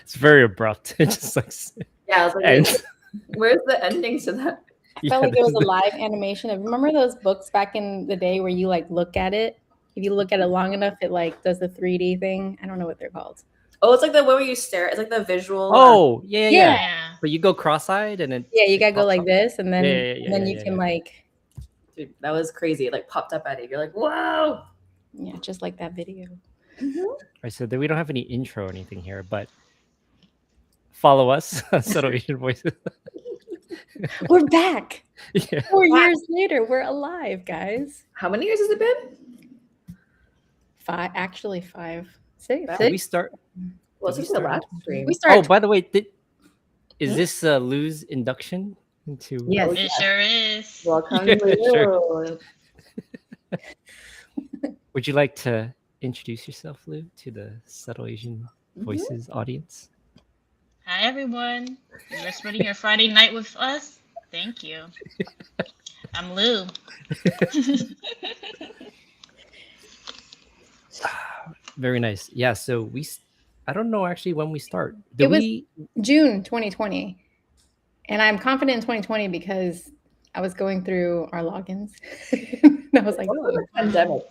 It's very abrupt. It just like Yeah, I was like, wait, where's the ending to that? I felt like it was a live animation. Remember those books back in the day where you like look at it? If you look at it long enough, it like does the 3D thing. I don't know what they're called. Oh, it's like the one where you stare. It's like the visual. Oh, yeah. Yeah. But you go cross-eyed and then Yeah, you gotta go like this, and then Yeah, you can like. Dude, that was crazy. It like popped up at you. You're like, whoa. Yeah, just like that video. Right, so we don't have any intro or anything here, but follow us, Subtle Asian Voices. We're back. Yeah. 4 years later, we're alive, guys. How many years has it been? 5, actually 5, 6. Wow. Did we start? Well, Did we since the start last stream. We started. Oh, by the way, is this Lou's induction into? Yes. It sure is. Welcome, Yeah, Lou. sure. Would you like to introduce yourself, Lou, to the Subtle Asian Voices audience? Hi, everyone. You're spending your Friday night with us? Thank you. I'm Lou. Very nice. Yeah, so I don't know actually when we start. It was June 2020. And I'm confident in 2020 because I was going through our logins. And I was like, oh, pandemic.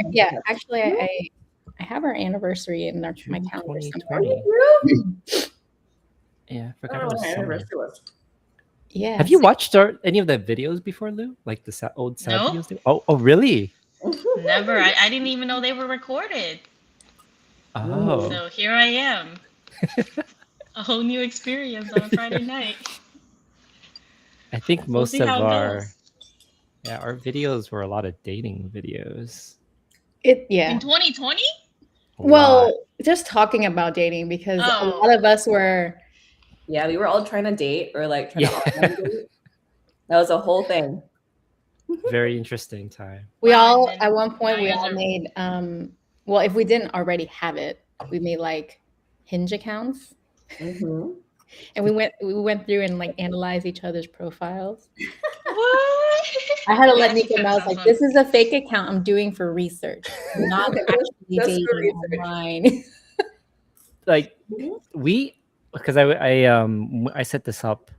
Yeah, actually, I have our anniversary in my calendar. 2020. Yeah, I forgot it was summer. Yeah. Have you watched any of the videos before, Lou? Like the old sad No. videos? Oh, really? Never. I didn't even know they were recorded. Oh. So here I am. A whole new experience on a Friday night. I think most see of how it our goes. our videos were a lot of dating videos. In 2020? Well, just talking about dating because a lot of us were. Yeah, we were all trying to date or like trying to online date. That was a whole thing. Very interesting time. We all at one point we all made well, if we didn't already have it, we made like Hinge accounts. Mm-hmm. And we went through and like analyzed each other's profiles. What? I had to let Nico know. I was like, this is a fake account I'm doing for research, not actually dating online. Like because I set this up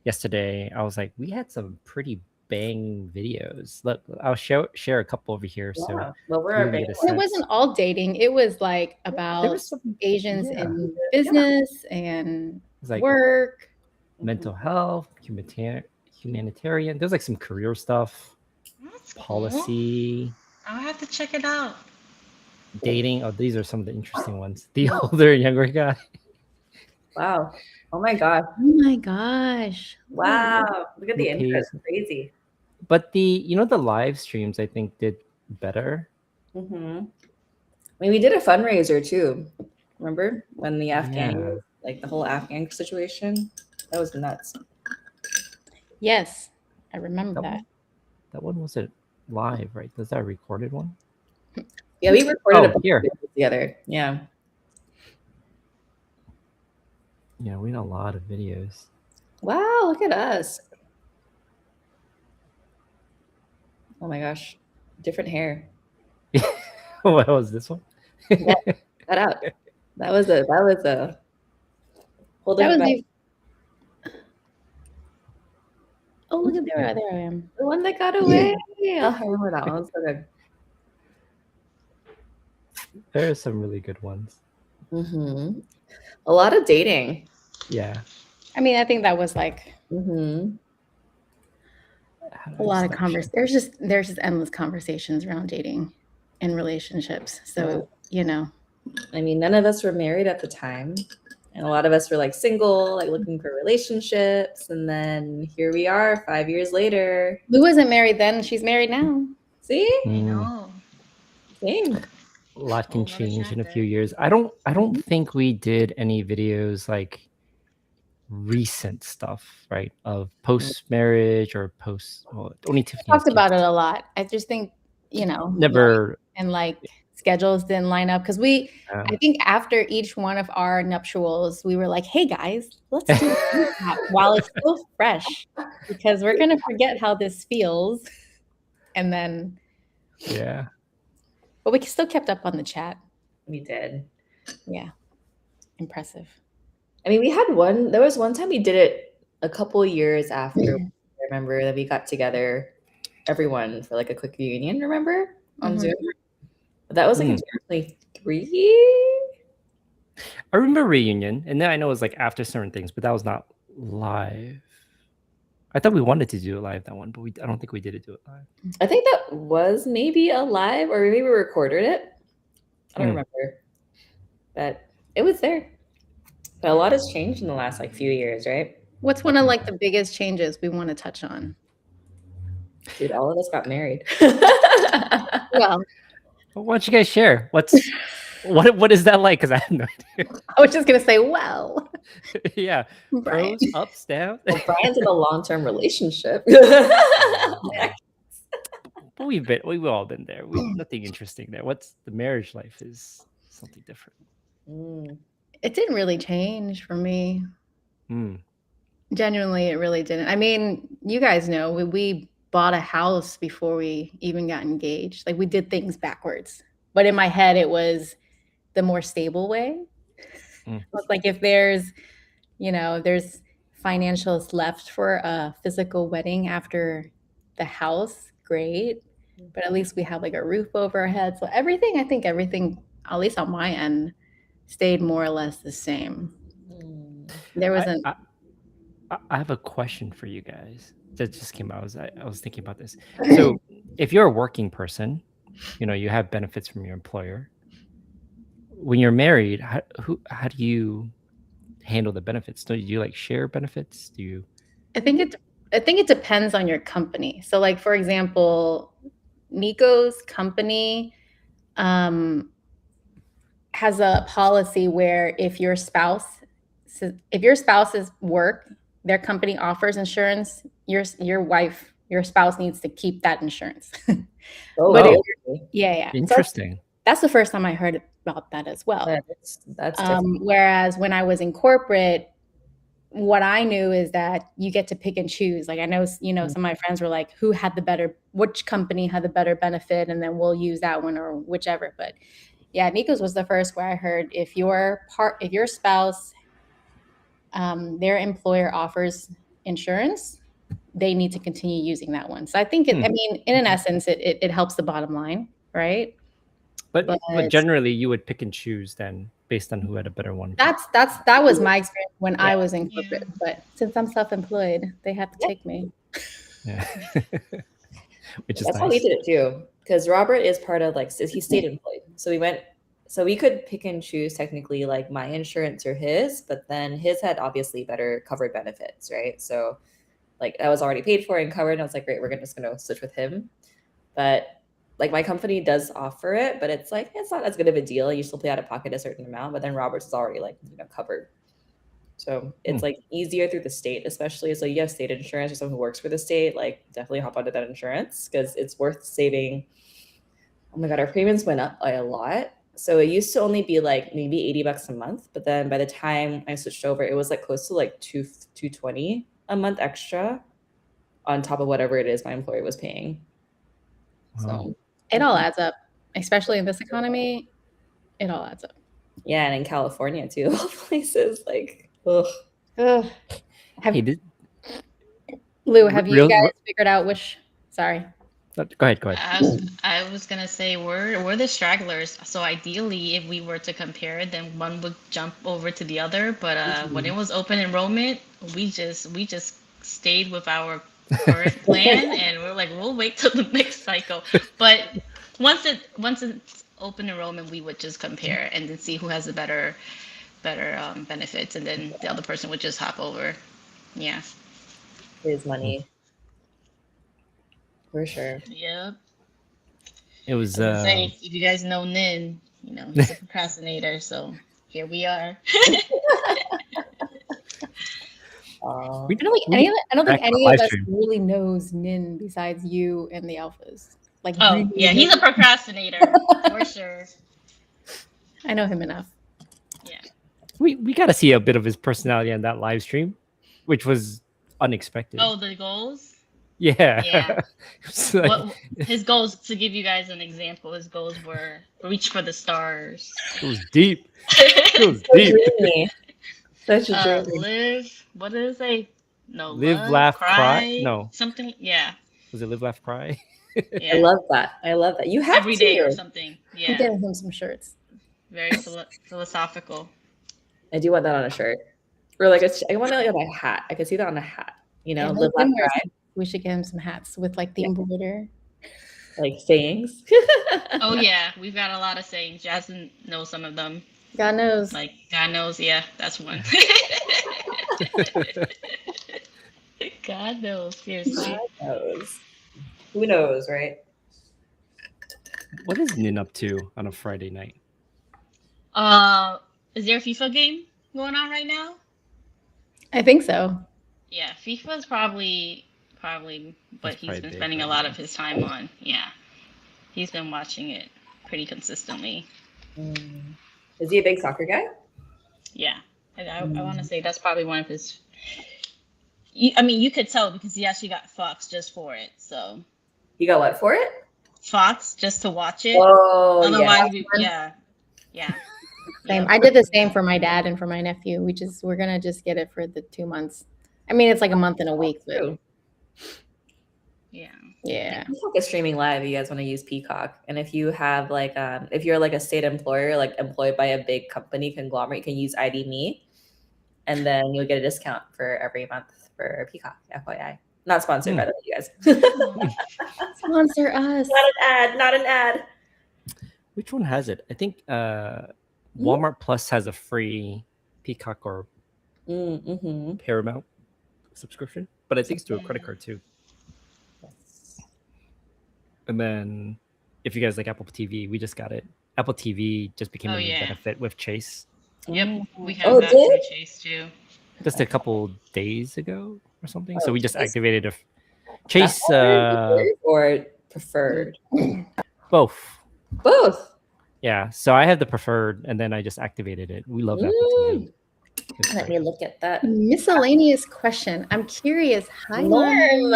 yesterday. I was like, we had some pretty bang videos. Look, I'll share a couple over here. Yeah. So well, it wasn't all dating. It was like about Asians in business and like work, mental health, humanitarian. There's like some career stuff, policy. Cool. I'll have to check it out. Dating. Oh, these are some of the interesting ones. The older and younger guy. Wow. Oh my god. Oh my gosh. Wow. Look at the interest. Crazy. But the live streams I think did better. Mm-hmm. I mean, we did a fundraiser too. Remember when the Afghan, like the whole Afghan situation? That was nuts. Yes, I remember that. That one wasn't live, right? Was that a recorded one? Yeah, we recorded a here together. Yeah. Yeah, we had a lot of videos. Wow, look at us. Oh my gosh. Different hair. What was this one? Yeah, that out. That was a hold it back. Oh, look at there I am. The one that got away. Yeah. I remember that one. So good. There are some really good ones. Mm-hmm. A lot of dating. Yeah. I mean, I think that was like a lot of conversations. There's just endless conversations around dating and relationships. So, I mean, none of us were married at the time. And a lot of us were like single, like looking for relationships. And then here we are 5 years later. Lou wasn't married then. She's married now. See? I know. Same. A lot can change in a few years. I don't think we did any videos like recent stuff, right? Of post marriage or post. Well, only Tiffany talked about it a lot. I just think never and like schedules didn't line up because I think after each one of our nuptials, we were like, "Hey guys, let's do that while it's still fresh because we're gonna forget how this feels," and then yeah. But we still kept up on the chat. We did. Yeah, impressive. I mean, there was one time we did it a couple years after. I remember that we got together, everyone, for like a quick reunion, remember? On Zoom. But that was like in 2023. I remember reunion, and then I know it was like after certain things, but that was not live. I thought we wanted to do it live that one, but I don't think we did do it live. I think that was maybe a live, or maybe we recorded it. I don't remember, but it was there. But a lot has changed in the last like few years, right? What's one of like the biggest changes we want to touch on? Dude, all of us got married. Well, why don't you guys share? What is that like? Because I have no idea. I was just gonna say, well, yeah, Brian. pros, ups, downs. Well, Brian's in a long-term relationship. But we've all been there. Nothing interesting there. What's the marriage life is something different. It didn't really change for me. Mm. Genuinely, it really didn't. I mean, you guys know we bought a house before we even got engaged. Like we did things backwards. But in my head, it was the more stable way. It's like if there's financials left for a physical wedding after the house, great. But at least we have like a roof over our head. So I think everything, at least on my end, stayed more or less the same. There wasn't. I have a question for you guys that just came out. I was thinking about this. So if you're a working person, you have benefits from your employer. When you're married, how do you handle the benefits? Do you like share benefits? Do you? I think it depends on your company. So like, for example, Nico's company has a policy where if your spouse's work, their company offers insurance, your spouse needs to keep that insurance. Yeah. Interesting. So that's the first time I heard about that as well. That's different. Whereas when I was in corporate, what I knew is that you get to pick and choose. Like I know, some of my friends were like, which company had the better benefit? And then we'll use that one or whichever. But yeah, Nico's was the first where I heard if your spouse, their employer offers insurance, they need to continue using that one. So I think in an essence, it helps the bottom line, right? But generally, you would pick and choose then based on who had a better one. That was my experience when I was in corporate. But since I'm self-employed, they have to take me. Yeah, which is that's nice. how we did it too. Because Robert is part of he stayed employed, so we could pick and choose technically like my insurance or his, but then his had obviously better covered benefits, right? So like that was already paid for and covered, and I was like, great, we're just gonna switch with him. But like my company does offer it, but it's like it's not as good of a deal. You still pay out of pocket a certain amount, but then Robert's is already covered. So it's like easier through the state, especially. So you have state insurance or someone who works for the state, like definitely hop onto that insurance because it's worth saving. Oh my God, our premiums went up by a lot. So it used to only be like maybe $80 a month, but then by the time I switched over, it was like close to like $220 a month extra on top of whatever it is my employer was paying. Wow. So it all adds up, especially in this economy. It all adds up. Yeah, and in California too, places like. Ugh. Lou, have you guys figured out which? Sorry. Go ahead. I was gonna say we're the stragglers. So ideally, if we were to compare, then one would jump over to the other. But when it was open enrollment, we just stayed with our current plan, and we're like, we'll wait till the next cycle. But once it's open enrollment, we would just compare and then see who has the better benefits, and then the other person would just hop over. Yeah. His money. For sure. Yep. It was. If you guys know Nin, he's a procrastinator. So here we are. I don't think any of us really knows Nin besides you and the alphas. Like, he's a procrastinator for sure. I know him enough. Yeah. We got to see a bit of his personality on that live stream, which was unexpected. Oh, the goals. Yeah. Yeah. It's like, What his goals, to give you guys an example, his goals were reach for the stars. it was deep. It was deep. Dreamy. Such a dream. Live. What did it say? No, Live, love, laugh, cry. cry, No, something. Yeah, was it live, laugh, cry? I yeah. love that. I love that. You have Every day or to. something. I'm Yeah, getting him some shirts. very philosophical. I do want that on a shirt, or like I want it on a hat. I could see that on a hat. You know, Yeah, live, laugh, cry, we should get him some hats with like the embroider. like sayings. Oh yeah, we've got a lot of sayings. Jasmine knows some of them. God knows. Like God knows, yeah, that's one. God knows, seriously. God knows. Who knows, right? What is Nin up to on a Friday night? Is there a FIFA game going on right now? I think so. Yeah, FIFA's probably, but That's he's probably been big spending a right lot now. of his time on. Yeah, he's been watching it pretty consistently. Is he a big soccer guy? Yeah, and I want to say that's probably one of his. I mean, you could tell because he actually got Fox just for it. So You got what for it? Fox just to watch it. Oh, Otherwise, yeah. yeah. Same. Yep. I did the same for my dad and for my nephew. We're gonna just get it for the 2 months. I mean, it's like a month and a week, but True. Yeah. yeah. Peacock is streaming live. You guys want to use Peacock, and if you have like, if you're like a state employer, like employed by a big company conglomerate, you can use ID Me, and then you'll get a discount for every month for Peacock. FYI, not sponsored by the way, you guys. Sponsor us. Not an ad. Not an ad. Which one has it? I think Walmart Plus has a free Peacock or Mm-hmm. Paramount subscription, but I think it's to a credit card too. And then if you guys like Apple TV, we just got it. Apple TV just became Oh, a new yeah. benefit with Chase Yep. We have Oh, that did? through Chase too. just a couple days ago or something. So Oh, we just Chase? activated a Chase Or preferred. both. Both. Yeah, so I have the preferred, and then I just activated it. We love Apple TV. It's Let great. me look at that. Miscellaneous question. I'm curious. Hi, Norm. Oh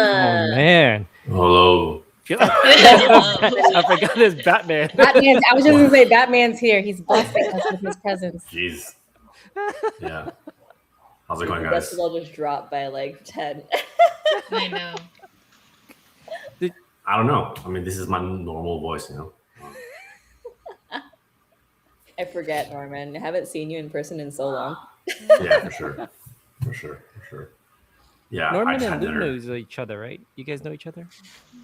man, Hello. I forgot this Batman. Batman's. I was just gonna say Batman's here. He's blessing us with his presence. Jeez. Yeah. How's it going, The guys? decibel just dropped by like 10. I know. I don't know. I mean, this is my normal voice, you know. I forget, Norman. I haven't seen you in person in so long. Yeah, for sure. For sure. For sure. Yeah, I Norman just and had Lou dinner. know each other, right? You guys know each other?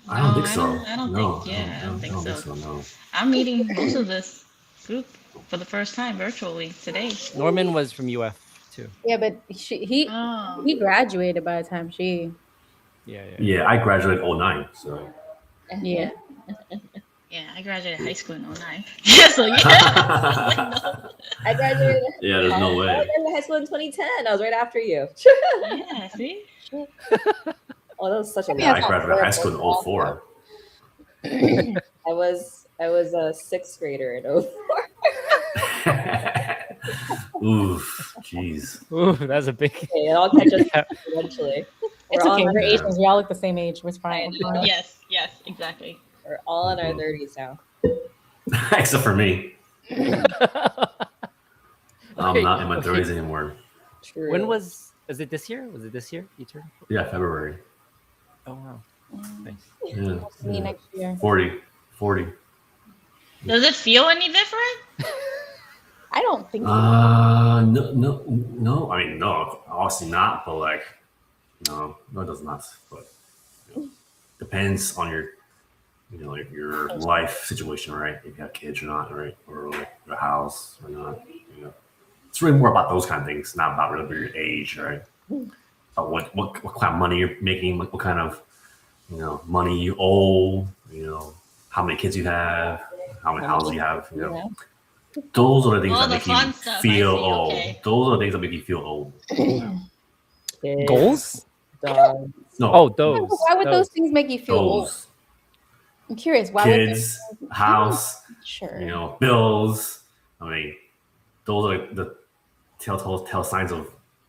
I don't No, think I so. don't- I don't no, think- yeah, I don't think think so. No. I'm meeting most of this group for the first time virtually today. Norman was from UF too. Yeah, but he Oh. graduated by the time she. Yeah. Yeah, I graduated 09, so. Yeah. Yeah, I graduated high school in 09. Yeah, so yeah. I graduated. Yeah, there's no I way. graduated high school in 2010. I was right after you. Yeah, see? Oh, that was such a Yeah, I long graduated high school in 04. I was a sixth grader in 04. Oof, jeez. Ooh, that's a big. Okay, it all catches up eventually. It's We're all okay. in We're our- Asians. We all look the same age. We're fine. We're fine. Yes, exactly. We're all in our 30s now. Except for me. I'm Wait, not in my 30s anymore. True. When is it this year? Was it this year you turned? Yeah, February. Oh wow, nice. Yeah. Me next year. 40. Does it feel any different? I don't think so. No. I mean, no, obviously not. But like, no, it does not. But you know, depends on your, your life situation, right? If you have kids or not, right? Or like your house or not. You know, it's really more about those kind of things, not about really your age, right? About what kind of money you're making, what kind of money you owe, how many kids you have, how many houses you have, Those are the things All that the make you fun stuff, I feel see, old. okay. Those are the things that make you feel old. Kids, Goals? dogs. No, Oh, those. Why would those things make you feel old? those I'm curious. Why kids, house, would sure. bills. I mean, those are the tell signs of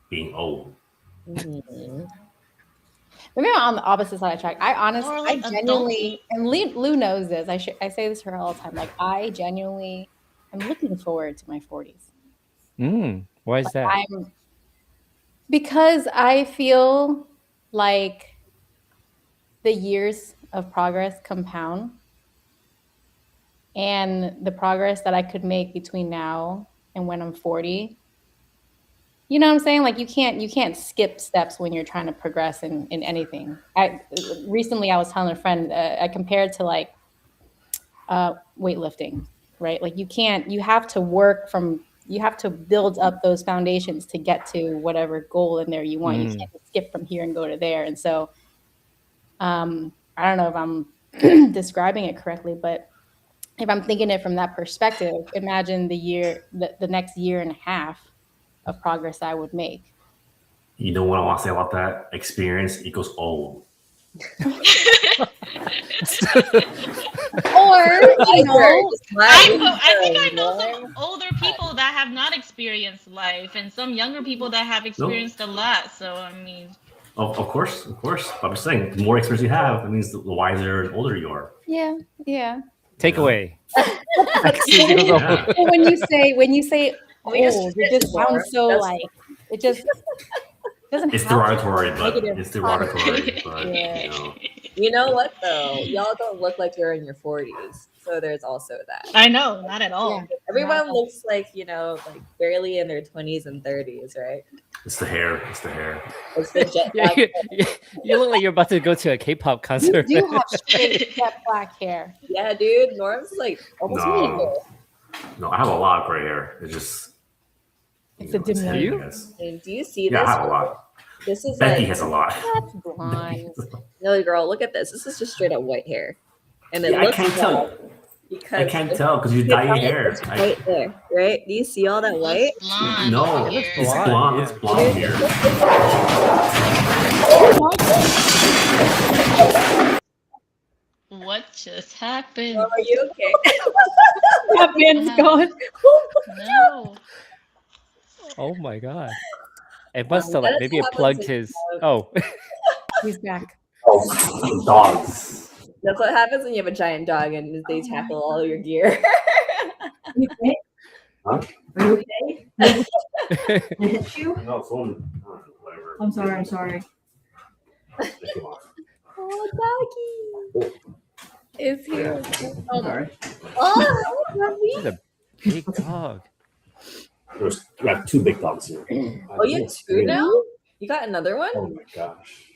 being old. Mhm. Maybe I'm on the opposite side of the track. I honestly, Or like I genuinely, and Lou knows this. I say this to her all the time. Like I genuinely am looking forward to my 40s. Why is that? Because I feel like the years of progress compound, and the progress that I could make between now and when I'm 40. You know what I'm saying? Like you can't skip steps when you're trying to progress in anything. Recently I was telling a friend, I compared to like weightlifting, right? Like you have to build up those foundations to get to whatever goal in there you want. You can't just skip from here and go to there. And so I don't know if I'm describing it correctly, but if I'm thinking it from that perspective, imagine the next year and a half of progress I would make. You know what I want to say about that? Experience equals old. Or, you know, I think I know some older people that have not experienced life, and some younger people that have experienced a lot. So I mean, of course. I'm just saying, the more experience you have, it means the wiser and older you are. Yeah. Takeaway. Yeah. When you say old, it just sounds so like it just doesn't. It's derogatory, but yeah. You know what though? Y'all don't look like you're in your 40s, so there's also that. I know, not at all. Yeah. Everyone looks like like barely in their 20s and 30s, right? It's the hair. It's the jet black. You look like you're about to go to a K-pop concert. You do have straight jet black hair. Yeah, dude. Norm's like almost No, I have a lot of gray hair. It's just it's a dim. And do you see this? Yeah, I have a lot. This is Becky has a lot. That's blonde. No, girl, look at this. This is just straight up white hair, and I can't tell. I can't tell because you dye your hair. It's right there, right? Do you see all that white? Blonde. No, it's blonde. It's blonde here. What just happened? Are you okay? That man's gone. No. Oh my god! It must have maybe it plugged his. Oh, He's back. Dogs. That's what happens when you have a giant dog and they tackle all your gear. You okay? Huh? Are you okay? I hit you? No, phone. Whatever. I'm sorry. Oh, doggy. Is here. I'm sorry. Oh, he's a big dog. We have two big dogs here. Oh, you have two now? You got another one? Oh my gosh.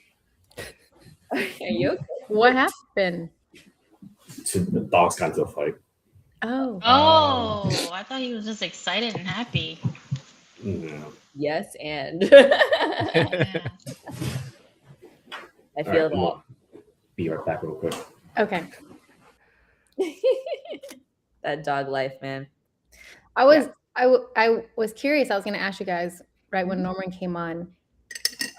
Are you okay? What happened? The dogs got into a fight. Oh. Oh, I thought he was just excited and happy. Yeah. Yes, and Yeah. I feel Right, be right back real quick. Okay. that dog life, man. I was curious. I was going to ask you guys right when Norman came on.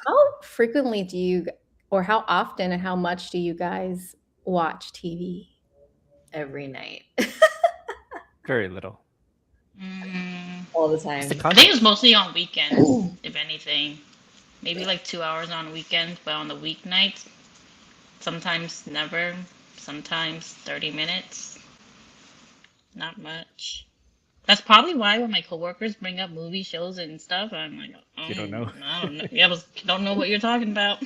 How frequently do you, or how often and how much do you guys watch TV? Every night. Very little. All the time. I think it's mostly on weekends, if anything. Maybe like 2 hours on weekends, but on the weeknights, sometimes never, sometimes 30 minutes. Not much. That's probably why when my coworkers bring up movie shows and stuff, I'm like, oh, You don't know. I don't know. Yeah, don't know what you're talking about.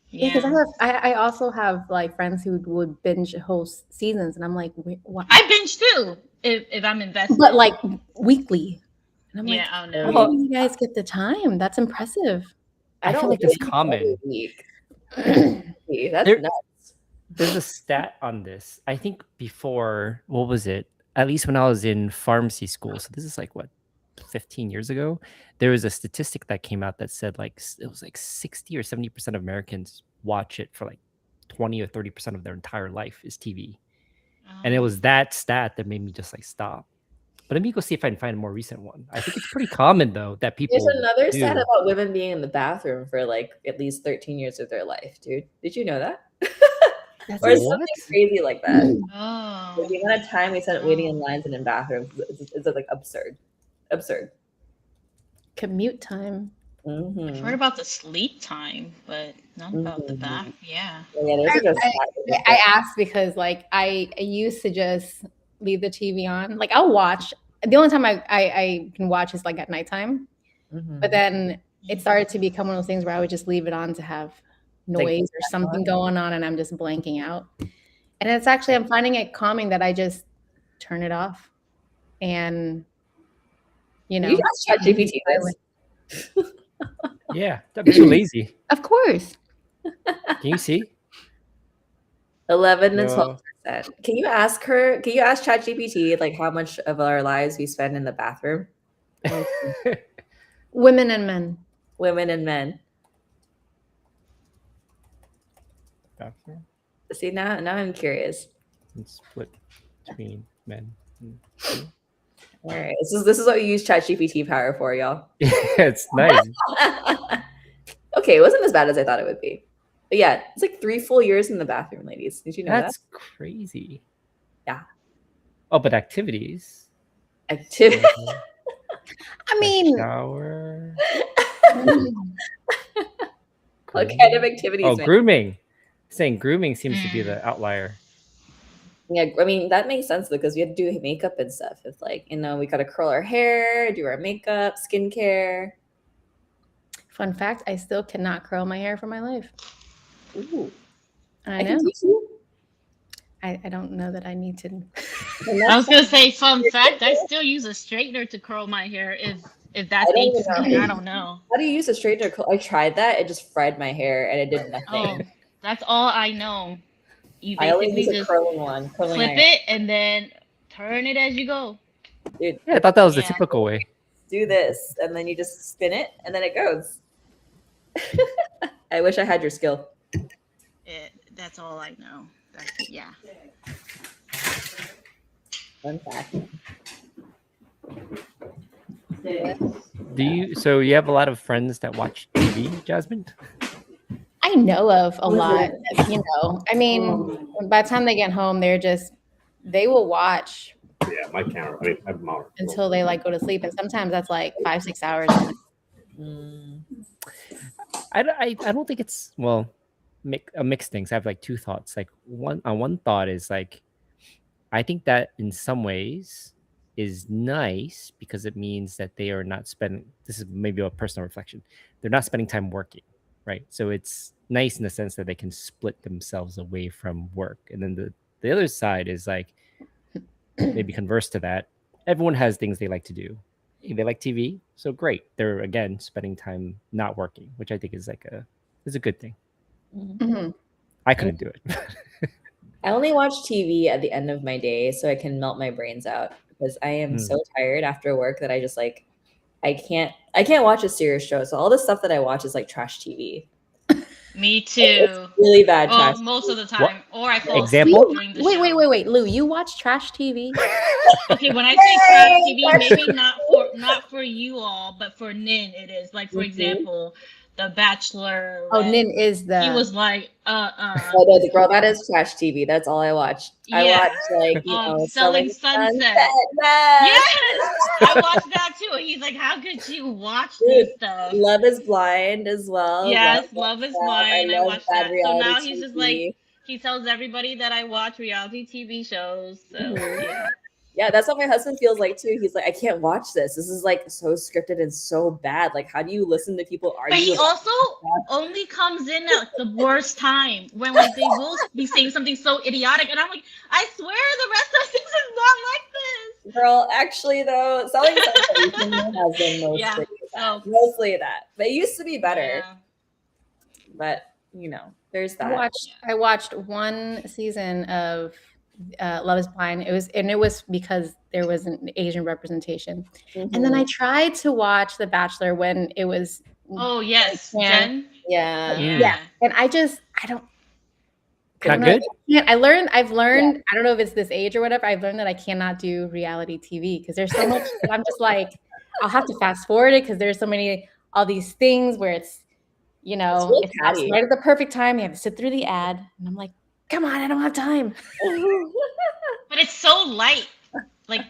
Yeah, because I also have like friends who would binge whole seasons, and I'm like, what? I binge too if I'm invested. But like weekly. And I'm Yeah, like, oh no. how do you guys get the time? That's impressive. I feel like it's common. That's nuts. There's a stat on this. I think before, what was it? At least when I was in pharmacy school. So this is like what, 15 years ago? There was a statistic that came out that said like it was like 60 or 70% of Americans watch it for like 20 or 30% of their entire life is TV. And it was that stat that made me just like stop. But let me go see if I can find a more recent one. I think it's pretty common though that people. There's another stat about women being in the bathroom for like at least 13 years of their life, dude. Did you know that? Or is something crazy like that? Oh. Like the amount of time we spent waiting in lines and in bathrooms is like absurd. Commute time. I've heard about the sleep time, but not about the bath. Yeah. Yeah, those are just I asked because like I used to just leave the TV on. Like I'll watch. The only time I can watch is like at nighttime. But then it started to become one of those things where I would just leave it on to have noise or something going on, and I'm just blanking out. And it's actually, I'm finding it calming that I just turn it off, and you know, you ask ChatGPT this. Yeah, that'd be too lazy. Of course. Can you see? 11 and 12%. Can you ask ChatGPT like how much of our lives we spend in the bathroom? Women and men. Women and men. Bathroom? See, now I'm curious. And split between men. All right, this is what we use ChatGPT power for, y'all. Yeah, it's nice. Okay, it wasn't as bad as I thought it would be. But yeah, it's like 3 full years in the bathroom, ladies. Did you know That's that? crazy. Yeah. Oh, but activities. Activity. I mean, shower. What kind of activities? Oh, grooming. Saying grooming seems to be the outlier. Yeah, I mean that makes sense because we had to do makeup and stuff. It's like, you know, we gotta curl our hair, do our makeup, skincare. Fun fact: I still cannot curl my hair for my life. Ooh, I know. I don't know that I need to. I was gonna say, fun fact: I still use a straightener to curl my hair. If that's interesting, I don't know. How do you use a straightener? I tried that; it just fried my hair and it did nothing. Oh, that's all I know. You I only basically use a just curling one. Flip it and then turn it as you go. Dude, yeah, I thought that was the typical way. Do this, and then you just spin it, and then it goes. I wish I had your skill. That's all I know. Yeah. Fun fact. So you have a lot of friends that watch TV, Jasmine? I know of a lot, you know. I mean, by the time they get home, they will watch. Yeah, my camera. I mean, I have my until they like go to sleep, and sometimes that's like 5-6 hours. I don't think it's mixed things. I have like two thoughts. Like one thought is like, I think that in some ways is nice because it means that they are not spending. This is maybe a personal reflection. They're not spending time working, right? So it's nice in the sense that they can split themselves away from work. And then the other side is like, maybe converse to that. Everyone has things they like to do. They like TV, so great. They're again spending time not working, which I think is like a good thing. Mm-hmm. I couldn't do it. I only watch TV at the end of my day so I can melt my brains out because I am so tired after work that I just like I can't watch a serious show. So all the stuff that I watch is like trash TV. Me too. It's really bad trash. Most of the time. Or I fall Example? asleep during the show. Wait, Lou, you watch trash TV? Okay, when I say trash TV, maybe not for you all, but for Nin it is. Like for example, The Bachelor. Oh, Nin is he was like Oh, girl, that is trash TV. That's all I watch. Yeah. I watch like Selling Sunset. Yes, I watched that too. He's like, how could you watch this stuff? Love is Blind as well. Yes, Love is Blind. I watched that. So now he's TV. just like, he tells everybody that I watch reality TV shows. So yeah. Yeah, that's what my husband feels like too. He's like, I can't watch this. This is like so scripted and so bad. Like, how do you listen to people argue? But he also only comes in at the worst time when like they will be saying something so idiotic, and I'm like, I swear the rest of this is not like this. Girl, actually though, Selling Sunset has been mostly that. But it used to be better. Yeah. But you know, there's that. I watched one season of Love is Blind. It was because there was an Asian representation. And then I tried to watch The Bachelor when it was yes, Jen. Yeah. And I don't not good. I've learned, I don't know if it's this age or whatever, I've learned that I cannot do reality TV because there's so much I'm just like, I'll have to fast forward it because there's so many all these things where it's it's right at the perfect time. You have to sit through the ad, and I'm like, come on, I don't have time. But it's so light. Like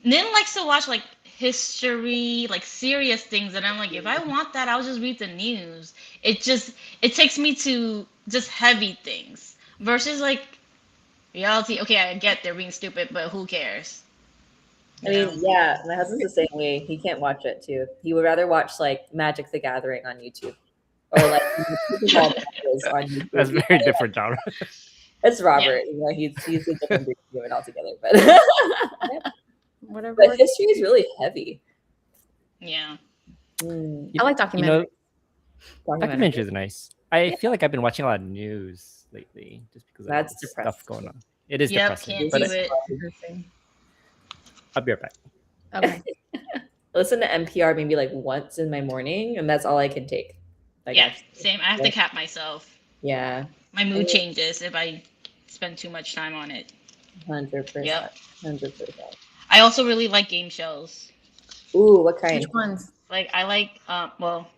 Nin likes to watch like history, like serious things, and I'm like, if I want that, I'll just read the news. It takes me to just heavy things versus like reality. Okay, I get they're being stupid, but who cares? I mean, yeah, my husband's the same way. He can't watch it too. He would rather watch like Magic the Gathering on YouTube or like pickleball matches on YouTube. That's very different genre. It's Robert. You know, he's a different breed of it altogether. But Whatever. but history is really heavy. Yeah. I like documentaries. Documentaries are nice. I feel like I've been watching a lot of news lately, just because That's of depressing. stuff going on. It is depressing. Can't But do it. I'll be right back. Okay. Listen to NPR maybe like once in my morning, and that's all I can take. Like, Yeah, same. I have to cap myself. Yeah. My mood changes if I spend too much time on it. 100%. Yep. 100%. I also really like game shows. Ooh, what kind? Which ones? Like I like well,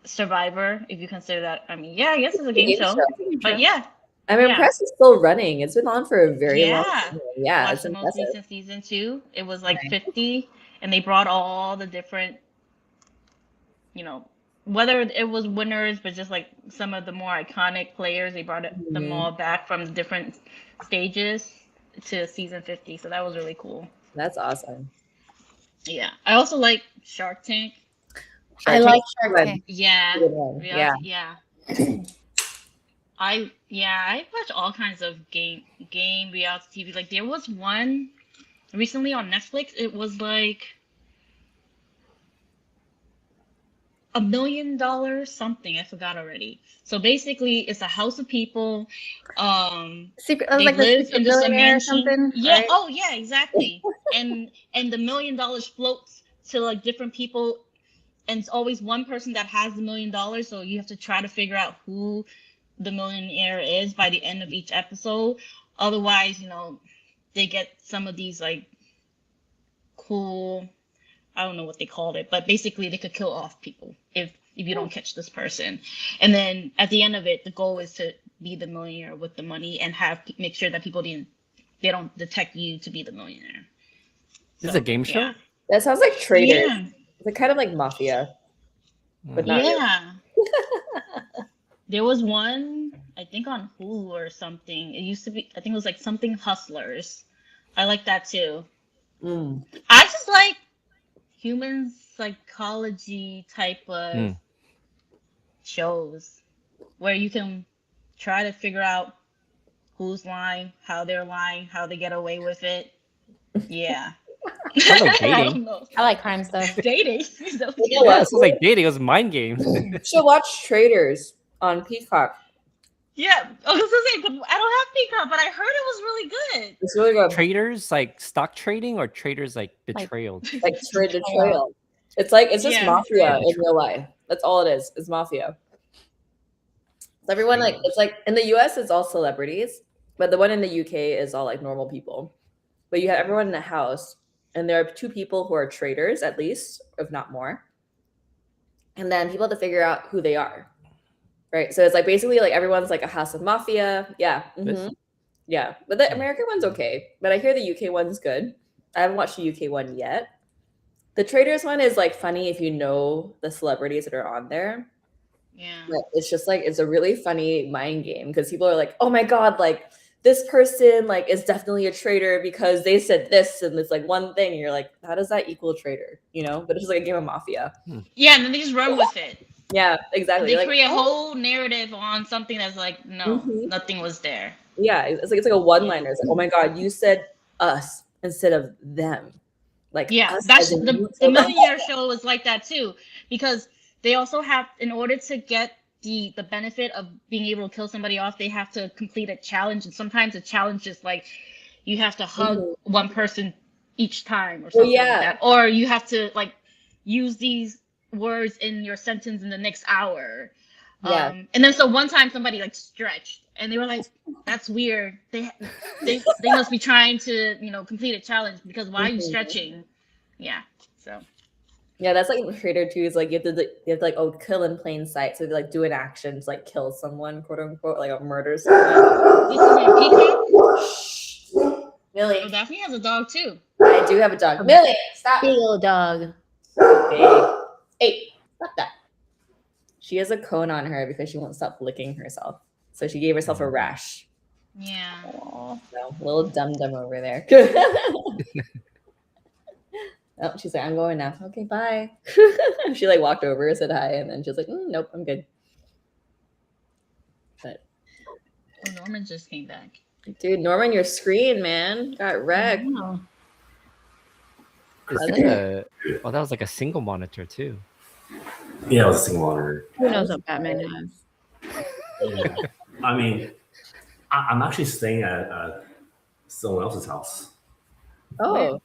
Survivor, if you consider that. I mean, yeah, I guess it's a game show. But yeah. I'm impressed it's still running. It's been on for a very long Yeah. time. Yeah, Watched it's the most impressive. recent season 2. It was like 50, and they brought all the different, you know, whether it was winners, but just like some of the more iconic players, they brought them all back from the different stages to season 50. So that was really cool. That's awesome. Yeah. I also like Shark Tank. I like Shark Tank. Yeah. Good one. Yeah. Yeah. I watch all kinds of game reality TV. Like there was one recently on Netflix. It was like $1 million something. I forgot already. So basically, it's a house of people. Secret, They like live the in this Billionaire or mansion. something. Yeah. Right? Oh, yeah. Exactly. and the $1 million floats to like different people, and it's always one person that has the $1 million. So you have to try to figure out who the millionaire is by the end of each episode. Otherwise, you know, they get some of these like cool, I don't know what they called it, but basically they could kill off people if you don't catch this person. And then at the end of it, the goal is to be the millionaire with the money and make sure that people they don't detect you to be the millionaire. This is a game show? Yeah. That sounds like Traitors. Yeah. It's kind of like Mafia, but not really. Yeah. There was one, I think on Hulu or something. It used to be, I think it was like something Hustlers. I like that too. I just like human psychology type of shows where you can try to figure out who's lying, how they're lying, how they get away with it. Yeah. I like dating. I like crime stuff. Dating. Yeah, it was like dating. It was mind games. You should watch Traitors on Peacock. Yeah, I was gonna say I don't have Peacock, but I heard it was really good. It's really good. Traders like stock trading, or traders like betrayal? Like betrayal. It's like it's just mafia in real life. That's all it is. It's mafia. So everyone like it's like in the US it's all celebrities, but the one in the UK is all like normal people. But you have everyone in a house, and there are 2 people who are traitors at least, if not more. And then people have to figure out who they are. Right. So it's like basically like everyone's like a house of mafia. Yeah. Yeah. But the American one's okay. But I hear the UK one's good. I haven't watched the UK one yet. The Traitors one is like funny if you know the celebrities that are on there. Yeah. But it's just like it's a really funny mind game because people are like, oh my God, like this person like is definitely a traitor because they said this and it's like one thing. And you're like, how does that equal traitor? You know, but it's just like a game of mafia. Yeah, and then they just run with it. Yeah, exactly. They create a whole narrative on something that's like, no, nothing was there. Yeah, it's like a one-liner. It's like, oh my God, you said us instead of them. Like, yeah, that's the Millionaire show was like that too, because they also have, in order to get the benefit of being able to kill somebody off, they have to complete a challenge, and sometimes the challenge is like you have to hug one person each time or something like that, or you have to like use these words in your sentence in the next hour. And then so one time somebody like stretched and they were like, that's weird. They must be trying to, you know, complete a challenge because why are you stretching? Yeah. So yeah, that's like Traitor 2 is like you have to like kill in plain sight. So they like do an action to like kill someone, quote unquote, like a murder someone. This is on Peacock? Yeah, Millie. Oh, Daphne has a dog too. I do have a dog. Millie, stop. Big old dog. Big. Hey, stop that. She has a cone on her because she won't stop licking herself. So she gave herself a rash. Yeah. So, little dum dum over there. Oh, she's like, I'm going now. Okay, bye. She like walked over, said hi, and then she's like, nope, I'm good. But Oh, Norman just came back. dude, Norman, your screen, man, got wrecked. Wow. Is that that was like a single monitor too. Yeah, it was a single monitor. Who knows what Batman has? Yeah. I mean, I'm actually staying at someone else's house. Oh,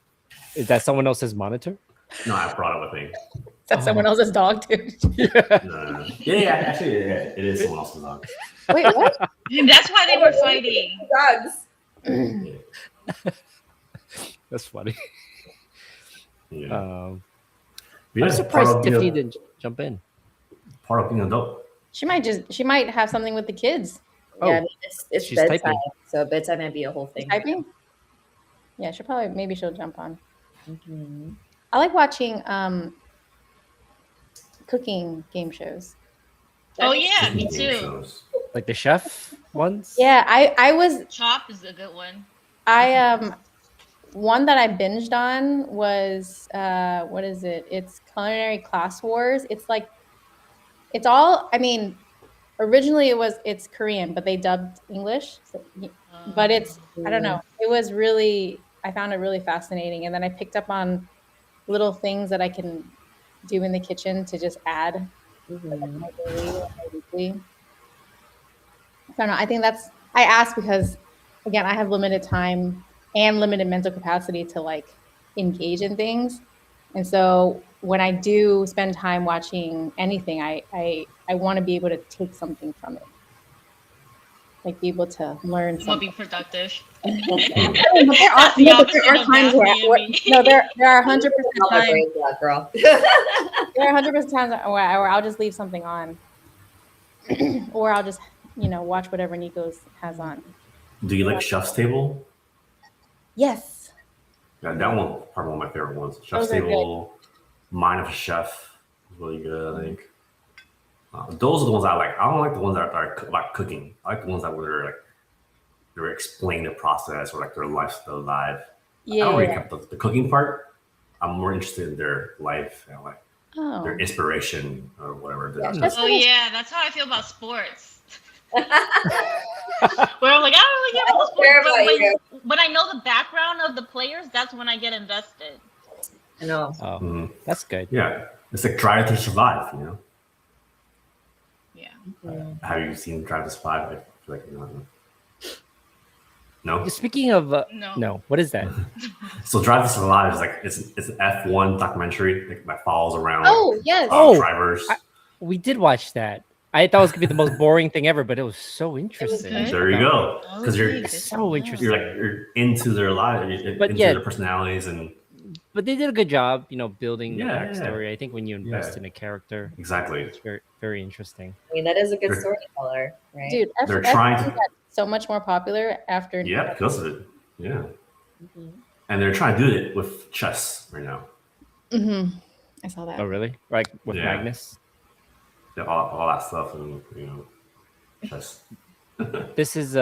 Is that someone else's monitor? No, I brought it with me. That's someone else's dog, too. No. Yeah, actually, it is someone else's dog. Wait, what? That's why they were fighting. dogs. That's funny. Yeah. I'm Yeah, surprised Tiffany didn't jump in. Part of being an adult. She might have something with the kids. Oh, Yeah, I mean, it's she's bedtime, typing. so bedtime might be a whole thing. Typing? Yeah, maybe she'll jump on. Mhm. I like watching cooking game shows. Oh yeah, me Game too. shows. Like the chef ones? Yeah, I was Chop is a good one. one that I binged on was what is it? It's Culinary Class Wars. It's all, I mean, originally it's Korean, but they dubbed English. So, but it's, I don't know. It was really, I found it really fascinating. And then I picked up on little things that I can do in the kitchen to just add Mhm. my daily or my weekly. I don't know. I think I asked because, again, I have limited time and limited mental capacity to like engage in things. And so when I do spend time watching anything, I want to be able to take something from it. Like be able to learn You want to something. be productive. But there are times where there are 100% All my times brains out, girl. there are 100% times where I'll just leave something on, or I'll just watch whatever Nico's has on. Do you like Chef's Table? Yes. Yeah, that one probably one of my favorite ones. Chef's Those are Table, Mind of a Chef is really good, I think. Those are the ones I like. I don't like the ones that are about cooking. I like the ones that were like they're explaining the process or like their lifestyle live. I don't really care the cooking part. I'm more interested in their life and like their inspiration or whatever. Oh yeah, that's how I feel about sports. Where I'm like, I don't really care about sports, but when I know the background of the players, that's when I get invested. I know. Oh, that's good. Yeah, it's like Drive to Survive. Yeah. Have you seen Drive to Survive? I feel like no. Speaking of no, what is that? So Drive to Survive is like it's an F1 documentary that follows around. Oh yes. Drivers. We did watch that. I thought it was gonna be the most boring thing ever, but it was so interesting. There you go. Because you're so interesting. You're into their lives, into their personalities, but they did a good job, building the backstory. Yeah. I think when you invest in a character, exactly, it's very, very interesting. I mean, that is a good storyteller, right? Dude, they're trying to got so much more popular after. Yeah, because of it. Yeah, and they're trying to do it with chess right now. Mm-hmm. I saw that. Oh, really? Like with Magnus? Yeah, all that stuff, and chess. This is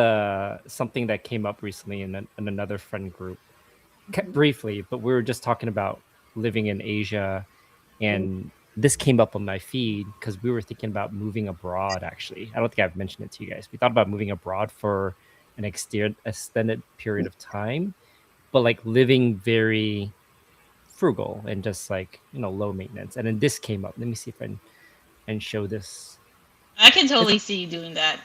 something that came up recently in another friend group. Briefly, but we were just talking about living in Asia, and this came up on my feed because we were thinking about moving abroad. Actually, I don't think I've mentioned it to you guys. We thought about moving abroad for an extended period of time, but like living very frugal and just like low maintenance. And then this came up. Let me see if I can show this. I can totally see you doing that.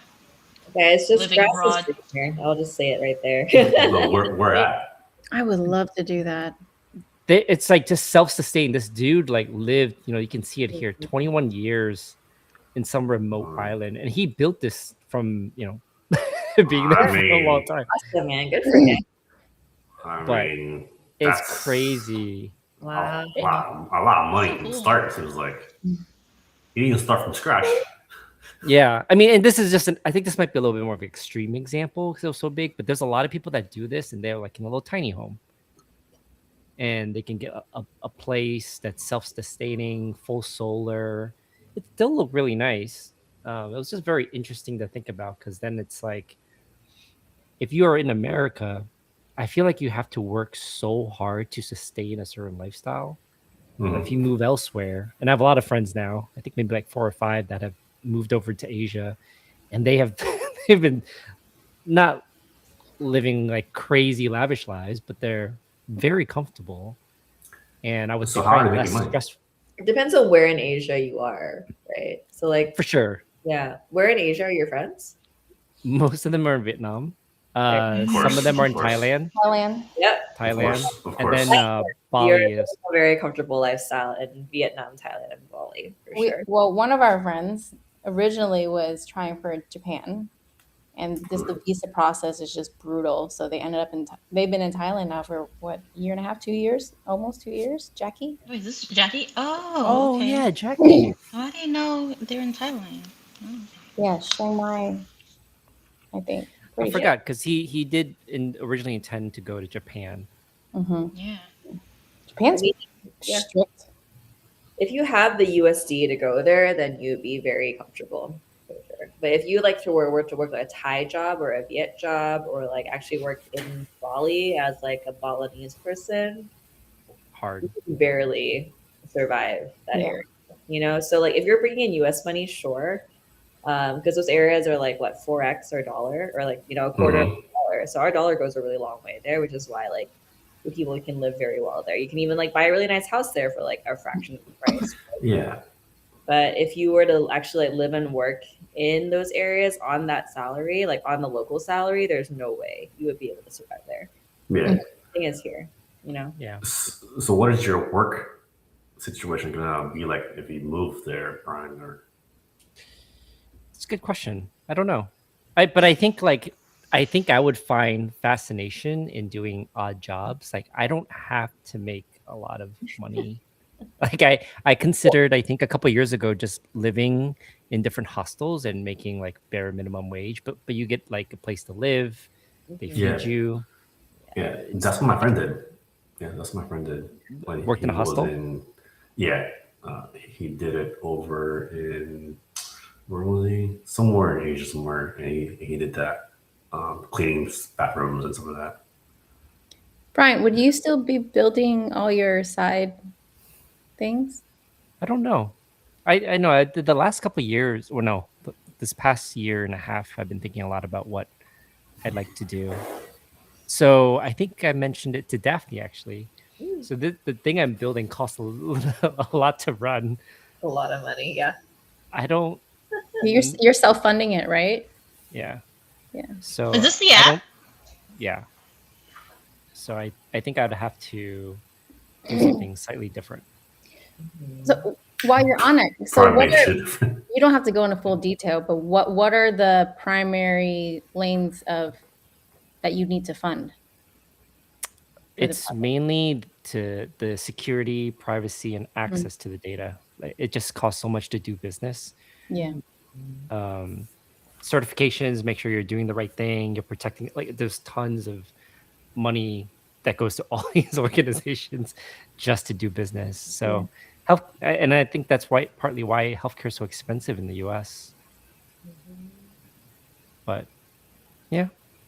Okay, it's just living abroad. Here. I'll just say it right there. No, we're at. I would love to do that. It's like just self-sustained. This dude like lived, you can see it here, 21 years in some remote island, and he built this from being there for a long time. Awesome, man. Good for him. I mean, it's crazy. Wow. A lot of money to start. It was like you didn't even start from scratch. Yeah, I mean, and this is just I think this might be a little bit more of an extreme example because it was so big, but there's a lot of people that do this and they're like in a little tiny home and they can get a place that's self-sustaining, full solar. It still look really nice. It was just very interesting to think about because then it's like if you are in America, I feel like you have to work so hard to sustain a certain lifestyle. But if you move elsewhere, and I have a lot of friends now, I think maybe like 4 or 5 that have moved over to Asia, and they have they've been not living like crazy lavish lives, but they're very comfortable, and I would So say how are probably they less making money? stressful It depends on where in Asia you are, right? So like, for sure. yeah, where in Asia are your friends? Most of them are in Vietnam. Of Some course, of them are of in course, Thailand, Thailand. Yep. of course, of and course. then You're Bali living is a very comfortable lifestyle in Vietnam, Thailand, and Bali for sure. Well, one of our friends originally was trying for Japan, and this the visa process is just brutal. So they ended up they've been in Thailand now for what, year and a half, 2 years, almost 2 years. Jackie. Wait, is this Jackie? Oh, oh okay. yeah, Jackie. Oh, I didn't know they're in Thailand. Oh. Yeah, Chiang Mai, I think. I Pretty sure. forgot because he did originally intend to go to Japan. Yeah. Japan's I mean, yeah. strict. If you have the USD to go there, then you'd be very comfortable for sure. But if you like to work like a Thai job or a Viet job or like actually work in Bali as like a Balinese person, Hard. you can barely survive that Yeah. area. You know, so like if you're bringing in US money, sure. Because those areas are like what 4x or dollar or like a quarter of a dollar. So our dollar goes a really long way there, which is why like the people can live very well there. You can even like buy a really nice house there for like a fraction of the price. Yeah. But if you were to actually like live and work in those areas on that salary, like on the local salary, there's no way you would be able to survive there. Yeah. The thing is here, Yeah. So what is your work situation gonna be like if you move there, Brian? Or It's a good question. I don't know. But I think I would find fascination in doing odd jobs. Like I don't have to make a lot of money. Like I considered I think a couple of years ago just living in different hostels and making like bare minimum wage, but you get like a place to live. They Yeah. feed you. yeah, that's what my friend did. Yeah, that's what my friend did when Worked in a hostel? He did it over in where was he? Somewhere in Asia, somewhere, and he did that, cleaning bathrooms and stuff like that. Brian, would you still be building all your side things? I don't know. I know the last couple of years, or no, this past year and a half, I've been thinking a lot about what I'd like to do. So I think I mentioned it to Daphne actually. So the thing I'm building costs a lot to run. a lot of money. Yeah. I don't. You're self-funding it, right? Yeah. Yeah. So Is this the I app? don't. Yeah. So I think I'd have to do something slightly different. So while you're on it, so Try to what make are, shit different. you don't have to go into full detail, but what are the primary lanes of that you need to fund? for the It's project? mainly to the security, privacy, and access to the data. Like, it just costs so much to do business. Yeah. Certifications, make sure you're doing the right thing, you're protecting. Like, there's tons of money that goes to all these organizations just to do business. So health, and I think that's why partly why healthcare is so expensive in the US. But yeah,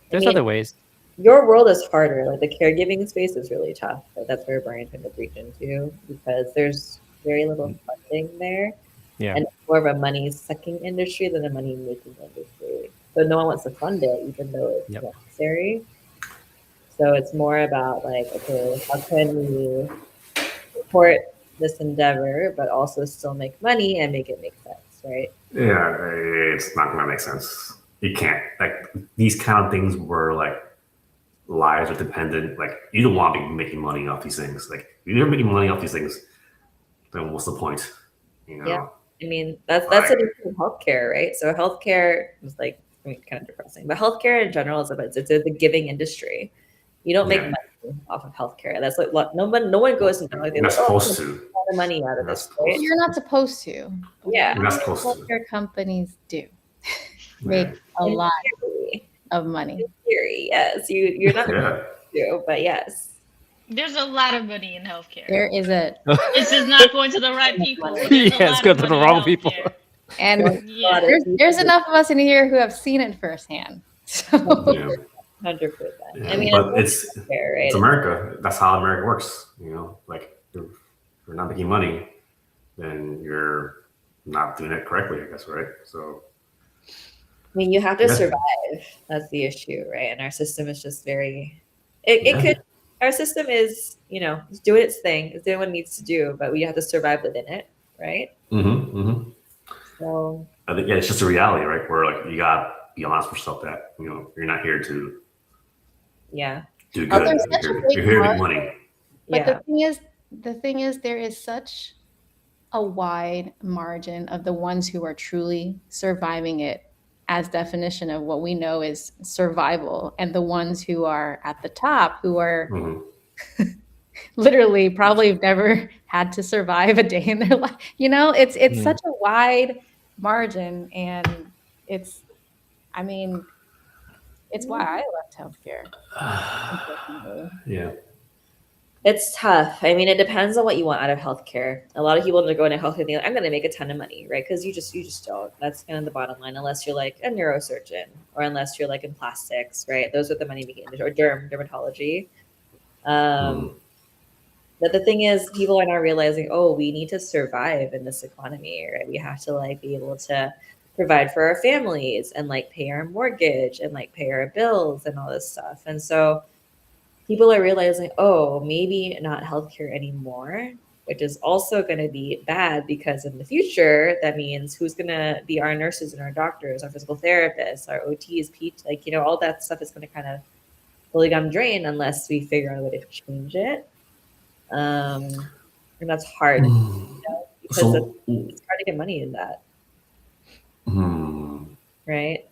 there's other ways. Your world is harder. Like the caregiving space is really tough. But that's where Brian kind of reach into because there's very little funding there. Yeah. And it's more of a money sucking industry than a money making industry. So no one wants to fund it, even though it's necessary. So it's more about like, okay, how can we support this endeavor, but also still make money and make it make sense, right? Yeah, it's not gonna make sense. You can't like these kind of things where like lives are dependent. Like you don't want to be making money off these things. Like if you're making money off these things, then what's the point? You know? Yeah. I mean, that's the difference in healthcare, right? So healthcare is like kind of depressing, but healthcare in general is it's a giving industry. You don't make money off of healthcare. That's like no one goes into like You're not supposed to. a lot of money out of this, right? You're not supposed to. Yeah. You're not supposed to. Healthcare companies do make a In lot theory. of money. In theory, yes. You're not Yeah. to, but yes. There's a lot of money in healthcare. There is a It's just not going to the right people. There's Yeah, a it's lot going of to the money in wrong people. healthcare. and Yeah. there's enough of us in here who have seen it firsthand. So Yeah. 100%. Yeah, I mean, but it's fair, right? it's America. That's how America works. You know, like if you're not making money, then you're not doing it correctly, I guess, right? So I mean, you have to Yeah. survive. That's the issue, right? And our system is just very. It Yeah. could. Our system is, it's doing its thing. It's doing what it needs to do, but we have to survive within it, right? So I think it's just a reality, right? Where like you got be honest with yourself that you're not here to yeah, do Oh, good. there's such a You're big here to part. make money. But yeah. the thing is, there is such a wide margin of the ones who are truly surviving it as definition of what we know is survival, and the ones who are at the top who are Mhm. literally probably have never had to survive a day in their life. It's Mhm. such a wide margin, and it's why I left healthcare. Unfortunately. Yeah. It's tough. I mean, it depends on what you want out of healthcare. A lot of people that go into healthcare think, I'm going to make a ton of money, right? Because you just don't. That's kind of the bottom line, unless you're like a neurosurgeon or unless you're like in plastics, right? Those are the money making industry, or dermatology. But the thing is, people are not realizing, we need to survive in this economy, right? We have to like be able to provide for our families and like pay our mortgage and like pay our bills and all this stuff. And so people are realizing, maybe not healthcare anymore, which is also going to be bad because in the future, that means who's going to be our nurses and our doctors, our physical therapists, our OTs, all that stuff is going to kind of fully come drain unless we figure out a way to change it. And that's hard because So, it's hard to get money in that, right?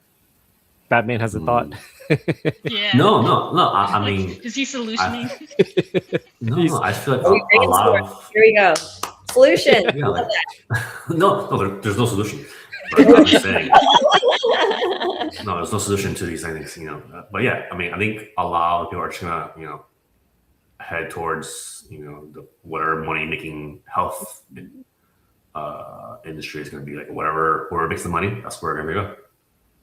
Batman has a thought. Yeah. No. I mean, is he solutioning? no. I feel like We a lot of Here we go. Solution. yeah, like, no. There's no solution. But I'm just saying, no, there's no solution to these things, But yeah, I mean, I think a lot of people are just gonna, head towards, the whatever money making health industry is gonna be, like whatever makes the money. That's where we're gonna go.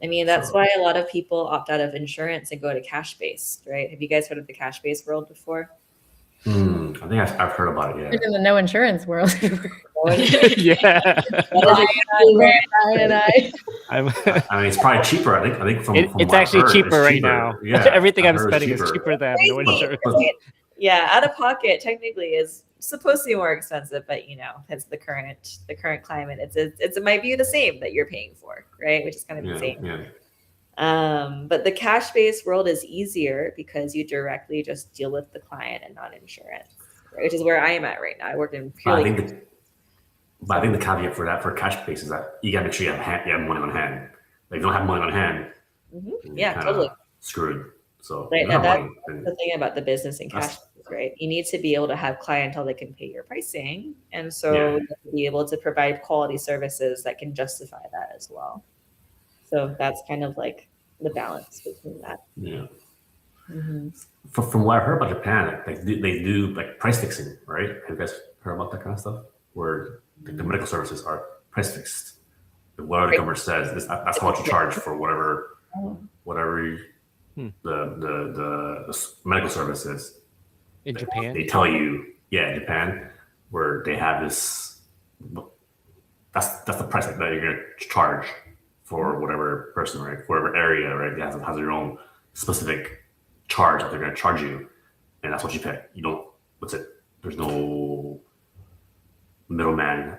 I mean, that's why a lot of people opt out of insurance and go to cash based, right? Have you guys heard of the cash based world before? I think I've heard about it. Yeah. In the no insurance world. Yeah. I mean, it's probably cheaper. I think from It's what I've actually heard, cheaper it's right now. Yeah, Everything I've I'm heard spending is cheaper than no insurance. Yeah, out of pocket technically is supposed to be more expensive, but because the current climate, it might be the same that you're paying for, right? Which is kind of insane. Yeah. But the cash based world is easier because you directly just deal with the client and not insurance, right? Which is where I am at right now. I work in purely. But I think the caveat for cash base is that you gotta make sure you have money on hand. Like, if you don't have money on hand, yeah, totally screwed. So right, and that's the thing about the business and cash, right? You need to be able to have clientele that can pay your pricing, and so be able to provide quality services that can justify that as well. So that's kind of like the balance between that. Yeah. From what I heard about Japan, like they do like price fixing, right? Have you guys heard about that kind of stuff? Where the medical services are price fixed. Whatever the government says, that's how much you charge for whatever the medical services. In Japan? They tell you, Japan, where they have this. That's the price that you're gonna charge for whatever person, right? Whatever area, right? It has their own specific charge that they're gonna charge you, and that's what you pay. You don't. What's it? There's no middleman,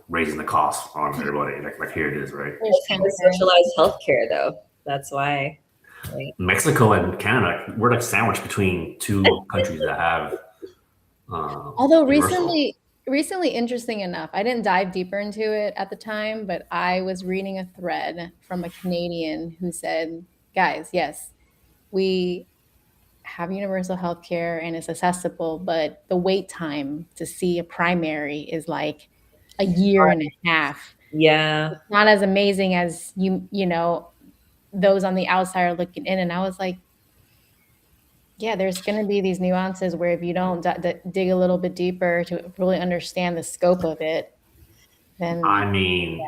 raising the cost on everybody. Like here it is, right? There's socialized healthcare, though. That's why. Right? Mexico and Canada, we're like sandwiched between two countries that have. Although recently, interesting enough, I didn't dive deeper into it at the time, but I was reading a thread from a Canadian who said, "Guys, yes, we have universal health care and it's accessible, but the wait time to see a primary is like a year and a half. Yeah. It's not as amazing as you know, those on the outside are looking in. And I was like, yeah, there's going to be these nuances where if you don't dig a little bit deeper to really understand the scope of it, then I mean,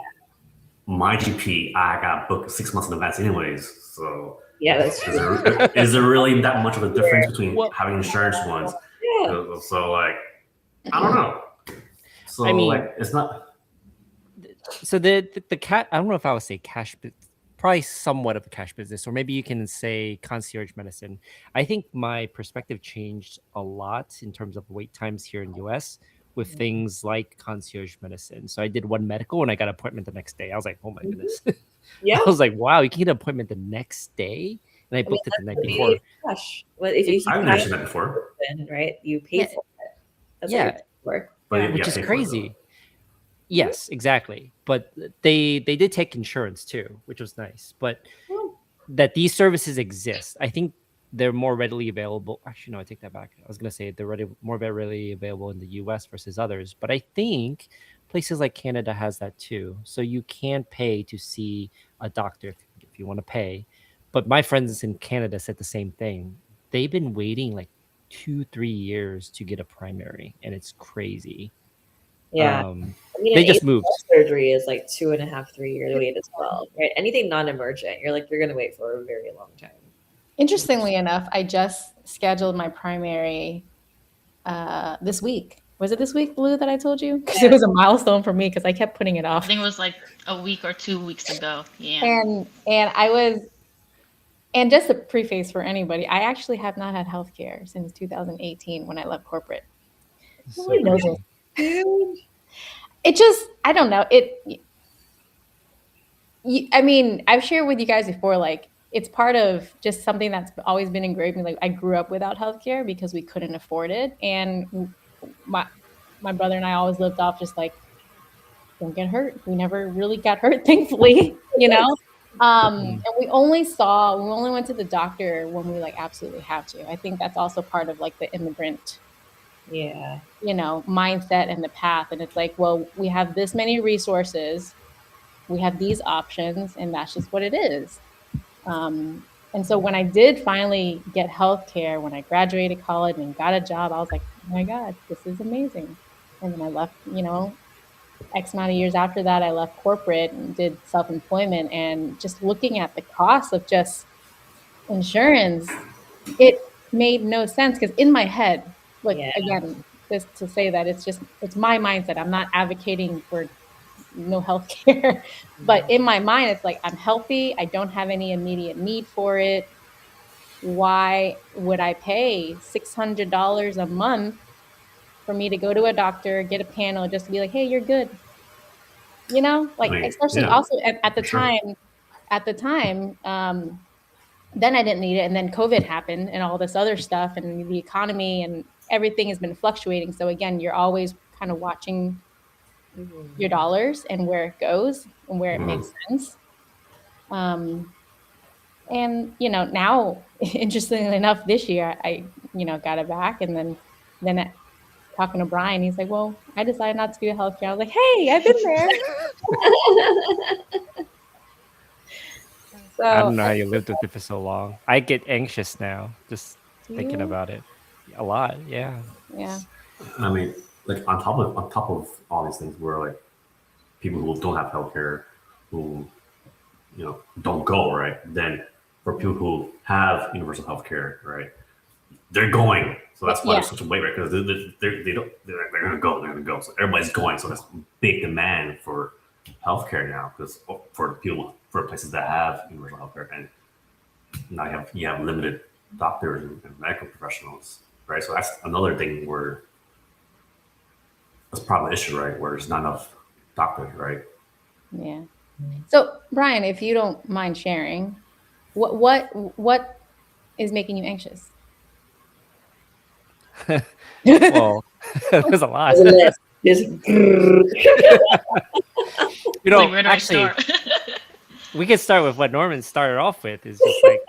my GP, I got booked 6 months in advance, anyways. So Yeah, that's is true. is there really that much of a difference between Well- having insurance ones? Yeah. So like, I don't know. So I mean- like, it's not. So the cat, I don't know if I would say cash, but probably somewhat of a cash business, or maybe you can say concierge medicine. I think my perspective changed a lot in terms of wait times here in US with things like concierge medicine. So I did one medical and I got an appointment the next day. I was like, oh my goodness. Yeah. I was like, wow, you can get an appointment the next day? And I booked it the night before. Gosh. Well, if you I've have never seen that before. it, right? You pay Yeah. for it. That's Yeah. what you're paying for. But Yeah. you Which gotta is pay for it, crazy. Yes, exactly. But they did take insurance too, which was nice. But that these services exist, I think they're more readily available. Actually, no, I take that back. I was gonna say they're more readily available in the US versus others. But I think places like Canada has that too. So you can pay to see a doctor if you want to pay. But my friends in Canada said the same thing. They've been waiting like 2-3 years to get a primary, and it's crazy. Yeah. I mean, They an just ACL moved. surgery is like 2.5, 3 years wait as well, right? Anything non-emergent, you're going to wait for a very long time. interestingly enough, I just scheduled my primary this week. Was it this week, Blue, that I told you? Because it was a milestone for me because I kept putting it I off. think it was like a week or 2 weeks ago. Yeah. And I was, and just a preface for anybody, I actually have not had healthcare since 2018 when I left corporate. So Nobody knows crazy. Dude. It just, I don't know. I mean, I've shared with you guys before, like, it's part of just something that's always been engraved in me. Like, I grew up without healthcare because we couldn't afford it. And my brother and I always lived off just like, don't get hurt. We never really got hurt, thankfully, you know? And we only went to the doctor when we like absolutely have to. I think that's also part of like the immigrant, Yeah. you know, mindset and the path. And it's like, well, we have this many resources, we have these options, and that's just what it is. And so when I did finally get healthcare, when I graduated college and got a job, I was like, oh my God, this is amazing. And then I left, you know, X amount of years after that, I left corporate and did self-employment, and just looking at the cost of just insurance, it made no sense because in my head, look, again, just to say that it's my mindset. I'm not advocating for no health care, but in my mind, it's like, I'm healthy. I don't have any immediate need for it. Why would I pay $600 a month for me to go to a doctor, get a panel, just to be like, hey, you're good? You know, like, especially also at the time, then I didn't need it. And then COVID happened and all this other stuff, and the economy and everything has been fluctuating. So again, you're always kind of watching your dollars and where it goes and where it makes sense. And, you know, now, interestingly enough, this year, I, you know, got it back. And then talking to Brian, he's like, well, I decided not to do healthcare. I was like, hey, I've been there. So I don't know how you lived with it for so long. I get anxious now just thinking about it. A lot, yeah. Yeah. I mean, like on top of all these things, where like people who don't have healthcare, who don't go, right? Then for people who have universal healthcare, right, they're going. So that's why there's such a wait, right? Because they're gonna go. They're gonna go. So everybody's going. So there's big demand for healthcare now, because for places that have universal healthcare, and now you have limited doctors and medical professionals, right? So that's another thing where that's probably an issue, right? Where there's not enough doctors, right? Yeah. So Brian, if you don't mind sharing, what is making you anxious? Well, there's a lot. Where do I actually, start? we could start with what Norman started off with. Is just like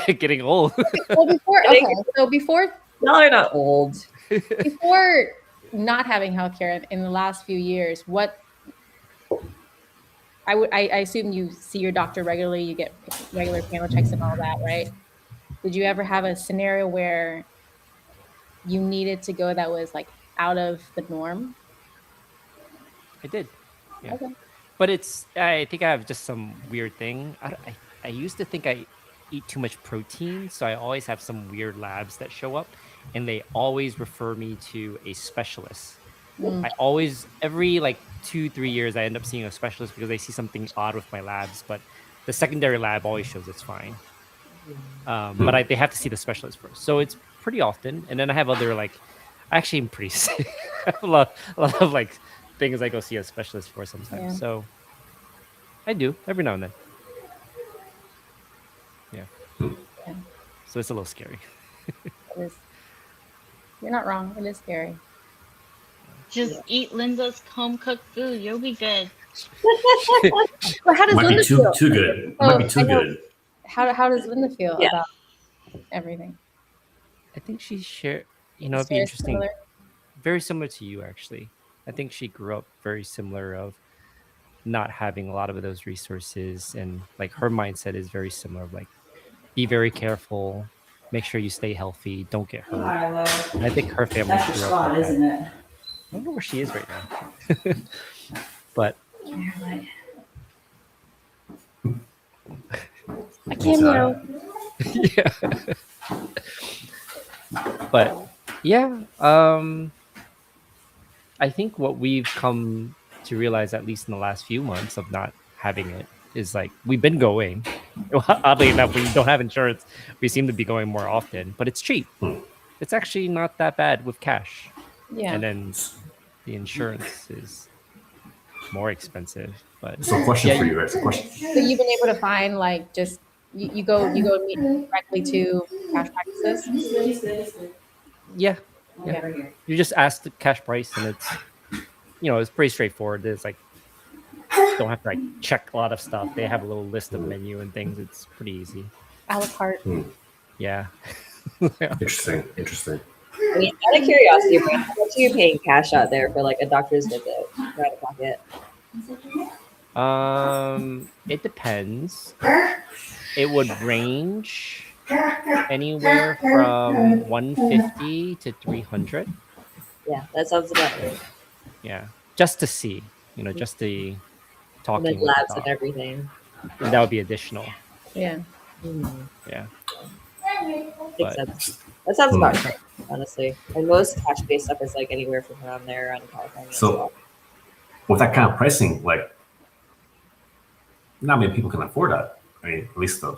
Getting old. Well, before Y'all are not old. before not having healthcare in the last few years, what I assume you see your doctor regularly, you get regular panel checks and all that, right? Did you ever have a scenario where you needed to go that was like out of the norm? I did. Yeah. Okay. But I think I have just some weird thing. I used to think I eat too much protein, so I always have some weird labs that show up, and they always refer me to a specialist. Mm. I always, every like 2-3 years, I end up seeing a specialist because they see something odd with my labs, but the secondary lab always shows it's fine. But they have to see the specialist first, so it's pretty often. And then I have other like, I actually am pretty sick. I have a lot of like things I go see a specialist for sometimes. Yeah. So I do every now and then. Yeah. Yeah. So it's a little scary. It is. You're not wrong. It is scary. Just eat Linda's home cooked food. You'll be good. Well, how does Might Linda be feel? too good. It might be Oh, too I know. good. How does Linda feel Yeah. about everything? I think she shared. It'd be Very interesting. similar? Very similar to you, actually. I think she grew up very similar of not having a lot of those resources, and like her mindset is very similar. Like, be very careful, make sure you stay healthy, don't get hurt. And I think her family That's your grew up spot, like that. isn't it? I don't know where she is right now, but I can't know. yeah. But yeah, I think what we've come to realize, at least in the last few months of not having it, is like we've been going. Oddly enough, when you don't have insurance, we seem to be going more often, but it's cheap. It's actually not that bad with cash. Yeah. And then the insurance is more expensive. But So, question Yeah, for you, guys. Question. So you've been able to find like just you go meet directly to cash practices. yeah, Yeah. Right here. you just ask the cash price, and it's pretty straightforward. It's like don't have to like check a lot of stuff. They have a little list of menu and things. It's pretty easy. A la carte. Yeah. Interesting. I mean, out of curiosity, Brandon, how much are you paying cash out there for like a doctor's visit out of pocket? It depends. It would range anywhere from 150 to 300. Yeah, that sounds about right. Yeah, just to see, just the And talking then with the labs and doctor. everything. And that would be additional. Yeah. Yeah, Makes but sense. That sounds about right, honestly. And most cash-based stuff is like anywhere from around there, around California. as So, well. with that kind of pricing, like, not many people can afford that. I mean, at least the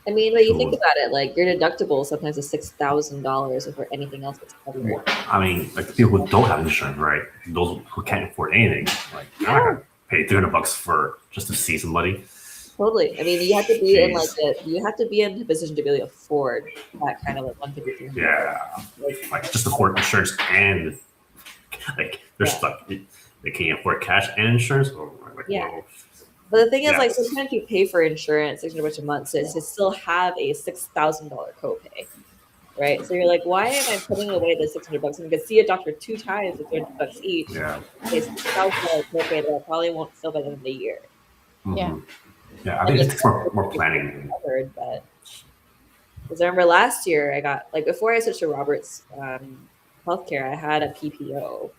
I mean, when you think Sure. about it, like your deductible sometimes is $6,000 before anything else gets covered. I mean, like the people who don't have insurance, right? Those who can't afford anything, like they're not gonna pay $300 for just to see somebody. Totally. I mean, you have to be in Jeez. you have to be in a position to be able to afford that kind of like 150. Yeah, like just afford insurance and like there's stuck. They can't afford cash and insurance. Or like, Yeah. well, But the thing is, Yeah. like, sometimes you pay for insurance $600 a month to still have a $6,000 copay, right? So you're like, why am I putting away the $600? I'm gonna see a doctor 2 times for $300 each. yeah. It's $6,000 copay that I probably won't fill by the end of the year. Yeah. Yeah, I think it takes more planning. Covered, but because I remember last year I got like before I switched to Robert's healthcare, I had a PPO,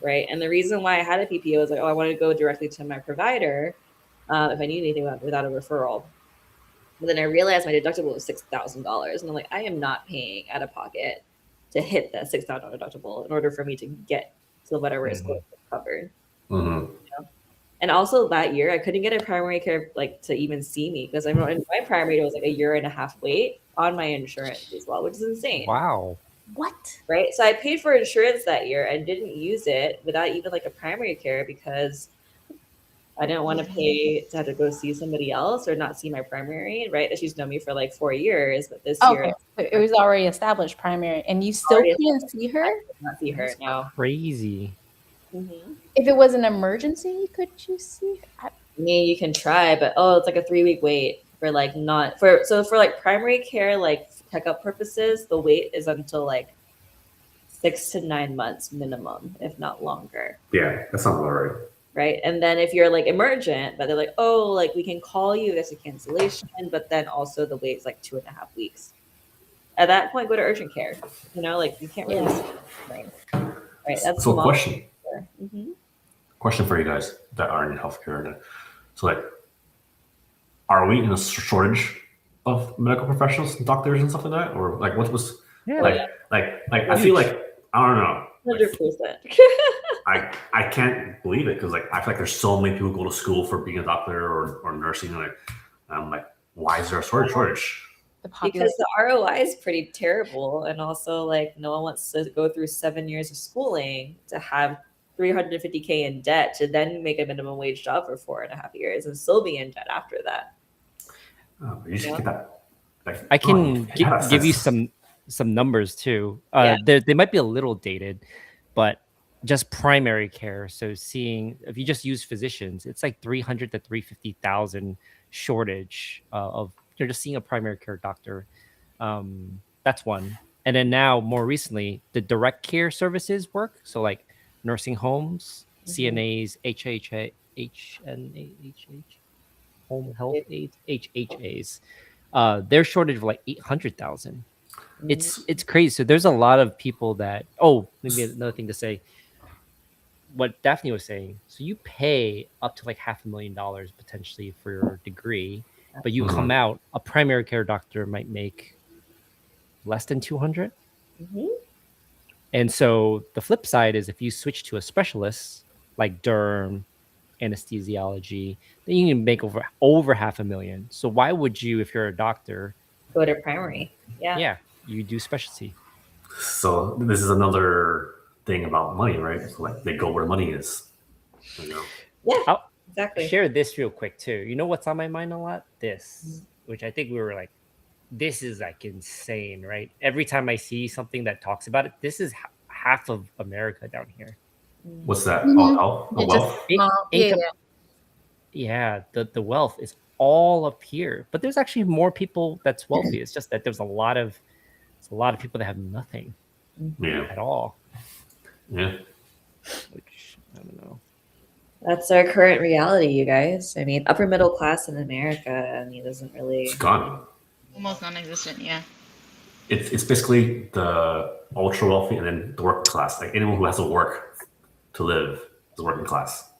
right? And the reason why I had a PPO is like, oh, I want to go directly to my provider if I need anything without a referral. But then I realized my deductible was $6,000, and I'm like, I am not paying out of pocket to hit that $6,000 deductible in order for me to get to whatever is covered. And also that year, I couldn't get a primary care like to even see me because in my primary it was like a year and a half wait on my insurance as well, which is insane. wow. What? Right? So I paid for insurance that year and didn't use it without even like a primary care because I didn't want to pay to have to go see somebody else or not see my primary. Right? She's known me for like 4 years, but this year Okay. It was already established primary, and you still Already can't see her? I did not see her. No. Crazy. If it was an emergency, could you see her? I mean, you can try, but it's like a 3-week wait for like not for for like primary care, like checkup purposes, the wait is until like 6 to 9 months minimum, if not longer. Yeah, that sounds about right. Right. And then if you're like emergent, but they're like, oh, like we can call you as a cancellation, but then also the wait is like 2.5 weeks. At that point, go to urgent care. You know, like you can't really right. That's So question. Mm-hmm. Question for you guys that are in healthcare. So like, are we in a shortage of medical professionals, doctors, and stuff like that, or like what was like I feel like I don't know. 100%. I can't believe it because like I feel like there's so many people who go to school for being a doctor or nursing. Like I'm like, why is there a shortage? Because the ROI is pretty terrible, and also like no one wants to go through 7 years of schooling to have $350K in debt to then make a minimum wage job for 4.5 years and still be in debt after that. You should get that. Like, I can give you some numbers too. They might be a little dated, but just primary care. So seeing if you just use physicians, it's like 300 to 350,000 shortage of you're just seeing a primary care doctor. That's one. And then now more recently, the direct care services work. So like nursing homes, CNAs, home health aides, HHAs. Their shortage of like 800,000. It's crazy. So there's a lot of people that. Oh, maybe another thing to say. What Daphne was saying. So you pay up to like $500,000 potentially for your degree, but you come out. A primary care doctor might make less than 200. And so the flip side is if you switch to a specialist like derm, anesthesiology, then you can make over $500,000. So why would you, if you're a doctor, go to primary? Yeah, you do specialty. So this is another thing about money, right? So like they go where money is. You know? Yeah, exactly. I'll share this real quick too. You know what's on my mind a lot? This, which I think we were like, this is like insane, right? Every time I see something that talks about it, this is half of America down here. What's that? Oh, the wealth? Income. Yeah, the wealth is all up here, but there's actually more people that's wealthy. It's just that there's a lot of people that have nothing at all. Yeah. Which I don't know. That's our current reality, you guys. I mean, upper middle class in America, I mean, doesn't really. It's gone. Almost non-existent. Yeah. It's basically the ultra wealthy and then the working class. Like anyone who has to work to live is working class.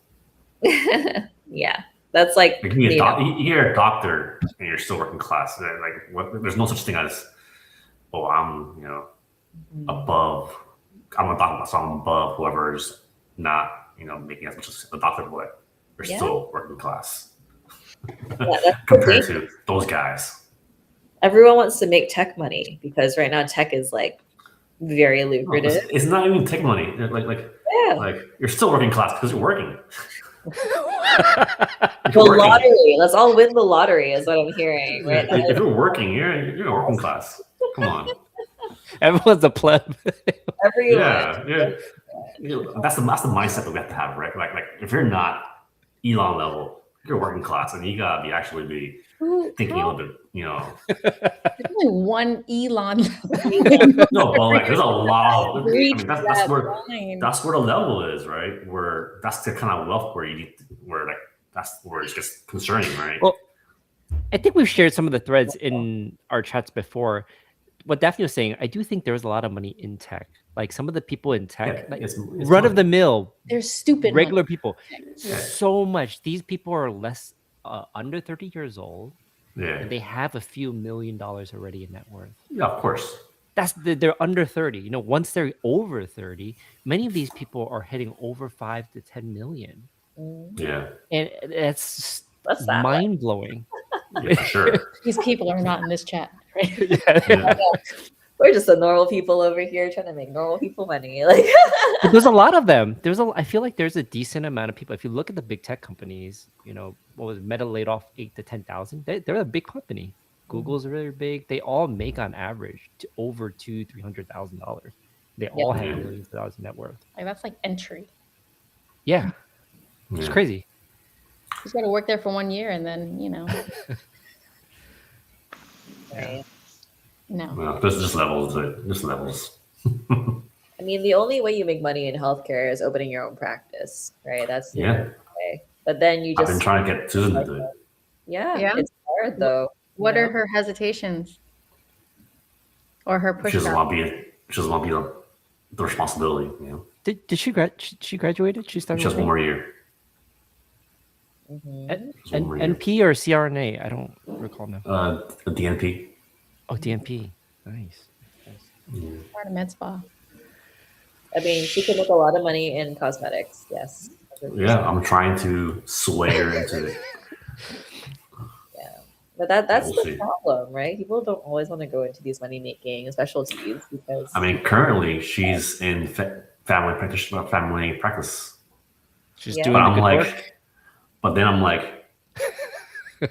Yeah, that's like you're a doctor and you're still working class. Like there's no such thing as, oh, I'm above. I'm a doctor, so I'm above whoever's not making as much as a doctor, but they're still working class compared to those guys. Everyone wants to make tech money because right now tech is like very lucrative. No, it's not even tech money. Like you're still working class because you're working. The lottery. Let's all win the lottery, is what I'm hearing. Right? If you're working, you're working class. Come on. Everyone's a pleb. Everyone. Yeah. That's the mindset that we have to have, right? Like if you're not Elon level, you're working class, and you gotta be thinking a little bit, There's only one Elon. No, but like there's a lot. I mean, that's where the level is, right? Where that's the kind of wealth where you need, that's where it gets concerning, right? Well, I think we've shared some of the threads in our chats before. What Daphne was saying, I do think there's a lot of money in tech. Like some of the people in tech, it's run of the mill, they're stupid, regular people. So much. These people are less under 30 years old. Yeah. And they have a few $1 million already in net worth. Yeah, of course. They're under 30. Once they're over 30, many of these people are hitting over 5 to 10 million. Yeah. And that's mind blowing. Yeah, for sure. These people are not in this chat, right? Yeah. We're just the normal people over here trying to make normal people money. Like But there's a lot of them. I feel like there's a decent amount of people. If you look at the big tech companies, what was Meta laid off 8 to 10,000. They're a big company. Google's really big. They all make on average to over $200,000-$300,000. They all have millions of dollars in net worth. Like that's like entry. Yeah, it's crazy. You just got to work there for 1 year, and then right? No. Well, there's just levels. Just levels. I mean, the only way you make money in healthcare is opening your own practice, right? That's the only Yeah, way. But then you I've been just, trying to get Susan to do it. yeah, it's hard though. What are her hesitations or her She doesn't pushback? want to be. She doesn't want to be the responsibility. Did she graduated? She started She has one more year. Mhm. NP or CRNA? I don't recall now. The DNP. Oh, DNP. Nice. Part of med spa. I mean, she can make a lot of money in cosmetics. Yes. 100%. Yeah, I'm trying to sway her into it. Yeah. But that's we'll the see. problem, right? People don't always want to go into these money making specialties because I mean, currently she's in family practice. She's Yeah. doing But the I'm good like, work. but then I'm like,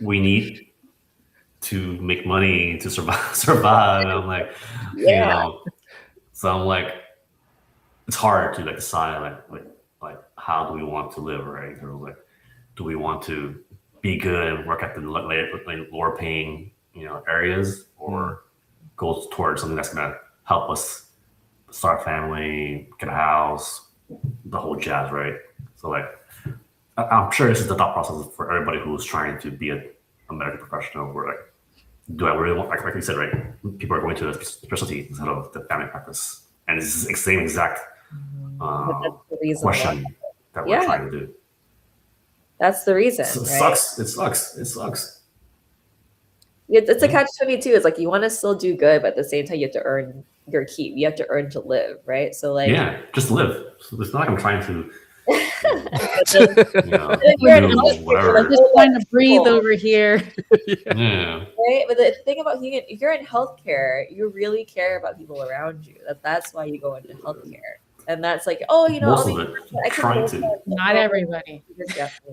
we need to make money to survive. And I'm like, Yeah. so I'm like, it's hard to like decide like how do we want to live, right? Or like, do we want to be good and work at the lower paying areas, or go towards something that's gonna help us start a family, get a house, the whole jazz, right? So like, I'm sure this is the thought process for everybody who's trying to be a medical professional. Where like, do I really want, like you said, right? People are going to a specialty instead of the family practice, and it's the same exact But that's the reason question that we're trying to do. That's the reason, It right? sucks. It sucks. It sucks. It's a catch-22. It's like you want to still do good, but at the same time, you have to earn your keep. You have to earn to live, right? So like, Yeah, just live. So it's not like I'm trying to, but then, We're do whatever. just trying to breathe over here. Yeah. right? But the thing about if you're in healthcare, you really care about people around you. That's why you go into healthcare. And that's like, oh, Most I'll of be, it, I can trying live to. like- Not everybody.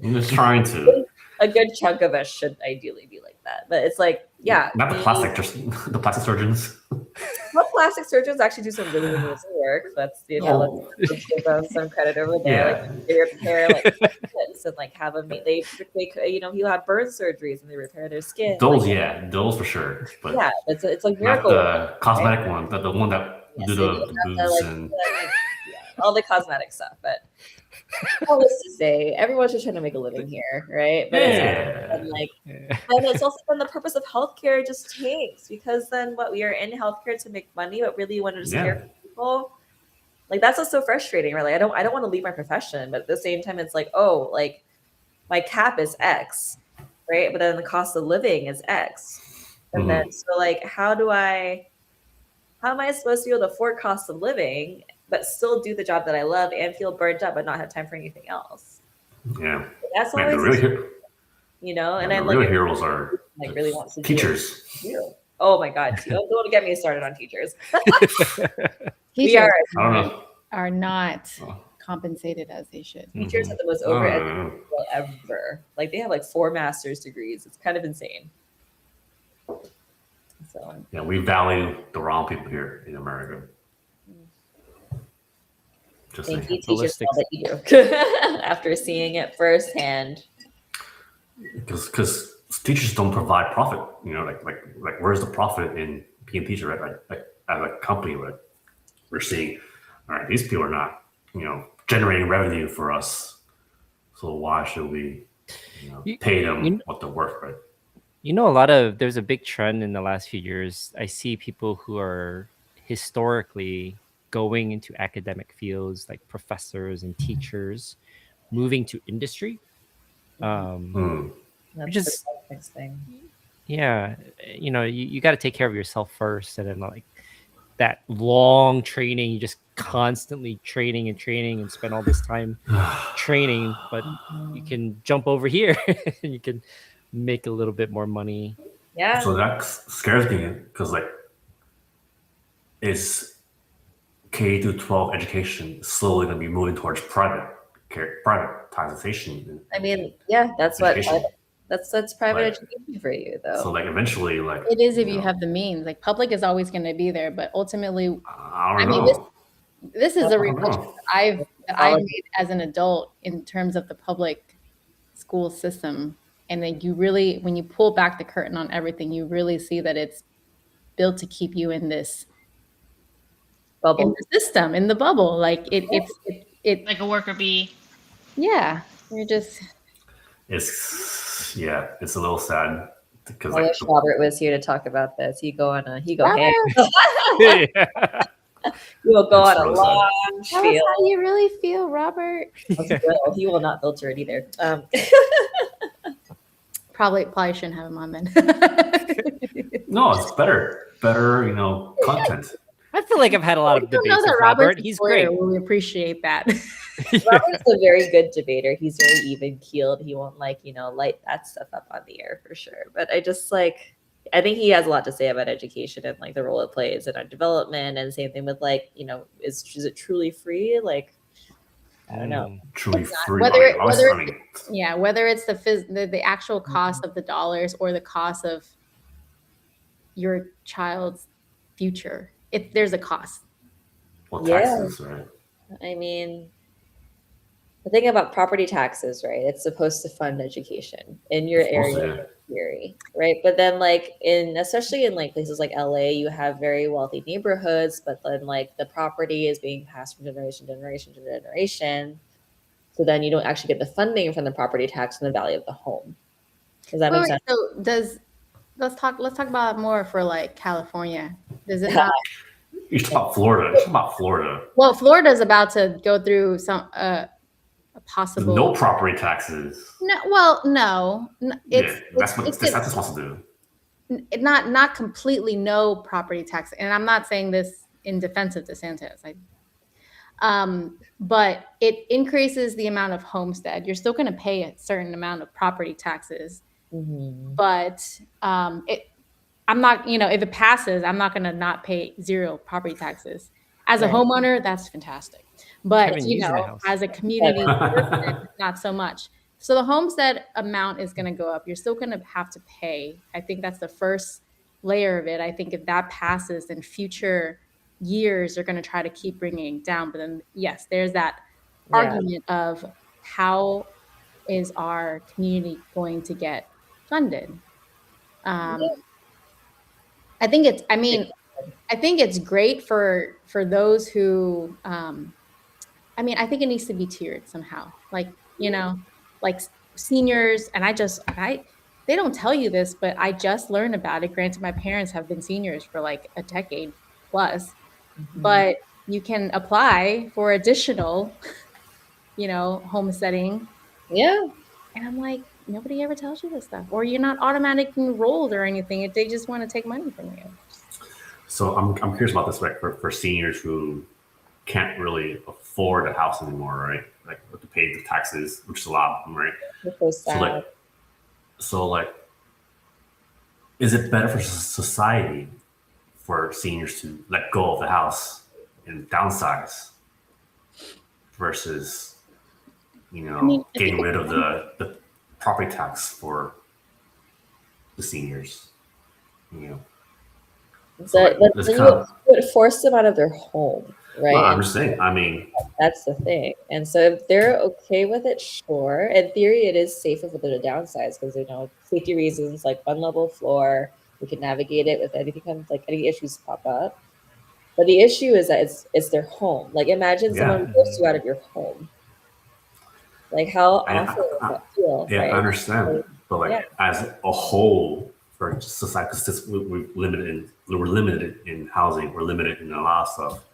I'm just trying to. A good chunk of us should ideally be like that. But it's like, yeah. Not the plastic, just the plastic surgeons. Some plastic surgeons actually do some really amazing work. Let's let's give them some credit over there. Yeah. Like they repair like tips and like have them. They you have burn surgeries and they repair their skin. Those, like, yeah, those for sure. But yeah, it's like not miracle. the cosmetic one, the one that do So you the have to, boobs like, and all the cosmetic stuff. But all this to say, everyone's just trying to make a living here, right? But it's also then the purpose of healthcare just tanks, because then we are in healthcare to make money, but really want to just care for people. Like that's what's so frustrating, right? Like I don't want to leave my profession, but at the same time, it's like, oh, like my cap is X, right? But then the cost of living is X, and then so like how am I supposed to be able to afford cost of living but still do the job that I love and feel burnt out but not have time for anything else? yeah. That's Man, always, the and I real heroes are like really wants to teachers. do. Oh my God! Don't get me started on teachers. Teachers I don't know. are not compensated as they should. Teachers are the most overeducated people ever. Like they have like 4 master's degrees. It's kind of insane. So Yeah, we value the wrong people here in America. Just thank saying. you, teachers, for all that you do. After seeing it firsthand. Because teachers don't provide profit. Like where's the profit in being a teacher, right? Like at a company, right? We're seeing, all right, these people are not, generating revenue for us. So why should we, pay them what they're worth, right? There's a big trend in the last few years. I see people who are historically going into academic fields like professors and teachers moving to industry. That's Just the next thing. Yeah, you got to take care of yourself first, and then like that long training, you just constantly training and spend all this time training, but you can jump over here and you can make a little bit more money. Yeah. So that scares me because like, is K through 12 education slowly going to be moving towards privatization? I mean, yeah, that's education. That's private education for you, though. So like eventually, like it is if you have the means. Like public is always going to be there, but ultimately, I don't know. This is a reflection that I've made as an adult in terms of the public school system, and then you really, when you pull back the curtain on everything, you really see that it's built to keep you in this Bubble. in the system, in the bubble. Like it Like a worker bee. yeah. You're just It's it's a little sad because I like wish Robert was here to talk about this. He go ham. Yeah. He will go It's on a really sad. long tell us spiel. how you really feel, Robert. He will not filter it either. Probably shouldn't have him on then. no, it's better, content. I feel like I've had a lot of Don't know debates that with Robert's Robert. a He's lawyer. great. We appreciate that. Robert's a very good debater. He's very even keeled. He won't light that stuff up on the air for sure. But I think he has a lot to say about education and like the role it plays in our development. And same thing with is it truly free? Like, I don't know. Truly free. Whether it's the actual cost of the dollars or the cost of your child's future. If there's a cost. Well, taxes, right? I mean, the thing about property taxes, right? It's supposed to fund education in your area, in theory, right? But then, especially in places like LA, you have very wealthy neighborhoods, but then the property is being passed from generation to generation to generation. So then you don't actually get the funding from the property tax and the value of the home. Does that make sense? So let's talk about it more for California. Does it not? You're talking about Florida. You're talking about Florida. Well, Florida's about to go through some a possible no property taxes. No. That's what DeSantis wants to do. Not completely no property tax, and I'm not saying this in defense of DeSantis. But it increases the amount of homestead. You're still going to pay a certain amount of property taxes, but I'm not, if it passes, I'm not going to not pay zero property taxes. As a homeowner, that's fantastic. But, as a community person, not so much. So the homestead amount is going to go up. You're still going to have to pay. I think that's the first layer of it. I think if that passes, then future years are going to try to keep bringing it down. But then, yes, there's that argument of how is our community going to get funded? I think it's great for those who, I think it needs to be tiered somehow, like seniors. And they don't tell you this, but I just learned about it. Granted, my parents have been seniors for a decade plus, but you can apply for additional, homesteading. Yeah. And I'm like, nobody ever tells you this stuff, or you're not automatically enrolled or anything. They just want to take money from you. So I'm curious about this, right? For seniors who can't really afford a house anymore, right? Like to pay the taxes, which is a lot of them, right? So is it better for society for seniors to let go of the house and downsize versus getting rid of the property tax for the seniors? Would force them out of their home, right? Well, I'm just saying. That's the thing. And so if they're okay with it, sure. In theory, it is safer for them to downsize because safety reasons, like one level floor, we can navigate it with anything any issues pop up. But the issue is that it's their home. Imagine someone forced you out of your home. How awful does that feel? Yeah, right? I understand. But as a whole, for society, because we're limited in housing, we're limited in a lot of stuff,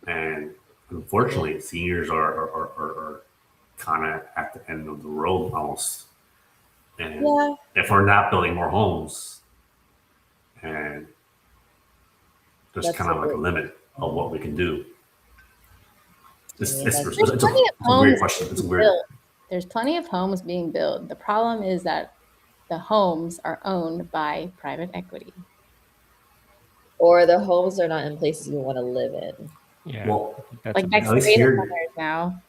and unfortunately, seniors are kind of at the end of the road almost. And if we're not building more homes, and there's kind of a limit of what we can do. It's a weird question. It's weird. There's plenty of homes being built. The problem is that the homes are owned by private equity. Or the homes are not in places you want to live in. Yeah. Well, next to data centers now.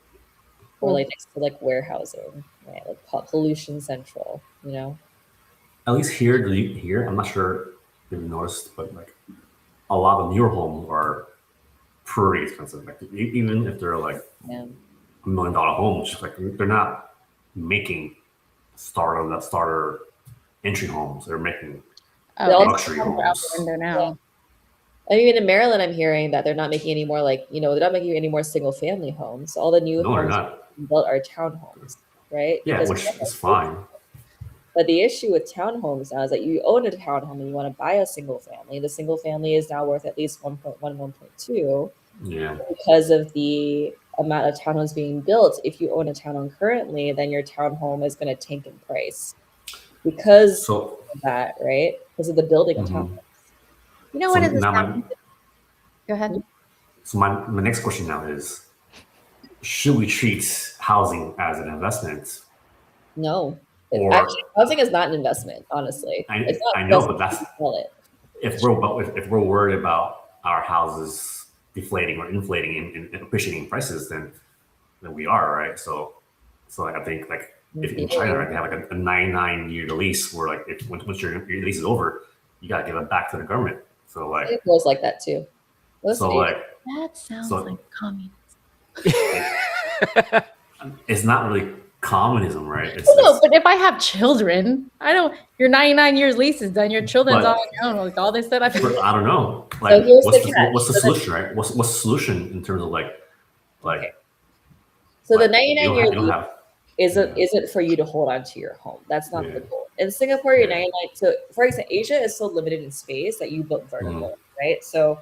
Or next to warehousing, right? Pollution central, At least here, I'm not sure if you've noticed, but a lot of newer homes are pretty expensive. Even if they're $1 million homes, they're not making starter entry homes. They're making They all- luxury Out the homes. window now. I mean, in Maryland, I'm hearing that they're not making any more they're not making any more single family homes. All the new No, they're homes not. built are townhomes, right? Yeah, Because- which is fine. But the issue with townhomes now is that you own a townhome and you want to buy a single family. The single family is now worth at least 1.1, 1.2 Yeah. because of the amount of townhomes being built. If you own a townhome currently, then your townhome is going to tank in price because So of that, right? Because of the building of Mhm. townhomes. You know So what is this? now Go ahead. my next question now is, should we treat housing as an investment? No, Or actually, housing is not an investment. Honestly, it's not I know, investment but that's to sell it. if we're worried about our houses deflating or inflating and appreciating in prices, then we are, right. So I think like if in China, right, they have like a 99-year lease where like if once your lease is over, you gotta give it back to the government. So like Singapore's like that too. so like That sounds So- like communism. it's not really communism, right? No, but if I have children, I don't. Your 99 years lease is done. Your children's But- all on your own. Like all they said, I but I don't know. Like, here's what's the the catch. what's the solution, right? What's the solution in terms of like Okay. So the like, 99-year you don't lease have isn't for you to hold on to your home. That's not Yeah. the goal. In Singapore, you're Yeah. 99. So, for example, Asia is so limited in space that you build vertical, Mm-hmm. right? So,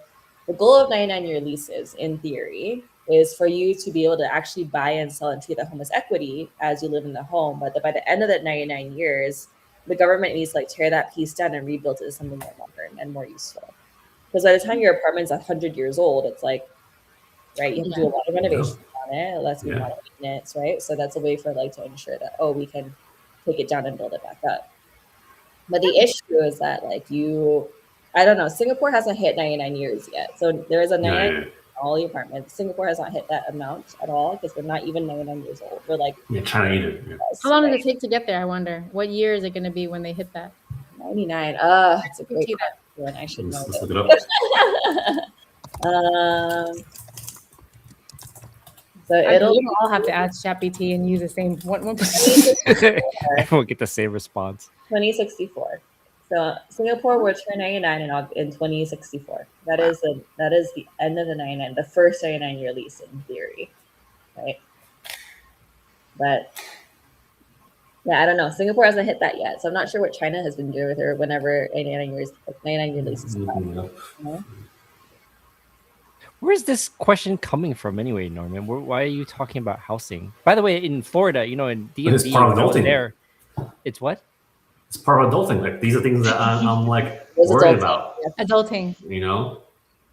the goal of 99-year leases, in theory, is for you to be able to actually buy and sell and treat the home as equity as you live in the home. But by the end of that 99 years, the government needs to like tear that piece down and rebuild it as something more modern and more useful. Because by the time your apartment's 100 years old, it's like, right, you have to do a lot of renovations on it, unless we Yeah. want maintenance, right? So that's a way for like to ensure that we can take it down and build it back up. But the issue is that like I don't know, Singapore hasn't hit 99 years yet. So there is a 99 yeah, in all the apartments. Singapore has not hit that amount at all because we're not even 99 years old. We're like China either. Yeah. How long does it take to get there? I wonder. What year is it going to be when they hit that? 99. It's a great See that. question. I should know Let's this. look it up. So I mean, it'll we don't all have to ask ChatGPT and use the same one. Everyone get the same response. 2064. So Singapore will turn 99 in 2064. That is the end of the 99, the first 99-year lease in theory, right? But yeah, I don't know. Singapore hasn't hit that yet, so I'm not sure what China has been doing with her whenever 99-year leases. Looking it up. You know? Where's this question coming from anyway, Norman? Why are you talking about housing? By the way, in Florida, in It's DMV, part of when I was adulting. there, it's what? It's part of adulting. Like these are things that I'm like There's worried adulting. about. Adulting. You know?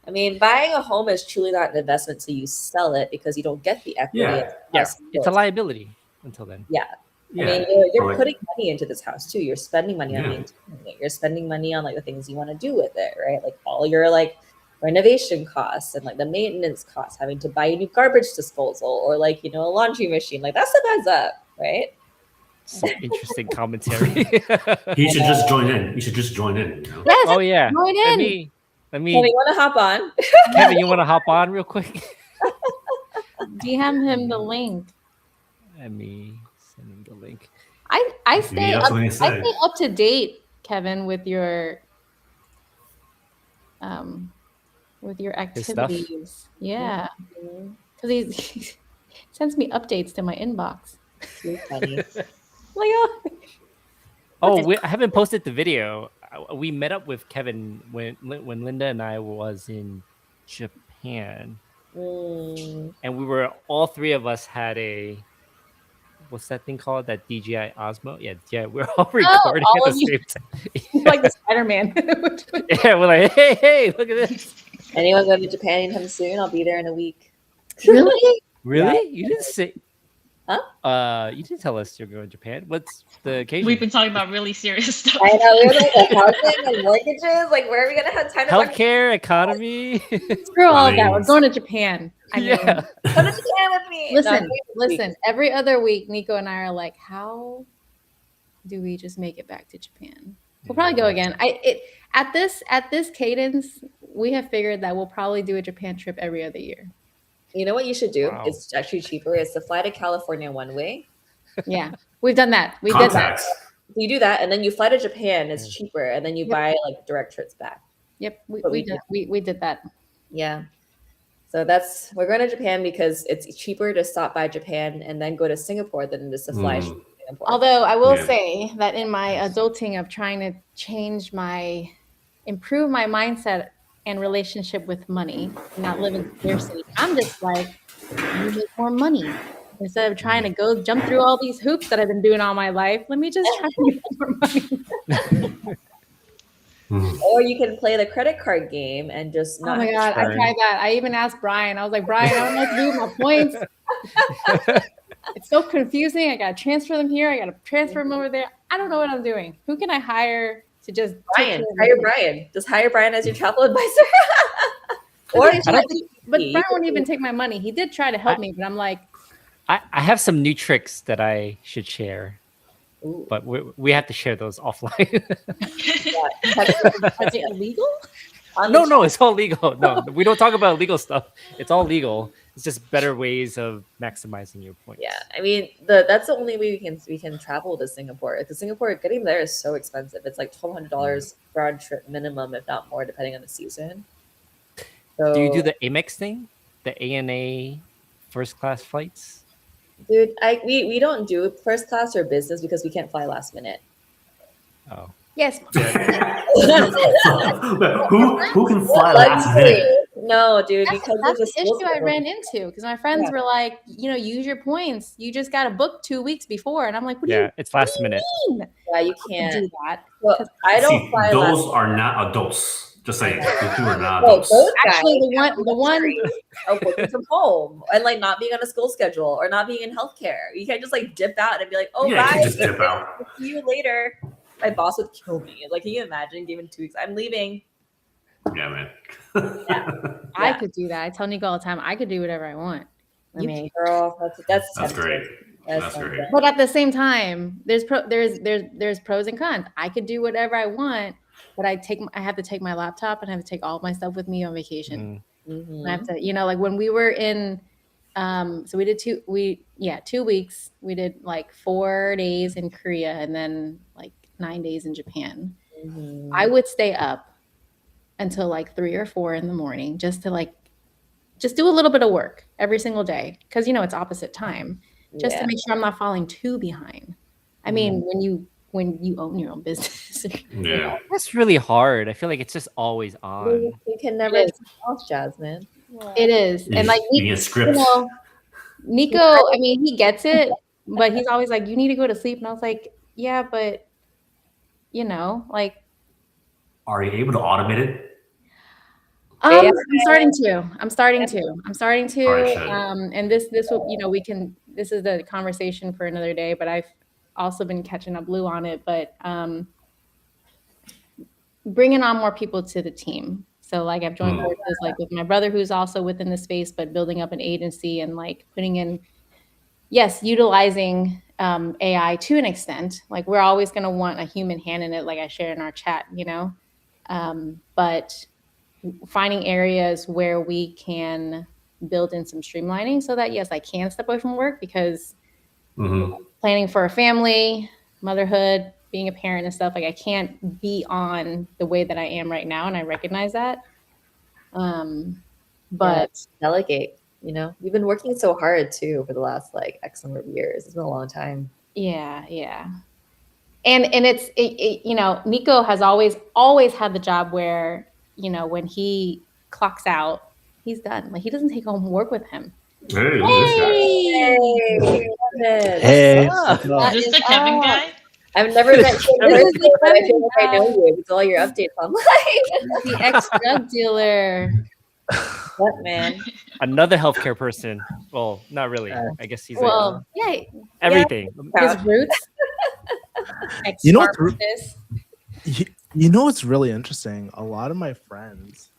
I mean, buying a home is truly not an investment till you sell it because you don't get the equity. Yeah. of the Yeah, house it's a built. liability until then. Yeah. Yeah. I mean, you're Or, like, putting money into this house too. You're spending money on Yeah. maintaining it. You're spending money on like the things you want to do with it, right? Like all your like renovation costs and like the maintenance costs, having to buy a new garbage disposal or like a laundry machine. Like that stuff adds up, right? Some interesting commentary. he should just join in. You should just join in. You know? Yes. Oh yeah. Join Let in. me Kevin, you want to hop on? Kevin, you want to hop on real quick? DM him the link. Let me send him the link. I stay that's up, what I he said. stay up to date, Kevin, with your His stuff? activities. Yeah, because he sends me updates to my inbox. Too funny. Like, oh, Oh, I haven't posted the video. We met up with Kevin when Linda and I was in Japan, Mm. and we were all three of us had a what's that thing called? That DJI Osmo? Yeah. We're all recording all at of the you. same time. he's like the Spider-Man. Yeah, we're like, hey, look at this. Anyone going to Japan anytime soon? I'll be there in a week. Really? Really? You didn't say? Huh? You didn't tell us you're going to Japan. What's the occasion? We've been talking about really serious stuff. I know. We were like housing and mortgages. Like, where are we gonna have time to talk Healthcare, economy. Screw all of that. We're Weddings. going to Japan. I mean, Yeah. Come to Japan with me. listen. Every other week, Nico and I are like, how do we just make it back to Japan? We'll probably go again. At this cadence, we have figured that we'll probably do a Japan trip every other year. You know what you should do? Wow. It's actually cheaper. It's to fly to California one way. Yeah, we've done that. We did that. Contacts. you do that, and then you fly to Japan. It's cheaper, and then you buy like direct trips back. Yep, But we did that. Yeah. So we're going to Japan because it's cheaper to stop by Japan and then go to Singapore than it is to fly to Singapore. Although I will Yeah. say that in my adulting of trying to improve my mindset and relationship with money, not live in scarcity, I'm just like, let me make more money. Instead of trying to go jump through all these hoops that I've been doing all my life, let me just try to make more money. Or you can play the credit card game and just not. Oh my God, I tried that. I even asked Brian. I was like, Brian, I don't know what to do with my points. It's so confusing. I got to transfer them here. I got to transfer them over there. I don't know what I'm doing. Who can I hire to just Brian? Hire Brian. Just hire Brian as your travel advisor. But Brian wouldn't even take my money. He did try to help me, but I'm like, I have some new tricks that I should share. Ooh. But we have to share those offline. Is it illegal? No, it's all legal. No, we don't talk about illegal stuff. It's all legal. It's just better ways of maximizing your points. Yeah, I mean, that's the only way we can travel to Singapore. Because Singapore, getting there is so expensive. It's like $1,200 round trip minimum, if not more, depending on the season. So, do you do the Amex thing, the ANA first class flights? Dude, we don't do first class or business because we can't fly last minute. Oh. Yes. who can fly last minute? No, dude, because that's the issue I ran into. Because my friends were like, use your points. You just got to book 2 weeks before, and I'm like, it's last minute. Yeah, you can't do that. Well, I don't fly. Those are not adults. Just saying, the two are not adults. Actually, the one working from home and like not being on a school schedule or not being in healthcare. You can't just like dip out and be like, "Oh, bye, just dip out. See you later." My boss would kill me. Like, can you imagine giving 2 weeks? I'm leaving. Yeah, man. I could do that. I tell Nico all the time, I could do whatever I want. I mean, girl, that's great. That's great. But at the same time, there's pros and cons. I could do whatever I want, but I have to take my laptop and I have to take all of my stuff with me on vacation. Mm-hmm. I have to, like when we were in, so we did 2 weeks. We did like 4 days in Korea and then like 9 days in Japan. Mm-hmm. I would stay up until like 3 or 4 in the morning just to just do a little bit of work every single day. Cause it's opposite time just to make sure I'm not falling too behind. I mean, when you own your own business. Yeah. That's really hard. I feel like it's just always on. You can never turn off, Jasmine. It is. And like Nico, I mean, he gets it, but he's always like, you need to go to sleep. And I was like, yeah, but like. Are you able to automate it? I'm starting to. And this will, this is the conversation for another day, but I've also been catching up Lou on it, but bringing on more people to the team. So like I've joined forces like with my brother who's also within the space, but building up an agency and like putting in, utilizing AI to an extent. Like we're always going to want a human hand in it, like I shared in our chat, but finding areas where we can build in some streamlining so that, yes, I can step away from work because planning for a family, motherhood, being a parent and stuff, like I can't be on the way that I am right now. And I recognize that. But delegate, you've been working so hard too for the last like X number of years. It's been a long time. Yeah. And it's, Nico has always had the job where, when he clocks out, he's done. Like he doesn't take home work with him. Hey, Is this the Kevin guy? I've never met you, but I feel like I know you. It's all your updates online. The ex-drug dealer. What, man? Another healthcare person. Well, not really. I guess he's everything. His roots. What's really interesting? A lot of my friends,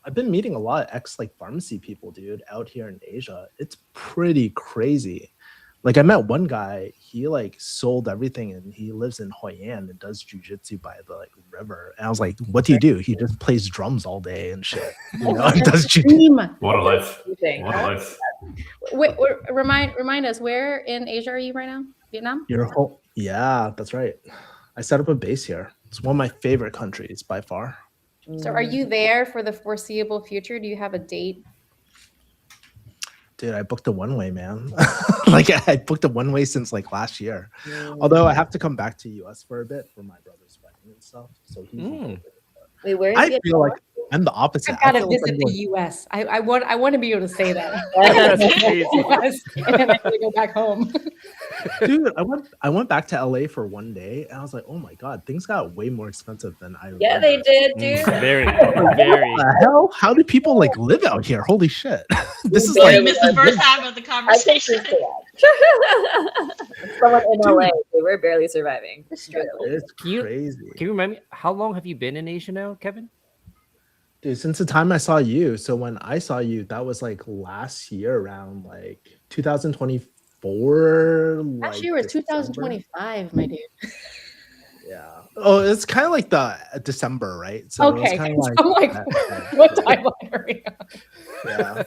I've been meeting a lot of pharmacy people, dude, out here in Asia. It's pretty crazy. Like I met one guy, he sold everything and he lives in Hoi An and does jujitsu by the river. And I was like, what do you do? He just plays drums all day and shit. Does jujitsu. What a life. What a life. Wait, remind us, where in Asia are you right now? Vietnam? Yeah, that's right. I set up a base here. It's one of my favorite countries by far. So are you there for the foreseeable future? Do you have a date? Dude, I booked a one-way, man. Like I booked a one-way since like last year. Although I have to come back to US for a bit for my brother's wedding and stuff. So he's Wait, where is I it? feel like I'm the opposite. I've got I to feel like visit I'm the going- US. I want to be able to say that. That's crazy. US, and then I gotta go back home. Dude, I went back to LA for one day and I was like, oh my god, things got way more expensive than I Yeah, remember. they did, dude. Very, What very. the hell? How do people like live out here? Holy shit. This is So you like missed the first half of the I can conversation. speak to that. Someone in Dude. LA, they were barely surviving. it's you- crazy. Can you remind me, how long have you been in Asia now, Kevin? Dude, since the time I saw you, so when I saw you, that was like last year around like 2024. Last like year was December. 2025, my dude. Yeah. Oh, it's kind of like the December, right? So it was Okay. kind of like, I'm like, what timeline are we on?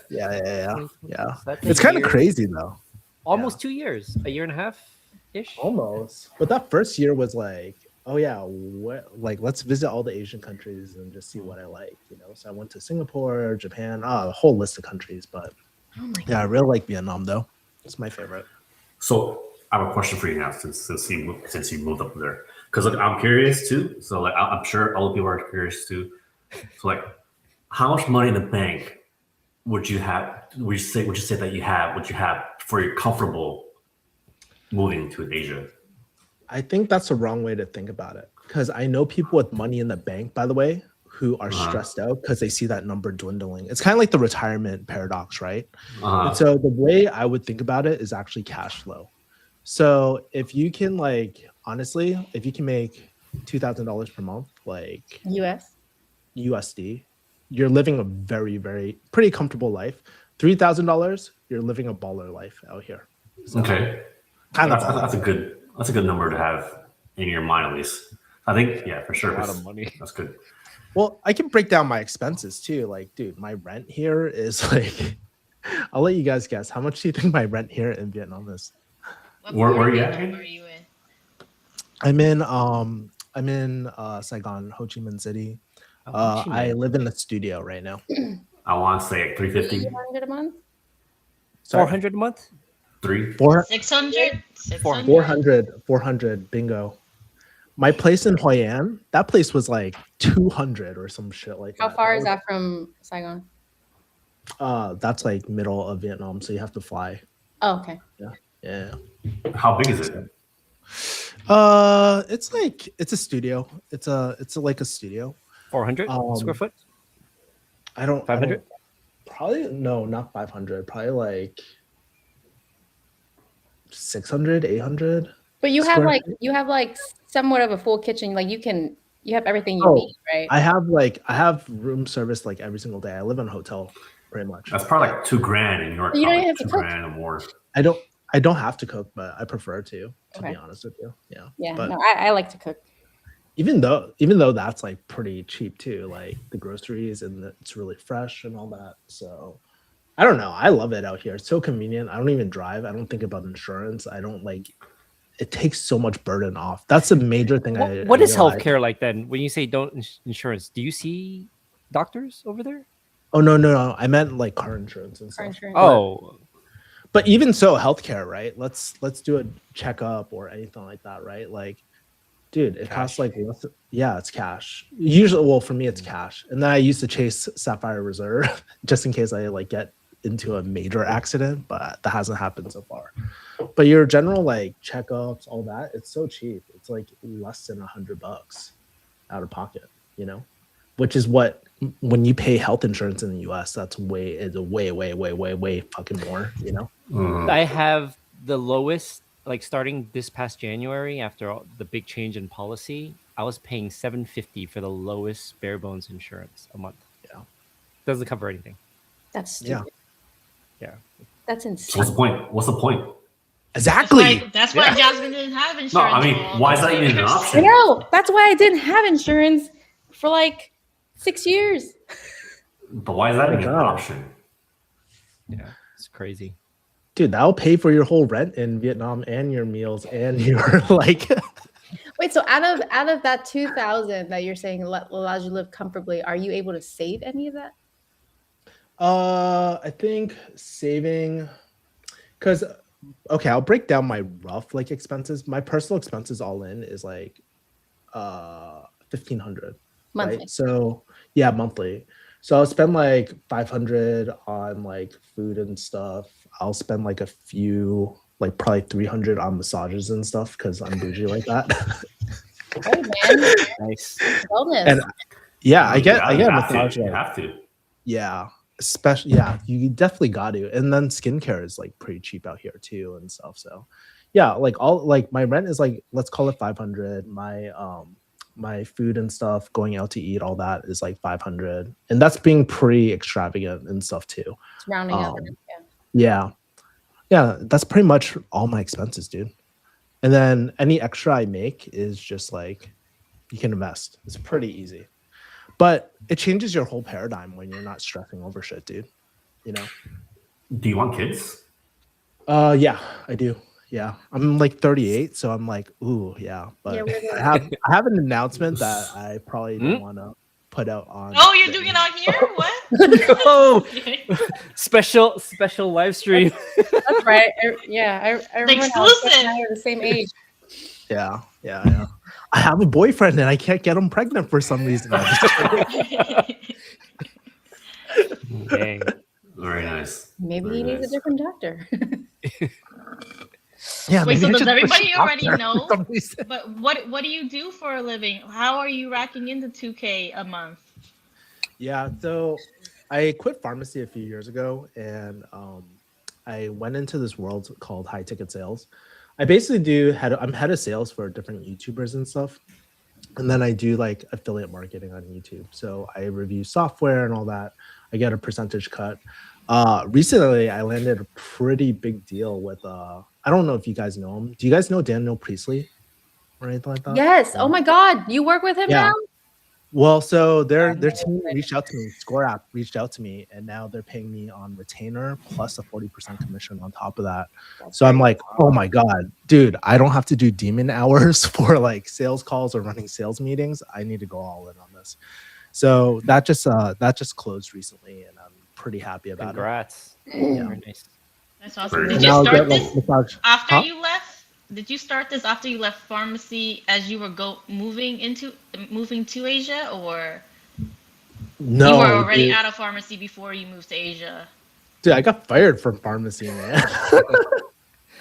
yeah. That's It's a kind of year- crazy though. Almost 2 years, a year and a half ish. Almost. But that first year was like, oh yeah, what like let's visit all the Asian countries and just see what I like, you know. So I went to Singapore, Japan, a whole list of countries. But Oh my yeah, I really like Vietnam though. It's my favorite. So I have a question for you now, since you moved up there, because like I'm curious too. So like I'm sure other people are curious too. So like, how much money in the bank would you have? Would you say that you have? Would you have for your comfortable moving to Asia? I think that's the wrong way to think about it. Because I know people with money in the bank, by the way, who are stressed out because they see that number dwindling. It's kind of like the retirement paradox, right? And so the way I would think about it is actually cash flow. So if you can like, honestly, if you can make $2,000 per month, like US. USD, you're living a very, very pretty comfortable life. $3,000, you're living a baller life out here. So, Okay, kind of that's a good number to have in your mind at least. I think for sure. A lot of money. That's good. Well, I can break down my expenses too. Like, dude, my rent here is like, I'll let you guys guess. How much do you think my rent here in Vietnam is? Where are you at Vietnam again? are you in? I'm in Saigon, Ho Chi Minh City. Ho Chi I Minh. live in the studio right now. I want to say like 350, 300 a month? 400 a month? 600? 400, bingo. My place in Hoi An, that place was like 200 or some shit like How that. far is that from Saigon? That's like middle of Vietnam, so you have to fly. Oh, okay. Yeah. How big is it? It's like it's a studio. It's like a studio. 400 square foot? I don't 500? Probably no, not 500. Probably like 600, 800. But you have Square like somewhat of a full kitchen. Like you have everything you Oh, need, right? I have room service like every single day. I live in a hotel pretty much. That's probably like $2,000 in New York. You don't probably have to cook. $2,000 or more. I don't have to cook, but I prefer to Okay. be honest with you. Yeah. Yeah, But no, I like to cook. even though that's like pretty cheap too, like the groceries and it's really fresh and all that. So I don't know. I love it out here. It's so convenient. I don't even drive. I don't think about insurance. I don't like it takes so much burden off. That's a major thing. What is realized. healthcare like then? When you say don't insurance, do you see doctors over there? Oh no. I meant like car insurance and Car stuff. insurance. Oh, But even so, healthcare, right? Let's do a checkup or anything like that, right? Like, dude, it costs like it's cash. Usually, well, for me, it's cash. And then I used to chase Sapphire Reserve just in case I like get into a major accident, but that hasn't happened so far. But your general like checkups, all that, it's so cheap. It's like less than $100 out of pocket, you know, which is what when you pay health insurance in the US, that's way fucking more, you know. I have the lowest, like starting this past January after the big change in policy, I was paying $750 for the lowest bare bones insurance a month. Yeah. Doesn't cover anything. That's stupid. Yeah. That's So insane. what's the point? What's the point? Exactly. That's why Jasmine didn't have insurance. No, I mean, for all why is those that even an years. I option? know. That's why I didn't have insurance for like 6 years. But why is that even an God. option? Yeah. It's crazy. Dude, that'll pay for your whole rent in Vietnam and your meals and your like Wait, so out of that 2,000 that you're saying allows you to live comfortably, are you able to save any of that? I think saving, because okay, I'll break down my rough like expenses. My personal expenses all in is like 1,500 Monthly. right? So yeah, monthly. So I'll spend like 500 on like food and stuff. I'll spend like a few, like probably 300 on massages and stuff because I'm bougie like that. Hey man, Nice. wellness. And yeah, I get You a have massage. to. You like- have to. Yeah, especially yeah, you definitely got to. And then skincare is like pretty cheap out here too and stuff. So yeah, like all like my rent is like, let's call it 500. My food and stuff, going out to eat, all that is like 500, and that's being pretty extravagant and stuff too. It's rounding up. Yeah, that's pretty much all my expenses, dude. And then any extra I make is just like you can invest. It's pretty easy, but it changes your whole paradigm when you're not stressing over shit, dude. You know? Do you want kids? Yeah, I do. Yeah, I'm like 38, so I'm like, ooh, yeah. But I have an announcement that I probably don't want to put out on. Oh, you're doing it out here? What? Oh, special live stream. That's right. I remember how Exclusive. I were the same age. Yeah. I have a boyfriend and I can't get him pregnant for some reason. Dang. Very nice. Maybe Very he needs nice. a different doctor. Yeah. Wait, maybe so I does should everybody push already doctor know? for some reason. But what do you do for a living? How are you racking into 2K a month? Yeah, so I quit pharmacy a few years ago, and I went into this world called high ticket sales. I basically I'm head of sales for different YouTubers and stuff, and then I do like affiliate marketing on YouTube. So I review software and all that. I get a percentage cut. Recently, I landed a pretty big deal with I don't know if you guys know him. Do you guys know Daniel Priestley or anything like that? Yes. Oh my God. You work with him Yeah. now? Well, so their team reached out to me, Score App reached out to me, and now they're paying me on retainer plus a 40% commission on top of that. So I'm like, oh my God, dude, I don't have to do demon hours for like sales calls or running sales meetings. I need to go all in on this. So that just closed recently, and I'm pretty happy about Congrats. it. Yeah. Very nice. That's awesome. And Did And you now I'll start get, this like, massage. after Huh? you left? Did you start this after you left pharmacy as you were moving to Asia, or No, you were already dude. out of pharmacy before you moved to Asia? Dude, I got fired from pharmacy, man.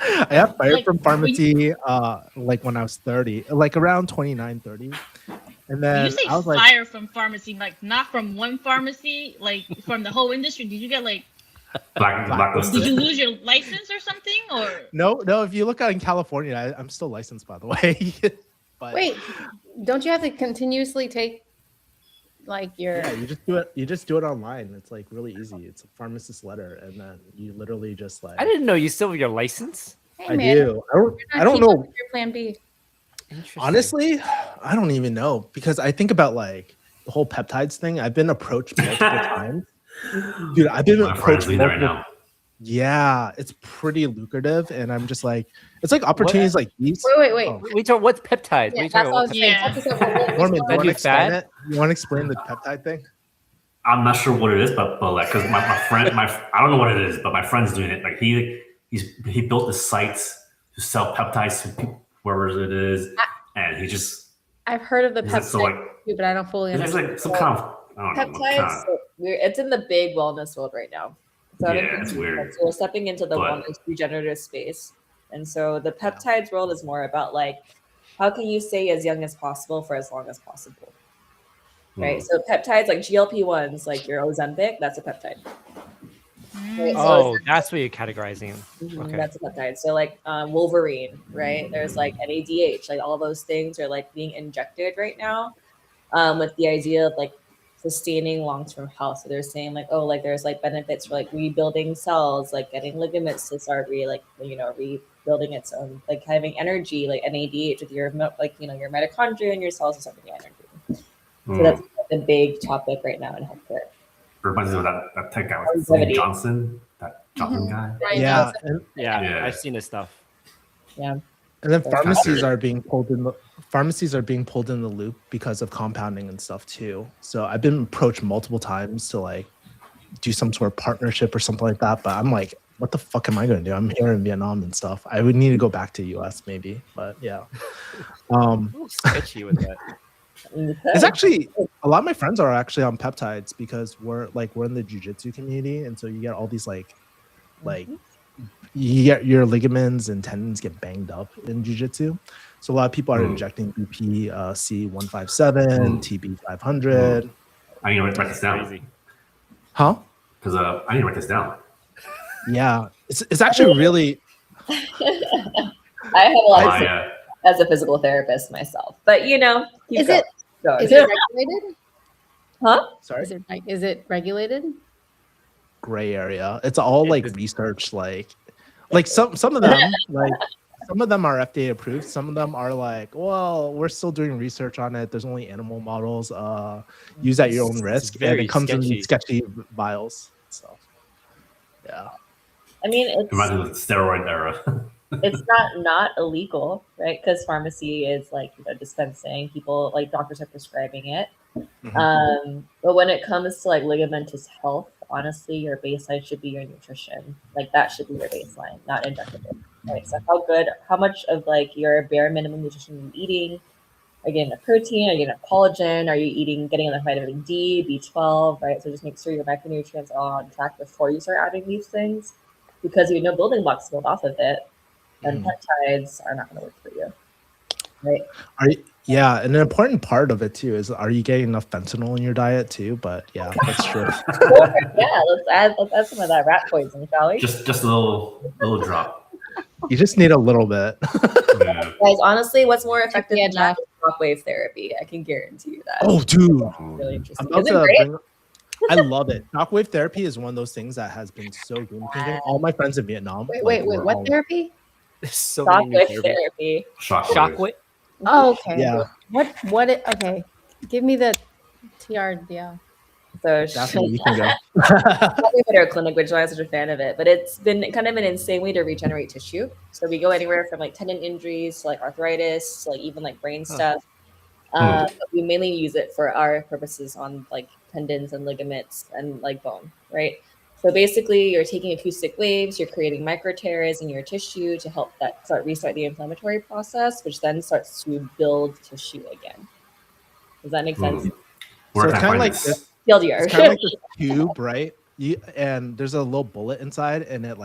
I got fired Like, from pharmacy like when I was 30, like around 29, 30. And then You say I was like, fire from pharmacy, like not from one pharmacy, like from the whole industry. Did you get like? Blacklisted. Did you lose your license or something, or? no, if you look out in California, I'm still licensed, by the way. But Wait, don't you have to continuously take like your? yeah, you just do it online. It's like really easy. It's a pharmacist letter, and then you literally just like I didn't know you still have your license. Hey, I man, do. I don't keep up know. with your plan B. Interesting. Honestly, I don't even know because I think about like the whole peptides thing. I've been approached multiple times. Dude, I've been My friend's approached doing that right multiple. now. Yeah, it's pretty lucrative, and I'm just like, it's like opportunities like these. Wait. Oh. We talk. What's peptides? Yeah, we that's talking what I was about saying. Yeah. Talk us about what- Norman, what's do you going want you to explain fat? it? You want to explain the peptide thing? I'm not sure what it is, but like, cause my friend, I don't know what it is, but my friend's doing it. Like he built this site to sell peptides to people, whoever it is, and he just I've heard of the is it peptide, so like too, but I don't fully there's understand. like some kind of I don't know what kind Peptides, so it's in the big wellness world right now. So I Yeah, think it's weird. So we're stepping into the But- wellness regenerative space. And so the peptides world is more about like, how can you stay as young as possible for as long as possible? Right. So peptides like GLP-1s, like your Ozempic, that's a peptide. Right? Oh, that's what you're categorizing. Okay. That's a peptide. So like Wolverine, right? There's like NADH, like all those things are like being injected right now with the idea of like sustaining long-term health. So they're saying like, oh, like there's like benefits for like rebuilding cells, like getting ligaments to start rebuilding its own, like having energy, like NADH with your like your mitochondria and your cells are starting to get energy. So that's like, the big topic right now in healthcare. reminds me of that tech guy with Longevity. Johnson, that Johnson guy. Ryan Yeah, Johnson. and, Yeah, Yeah. I've seen his stuff. Yeah. And then So- pharmacies are being pulled in the loop because of compounding and stuff too. So I've been approached multiple times to like do some sort of partnership or something like that. But I'm like, what the fuck am I going to do? I'm here in Vietnam and stuff. I would need to go back to US maybe, but yeah. A little sketchy with that. It's actually a lot of my friends are actually on peptides because we're in the jiu-jitsu community, and so you get all these like you get your ligaments and tendons get banged up in jiu-jitsu. So a lot of people are injecting BP C157, TB 500. I need to write this down. Crazy. Because I need to write this down. Yeah, it's actually really. I have a lot of as a physical therapist myself, but you know, Is it regulated? Huh? Sorry. Is it regulated? Gray area. It's all like research, like some of them some of them are FDA approved. Some of them are like, well, we're still doing research on it. There's only animal models. Use at your own risk. And it comes in these sketchy vials. So yeah. I mean, it's the steroid era. It's not illegal, right? Because pharmacy is like, you know, dispensing, people like doctors are prescribing it. But when it comes to like ligamentous health, honestly, your baseline should be your nutrition. Like that should be your baseline, not injectable. Right. So how much of like your bare minimum nutrition are you eating? Are you getting a protein? Are you getting a collagen? Are you getting enough vitamin D, B12, right? So just make sure your macronutrients are on track before you start adding these things, because you know building blocks build off of it. And peptides are not going to work for you, right? Yeah, and an important part of it too is, are you getting enough fentanyl in your diet too? But yeah, that's true. Sure. Yeah, let's add some of that rat poison, shall we? Just a little drop. You just need a little bit. Yeah. Guys, honestly, what's more effective than that is shockwave therapy. I can guarantee you that. Oh, dude, really interesting. I love it. Shockwave therapy is one of those things that has been so game changing. All my friends in Vietnam. Wait, what therapy? So shockwave therapy. Shockwave. Oh, okay. Yeah. Okay. Give me the TR. Yeah. So definitely you can go. At our clinic, which is why I'm such a fan of it. But it's been kind of an insane way to regenerate tissue. So we go anywhere from like tendon injuries to like arthritis to like even like brain stuff. But we mainly use it for our purposes on like tendons and ligaments and like bone, right? So basically, you're taking acoustic waves, you're creating micro tears in your tissue to help that restart the inflammatory process, which then starts to build tissue again. Does that make sense? So it's kind of like this. TLDR. It's kind of like this tube, right? And there's a little bullet inside, and it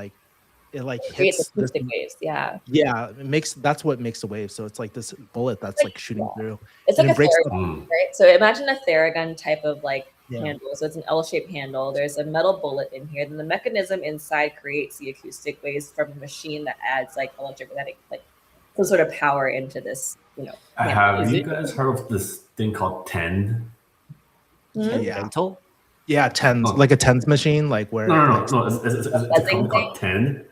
hits acoustic waves. Yeah. Yeah, that's what makes the wave. So it's like this bullet that's like shooting through. It's like a Theragun, right? So imagine a Theragun type of like handle. So it's an L-shaped handle. There's a metal bullet in here. Then the mechanism inside creates the acoustic waves from a machine that adds like electromagnetic, like some sort of power into this. You know. Have you guys heard of this thing called TEND? Yeah. Dental? Yeah, TENS, like a TENS machine, like where. No. It's a company called TEND.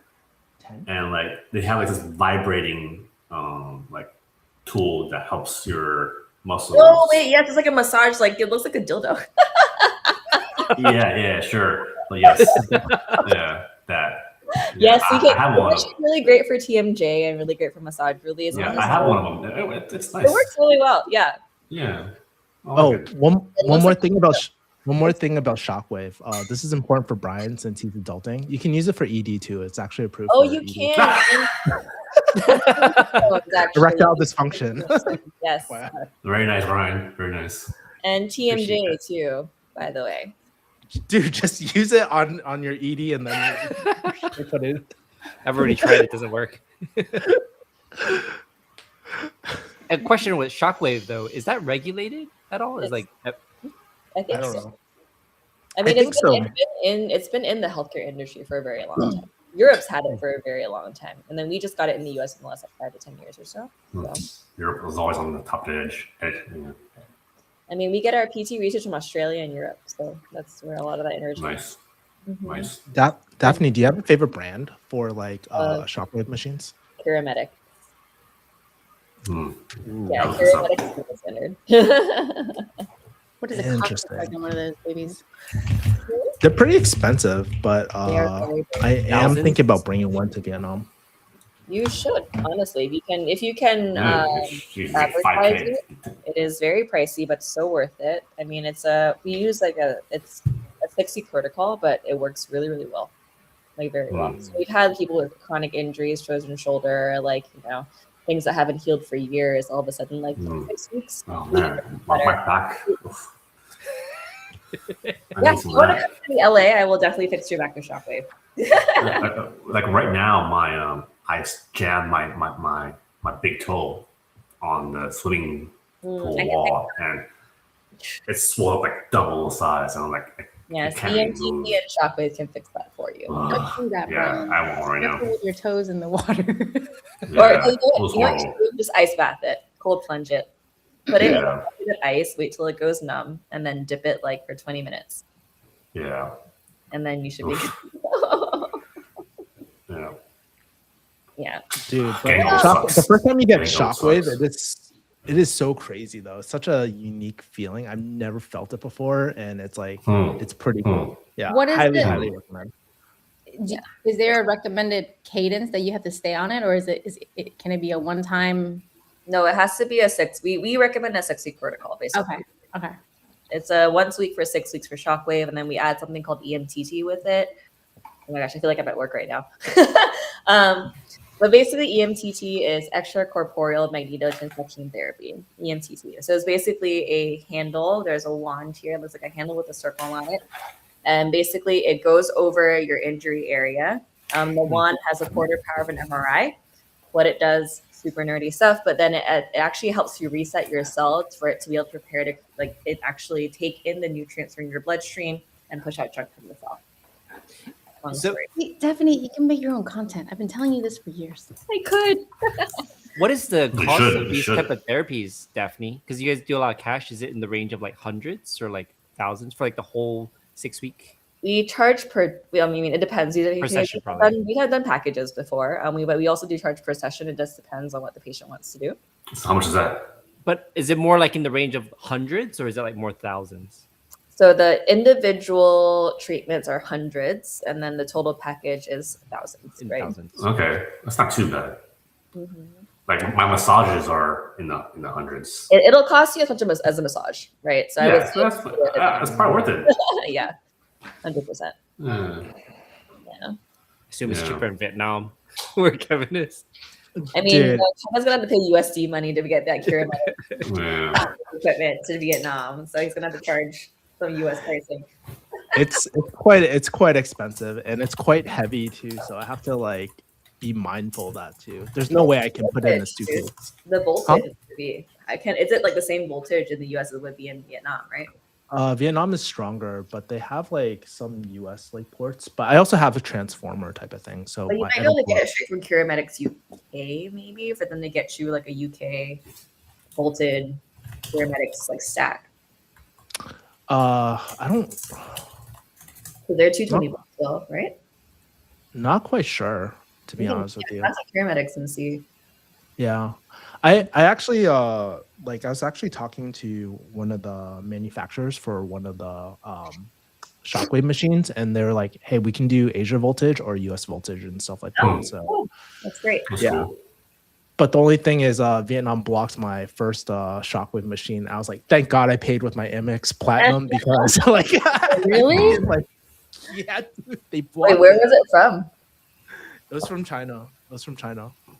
And like they have like this vibrating like tool that helps your muscles. Oh wait, yeah, it's like a massage. Like it looks like a dildo. yeah, sure. But yes, yeah, that. Yes, I have one. It's really great for TMJ and really great for massage. Really, I have one of them. It's nice. It works really well. Yeah. Yeah. One more thing about Shockwave. This is important for Brian since he's adulting. You can use it for ED too. It's actually approved. Oh, you can. Erectile dysfunction. Yes. Wow. Very nice, Brian. Very nice. And TMJ too, by the way. Dude, just use it on your ED and then you put it. I've already tried it. It doesn't work. A question with Shockwave though, is that regulated at all? Is like I think so. Know. I mean, it's been in the healthcare industry for a very long time. Europe's had it for a very long time, and then we just got it in the US in the last like 5 to 10 years or so. Europe was always on the top edge. Yeah. I mean, we get our PT research from Australia and Europe, so that's where a lot of that energy. Nice. Nice. Daphne, do you have a favorite brand for like Shockwave machines? Paramedic. Yeah, Paramedic is the standard. What is it cost like on one of those babies? They're pretty expensive, but I am thinking about bringing one to Vietnam. You should, honestly. If you can She's like advertise 5K. it is very pricey, but so worth it. I mean, we use it's a fixie protocol, but it works really, really well, like very well. So we've had people with chronic injuries, frozen shoulder, like, things that haven't healed for years, all of a sudden, like 6 weeks. Oh man, my back. Yeah, if you want to come to LA, I will definitely fix your back with Shockwave. Like right now, I jammed my big toe on the swimming pool wall, and it's swelled up like double the size. And I'm like, yes, EMTT and Shockwave can fix that for you. Don't do that, yeah, I won't right now. With your toes in the water. Or just ice bath it, cold plunge it, put it in ice, wait till it goes numb, and then dip it like for 20 minutes. Yeah. And then you should be Yeah. Yeah. Dude, the first time you get Shockwave, it is so crazy though. It's such a unique feeling. I've never felt it before, and it's like it's pretty cool. Yeah. What is highly recommend. Is there a recommended cadence that you have to stay on it, or can it be a one-time? No, it has to be a 6. We recommend a 6-week protocol basically. Okay. It's a once a week for 6 weeks for Shockwave, and then we add something called EMTT with it. Oh my gosh, I feel like I'm at work right now. But basically, EMTT is extracorporeal magnetotransduction therapy. EMTT. So it's basically a handle. There's a wand here. It looks like a handle with a circle on it. And basically, it goes over your injury area. The wand has a quarter power of an MRI. What it does, super nerdy stuff, but then it actually helps you reset your cells for it to be able to prepare to, like, it actually take in the nutrients from your bloodstream and push out junk from the cell. So, Daphne, you can make your own content. I've been telling you this for years. I could. What is the cost of these type of therapies, Daphne? Because you guys do a lot of cash. Is it in the range of like hundreds or like thousands for like the whole 6 week? We charge per. I mean, it depends. Per session, probably. We have done packages before. But we also do charge per session. It just depends on what the patient wants to do. So how much is that? But is it more like in the range of hundreds, or is it like more thousands? So the individual treatments are hundreds, and then the total package is thousands. Right? Thousands. Okay, that's not too bad. Mm-hmm. Like my massages are in the hundreds. It'll cost you as much as a massage, right? So yeah, that's probably worth it. Yeah, 100%. Yeah. I assume it's cheaper in Vietnam, where Kevin is. I mean, Kevin's gonna have to pay USD money to get that Curamed equipment to Vietnam, so he's gonna have to charge some US pricing. It's quite expensive, and it's quite heavy too. So I have to like be mindful of that too. There's no way I can put it in a suitcase. The voltage is it like the same voltage in the US as it would be in Vietnam, right? Vietnam is stronger, but they have like some US like ports. But I also have a transformer type of thing. So you might be able to get it straight from Curamedics UK, maybe, for them to get you like a UK volted Curamedics like stack. I don't. So they're 220 bucks still, right? Not quite sure, to be honest with you. That's a Curamedics and see. Yeah, I actually I was actually talking to one of the manufacturers for one of the Shockwave machines, and they're like, "Hey, we can do Asia voltage or US voltage and stuff like that." So that's great. Yeah. But the only thing is, Vietnam blocked my first Shockwave machine. I was like, thank God I paid with my Amex Platinum because, like, really, like, yeah, dude, they blocked. Wait, where was it from? It was from China.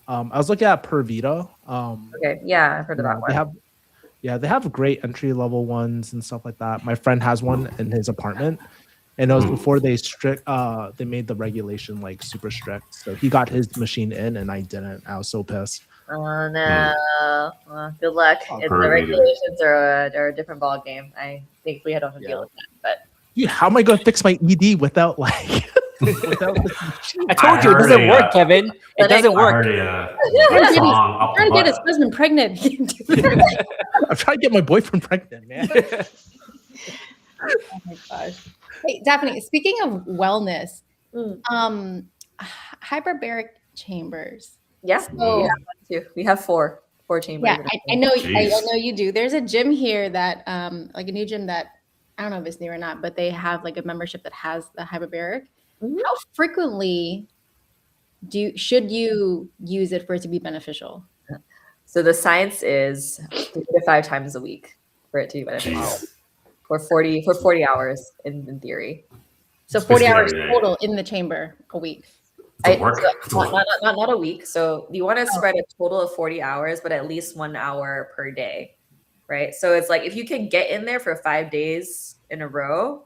I was looking at Per Vita. Okay, yeah, I've heard of that one. They have great entry level ones and stuff like that. My friend has one in his apartment, and it was before they made the regulation like super strict. So he got his machine in, and I didn't. I was so pissed. Oh no! Well, good luck. The regulations are a different ball game. I thankfully I don't have to deal with that. But dude, how am I going to fix my ED without like? I told you it doesn't work, Kevin. It doesn't work. I'm trying to get his husband pregnant. I'm trying to get my boyfriend pregnant, man. Oh my gosh. Hey, Daphne, speaking of wellness, hyperbaric chambers. Yes, we have four chambers. Yeah, I know you do. There's a gym here that like a new gym that I don't know if it's new or not, but they have like a membership that has the hyperbaric. Mm-hmm. How frequently should you use it for it to be beneficial? So the science is 3 to 5 times a week for it to be beneficial. Jeez. For 40 hours in theory. So It's 40 basically hours every day. total in the chamber a week. It's work. So It's work. not a week. So you want to spread a total of 40 hours, but at least 1 hour per day, right? So it's like if you can get in there for 5 days in a row,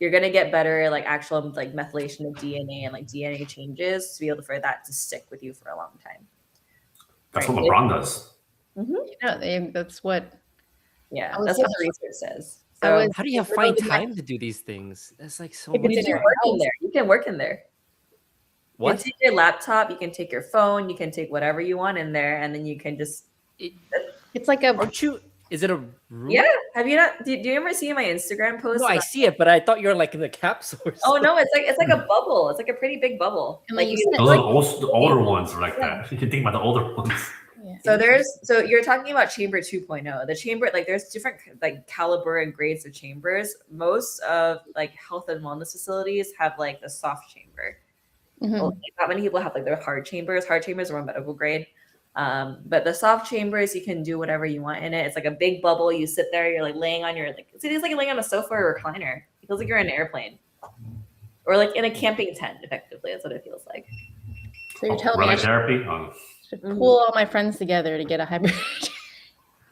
you're gonna get better like actual like methylation of DNA and like DNA changes to be able for that to stick with you for a long time. That's Right. what LeBron does. You know, that's what. Yeah, I was that's what so- the research says. I So was- How do you find time to do these things? That's like so If much. it's in you your can work in house. there. You can work in there. You What? can take your laptop, you can take your phone, you can take whatever you want in there, and then you can just It's like a. Aren't you? Is it a room? yeah. Have you not? Do you ever see my Instagram post? No, I about- see it, but I thought you were like in the capsule. Or Oh something. no, it's like a bubble. It's like a pretty big bubble. And like you you- said, Those are the older ones are like that. You can think about the older ones. Yeah. So you're talking about chamber 2.0. The chamber, like there's different like caliber and grades of chambers. Most of like health and wellness facilities have like the soft chamber. Mhm. Well, like, not many people have like their hard chambers. Hard chambers are more medical grade. But the soft chambers, you can do whatever you want in it. It's like a big bubble. You sit there, you're like laying on your like it feels like you're laying on a sofa or a recliner. It feels like you're in an airplane. Or like in a camping tent, effectively. That's what it feels like. So you're telling me I Relic should therapy. pull all my friends together to get a hybrid.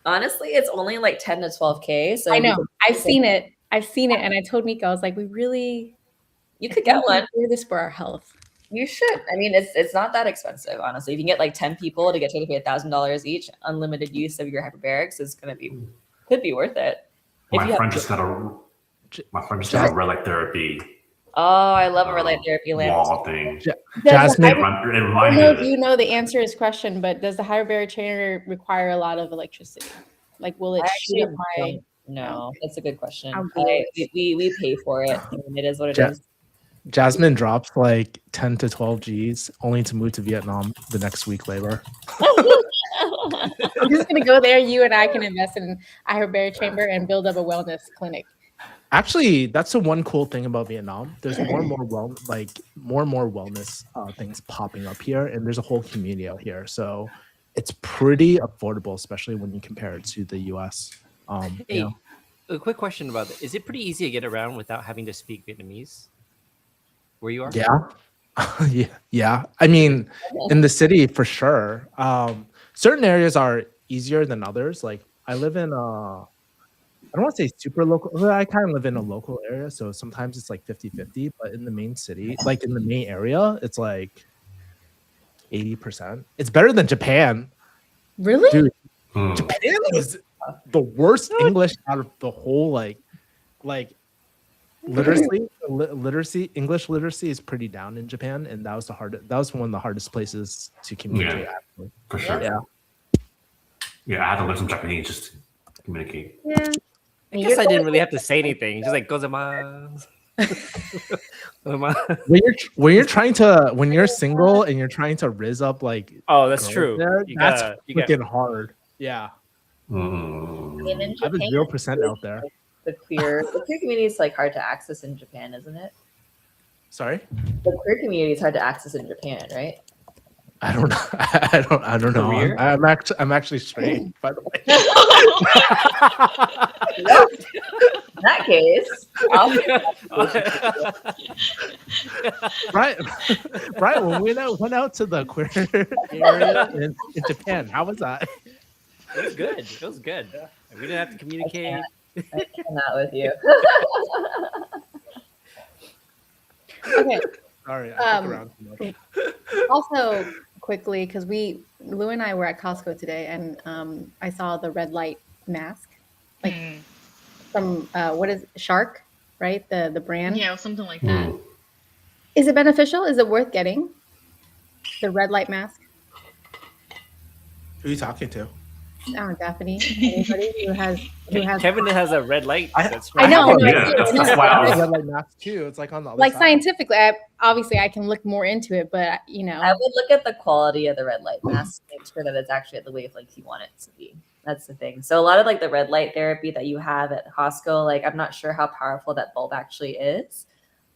Honestly, it's only like 10 to 12K. So I know. I've seen it, and I told Mika, I was like, we really you could get one. do this for our health. You should. I mean, it's not that expensive, honestly. If you can get like 10 people to get you to pay $1,000 each, unlimited use of your hyperbarics is gonna be could be worth it. If My you friend have- just got a relic therapy Oh, I love a relay therapy lamp. wall thing. Does Jasmine- the It I don't reminded know me if you know the answer to this question, but does the hyperbaric chamber require a lot of electricity? Like, will it I shoot up my? don't know. That's a good question. I'll do it. We pay for it. I mean, it is what it Ja- is. Jasmine drops like 10 to 12 G's only to move to Vietnam the next week later. I'm just gonna go there. You and I can invest in a hyperbaric chamber and build up a wellness clinic. Actually, that's the one cool thing about Vietnam. There's more and more wellness things popping up here, and there's a whole community out here. So it's pretty affordable, especially when you compare it to the US. Hey, You know. a quick question about that. Is it pretty easy to get around without having to speak Vietnamese? Where you are? Yeah. yeah. I mean, in the city for sure. Certain areas are easier than others. Like I live in I don't want to say super local. Well, I kind of live in a local area, so sometimes it's like 50-50, but in the main city, like in the main area, it's like 80%. It's better than Japan. Really? Dude, Hmm. Japan was the worst English out of the whole like literacy. English literacy is pretty down in Japan, and that was one of the hardest places to communicate. Yeah. Actually. For sure. Yeah. Yeah, I had to learn some Japanese just to communicate. Yeah. I guess I didn't really have to say anything. Just like gozaimasu. When you're single and you're trying to rizz up like Oh, that's girls true. there, You that's gotta- freaking hard. Yeah, Mm. I mean, in I have a Japan, 0% out there. the queer community is like hard to access in Japan, isn't it? Sorry, The queer community is hard to access in Japan, right? I don't know. I don't know. Career? I'm actually straight, by the way. In that case, Brian, when we went out to the queer area in Japan, how was that? It was good. It was good. We didn't have to communicate. I cannot with you. Okay. Sorry, I took Um, around too much. Also, quickly, because Lou and I were at Costco today, and I saw the red light mask, like from what is Shark, right? The brand. Yeah, something like that. Mm. Is it beneficial? Is it worth getting? The red light mask. Who are you talking to? Oh, Daphne. Anybody who has Kevin has a red light. That's I know. right. Yeah, that's why I was- Red light mask too. It's like on the other like side. scientifically, obviously I can look more into it, but you know, I would look at the quality of the red light mask, make sure that it's actually at the wavelength you want it to be. That's the thing. So a lot of like the red light therapy that you have at Costco, like I'm not sure how powerful that bulb actually is.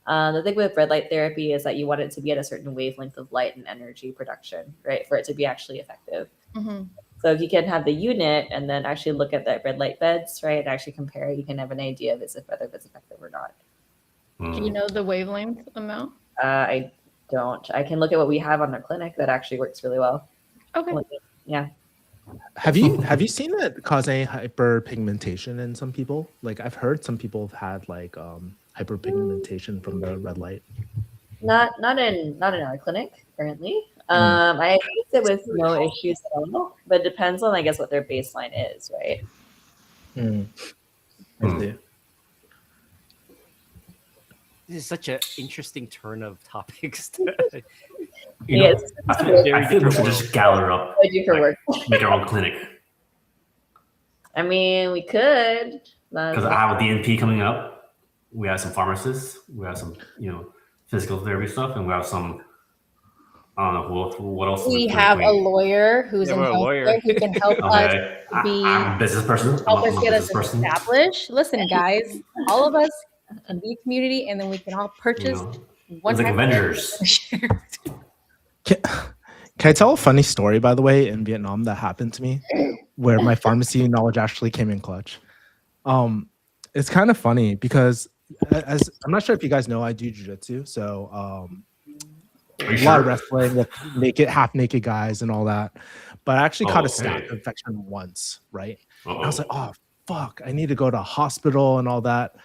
The thing with red light therapy is that you want it to be at a certain wavelength of light and energy production, right, for it to be actually effective. Mm-hmm. So if you can have the unit and then actually look at the red light beds, right, and actually compare, you can have an idea of whether it's effective or not. Do you know the wavelength amount? I don't. I can look at what we have on our clinic that actually works really well. Okay. Yeah. Have you seen it cause any hyperpigmentation in some people? Like I've heard some people have had like hyperpigmentation from the red light. Not in our clinic currently. I used it with no issues at all, but it depends on, I guess, what their baseline is, right? I see. This is such an interesting turn of topics. Yes. I think we should just gather up. What I do for work. Make our own clinic. I mean, we could. Because I have a DNP coming up. We have some pharmacists. We have some, physical therapy stuff, and we have some. I don't know what else. We have a lawyer who's in healthcare who can help us be. I'm a business person. Help us get us established. Listen, guys, all of us can be a community, and then we can all purchase one. It's like Avengers. Can I tell a funny story, by the way, in Vietnam that happened to me, where my pharmacy knowledge actually came in clutch? It's kind of funny because, as I'm not sure if you guys know, I do jiu-jitsu, so a lot of wrestling with half naked guys and all that. But I actually caught a staph infection once, right? And I was like, oh fuck, I need to go to a hospital and all that.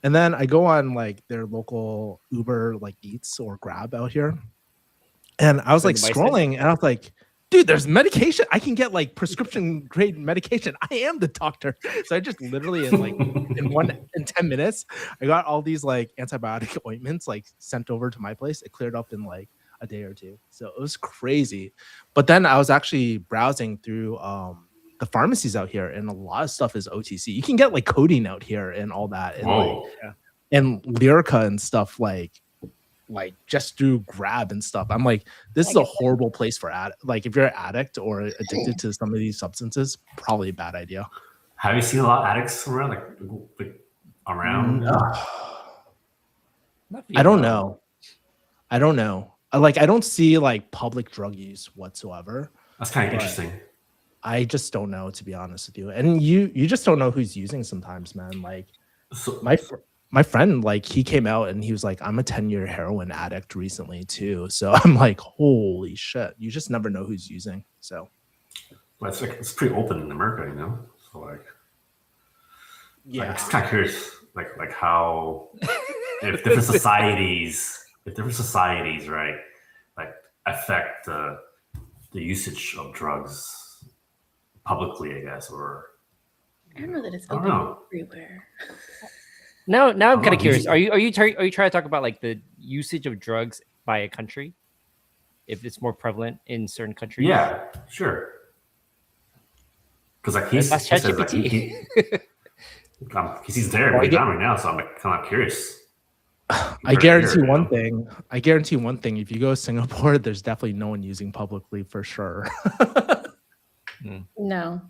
And then I go on like their local Uber like Eats or Grab out here. And I was like scrolling and I was like, dude, there's medication. I can get like prescription grade medication. I am the doctor. So I just literally in 10 minutes, I got all these like antibiotic ointments like sent over to my place. It cleared up in like a day or two. So it was crazy. But then I was actually browsing through the pharmacies out here, and a lot of stuff is OTC. You can get like codeine out here and all that, and and Lyrica and stuff like just through Grab and stuff. I'm like, this is a horrible place for like if you're an addict or addicted to some of these substances, probably a bad idea. Have you seen a lot of addicts around, like around? I don't know. Like I don't see like public drug use whatsoever. That's kind of interesting. I just don't know, to be honest with you. And you just don't know who's using sometimes, man. Like my friend, like he came out and he was like, I'm a 10-year heroin addict recently too. So I'm like, holy shit. You just never know who's using. So well, it's pretty open in America, So like, yeah, I'm just kind of curious, like how if different societies, right, like affect the usage of drugs publicly, I guess, or I don't know that it's open everywhere. Now I'm kind of curious. Are you trying to talk about like the usage of drugs by a country? If it's more prevalent in certain countries? Yeah, sure. Because like he says like he's there right now, so I'm kind of curious. I guarantee one thing. If you go to Singapore, there's definitely no one using publicly for sure. No.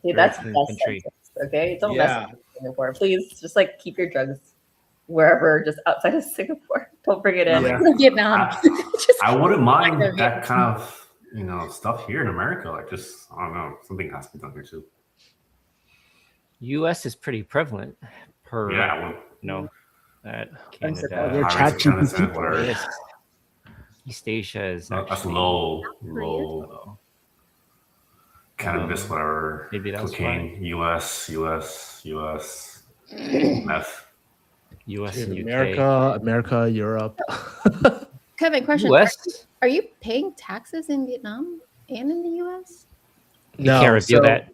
Dude, that's the best sentence, okay? Don't mess with Singapore. Please just like keep your drugs wherever, just outside of Singapore. Don't bring it in. Vietnam. I wouldn't mind that kind of stuff here in America. Like just I don't know, something has to be done here too. US is pretty prevalent per Canada. ChatGPT. East Asia is that's low. Cannabis, whatever. Maybe that's cocaine. US, meth. US and UK. America, Europe. Kevin, question. US? Are you paying taxes in Vietnam and in the US? No, you can't reveal that.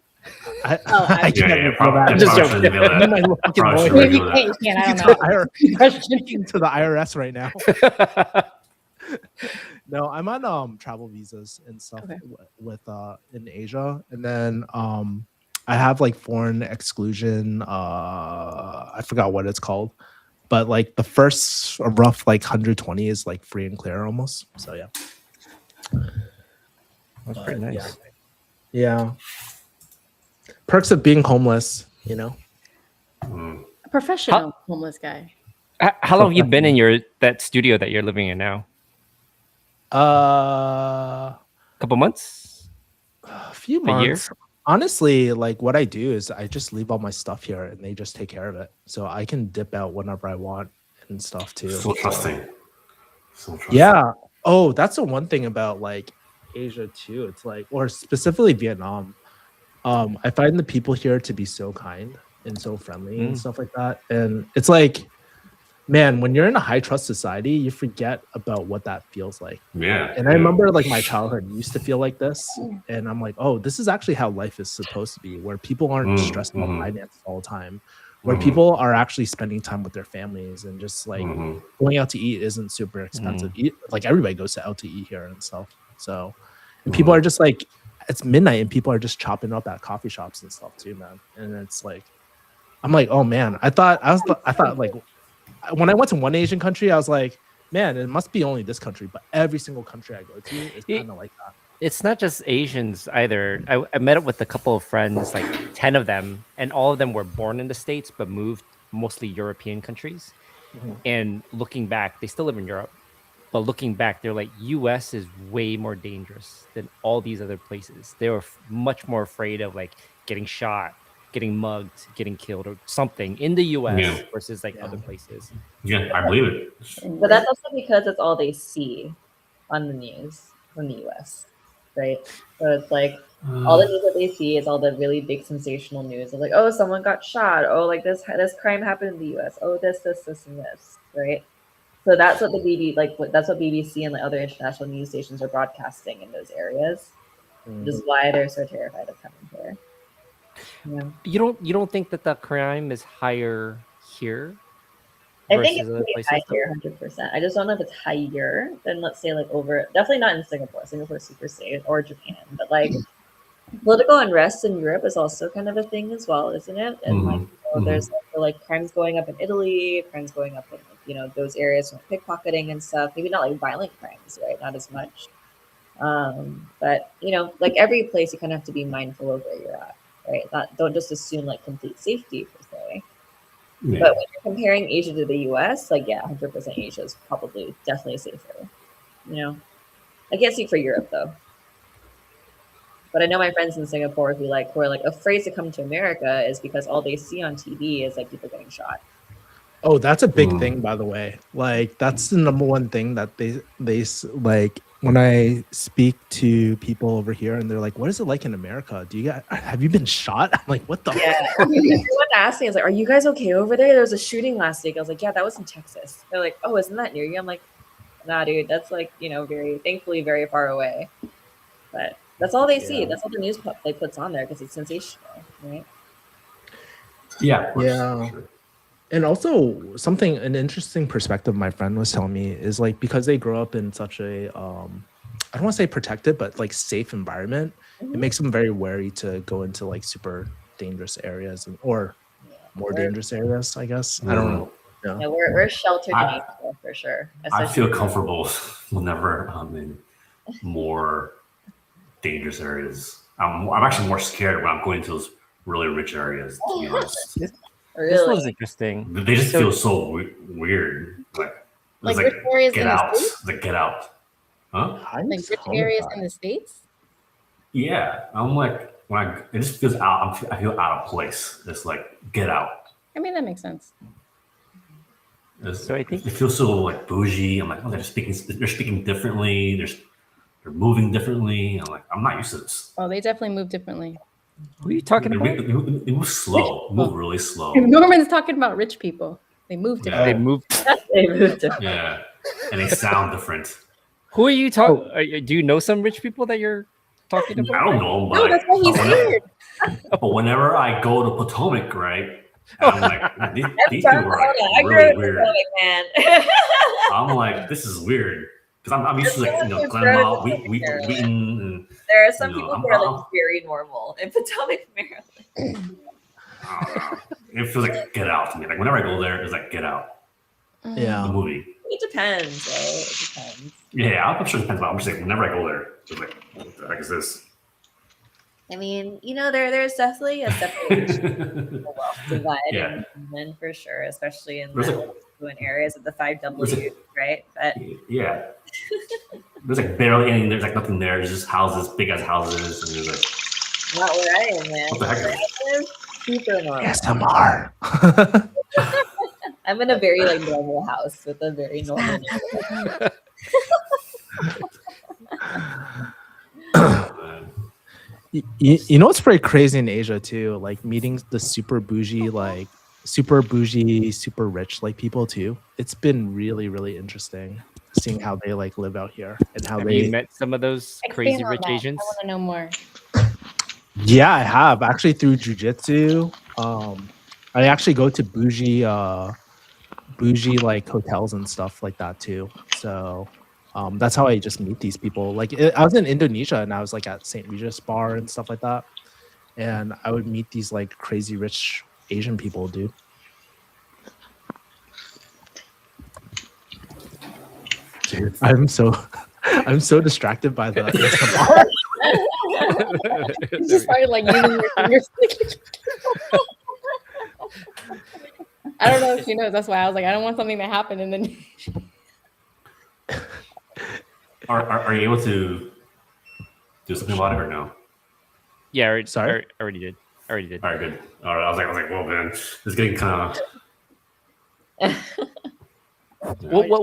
I can't reveal that. I'm just joking. Maybe you can't. I don't know. To the IRS right now. No, I'm on travel visas and stuff with in Asia, and then I have like foreign exclusion. I forgot what it's called, but like the first rough like 120 is like free and clear almost. So yeah, that's pretty nice. Yeah. Perks of being homeless, A professional homeless guy. How long have you been in that studio that you're living in now? Couple months? A few A year? months. Honestly, like what I do is I just leave all my stuff here and they just take care of it. So I can dip out whenever I want and stuff too. So trusting. So trusting. Yeah. Oh, that's the one thing about like Asia too. It's like, or specifically Vietnam. I find the people here to be so kind and so friendly and stuff like that. And it's like, man, when you're in a high trust society, you forget about what that feels like. Yeah. And I remember like my childhood used to feel like this. And I'm like, oh, this is actually how life is supposed to be, where people aren't stressed about finance all the time, where people are actually spending time with their families and just like going out to eat isn't super expensive. Like everybody goes out to eat here and stuff. So, and people are just like, it's midnight and people are just chopping up at coffee shops and stuff too, man. And it's like, I'm like, oh man, I thought like when I went to one Asian country, I was like, man, it must be only this country, but every single country I go to is kind of like that. It's not just Asians either. I met up with a couple of friends, like 10 of them, and all of them were born in the States but moved mostly European countries. And looking back, they still live in Europe, but looking back, they're like, US is way more dangerous than all these other places. They were much more afraid of like getting shot, getting mugged, getting killed or something in the US versus like other places. Yeah, I believe it. But that's also because it's all they see on the news from the US, right? So it's like all the news that they see is all the really big sensational news of like, oh, someone got shot. Oh, like this crime happened in the US. Oh, this, and this, right? So that's what that's what BBC and the other international news stations are broadcasting in those areas, which is why they're so terrified of coming here. Yeah. You don't think that the crime is higher here? I think it's pretty high here, 100%. I just don't know if it's higher than, let's say, like definitely not in Singapore. Singapore is super safe, or Japan. But like political unrest in Europe is also kind of a thing as well, isn't it? And like there's also, like crimes going up in Italy, crimes going up in those areas, like pickpocketing and stuff. Maybe not like violent crimes, right? Not as much. But like every place, you kind of have to be mindful of where you're at, right? Don't just assume like complete safety per se. Yeah. But when you're comparing Asia to the US, like 100% Asia is probably definitely safer. I can't speak for Europe though. But I know my friends in Singapore who are like afraid to come to America is because all they see on TV is like people getting shot. Oh, that's a big thing, by the way. Like that's the number one thing that they like when I speak to people over here and they're like, what is it like in America? Have you been shot? I'm like, what the fuck? Everyone asked me, I was like, are you guys okay over there? There was a shooting last week. I was like, yeah, that was in Texas. They're like, oh, isn't that near you? I'm like, nah, dude, that's like, thankfully very far away. But that's all they see. That's all the news puts on there because it's sensational, right? Yeah. Yeah. And also an interesting perspective my friend was telling me is like, because they grow up in such a, I don't want to say protected, but like safe environment, it makes them very wary to go into like super dangerous areas or more dangerous areas, I guess. I don't know. Yeah, we're sheltered in Asia for sure. I feel comfortable whenever I'm in more dangerous areas. I'm actually more scared when I'm going to those really rich areas, to be honest. Really? This was interesting. They just feel so weird. Like rich areas get in out. the States? Like get out. Huh? Like rich areas in the States? Yeah. I'm like, it just feels out. I feel out of place. It's like, get out. I mean, that makes sense. So I think it feels so like bougie. I'm like, oh, they're speaking differently. They're moving differently. I'm like, I'm not used to this. Oh, they definitely move differently. Who are you talking about? They move slow. They move really slow. Norman's talking about rich people. They move differently. They moved. Yeah, and they sound different. Who are you talking? Do you know some rich people that you're talking about? I don't know. But no, that's why he's here. But whenever I go to Potomac, right, I'm like, these people are like really weird. Man. I'm like, this is weird. Because I'm used to like, Glenmont, Wheaton, and there are some people who are like very normal in Potomac, Maryland. It feels like get out to me. Like whenever I go there, it's like get out. Yeah. The movie. It depends, though. It depends. Yeah, I'm sure it depends. But I'm just saying, whenever I go there, it's like, what the heck is this? I mean, there's definitely a separation of the wealth divide in England for sure, especially in affluent areas of the 5W, right? But yeah. There's like barely any. There's like nothing there. There's just houses, big ass houses, and there's like. Not where I am, man. What the heck? Super normal. ASMR. I'm in a very like normal house with a very normal neighborhood. You know what's pretty crazy in Asia too? Like meeting the super bougie, super rich like people too. It's been really, really interesting seeing how they like live out here and how Have you met some of those crazy rich Asians? I want to know more. Yeah, I have actually through jujitsu. I actually go to bougie like hotels and stuff like that too. So that's how I just meet these people. Like I was in Indonesia and I was like at St. Regis bar and stuff like that, and I would meet these like crazy rich Asian people, dude. Dude, I'm so distracted by the ASMR. You just started like using your fingers. I don't know if she knows. That's why I was like, I don't want something to happen, and then. Are you able to do something about it or no? Yeah, Sorry? I already did. All right, good. All right, I was like, well, man, it's getting kind of.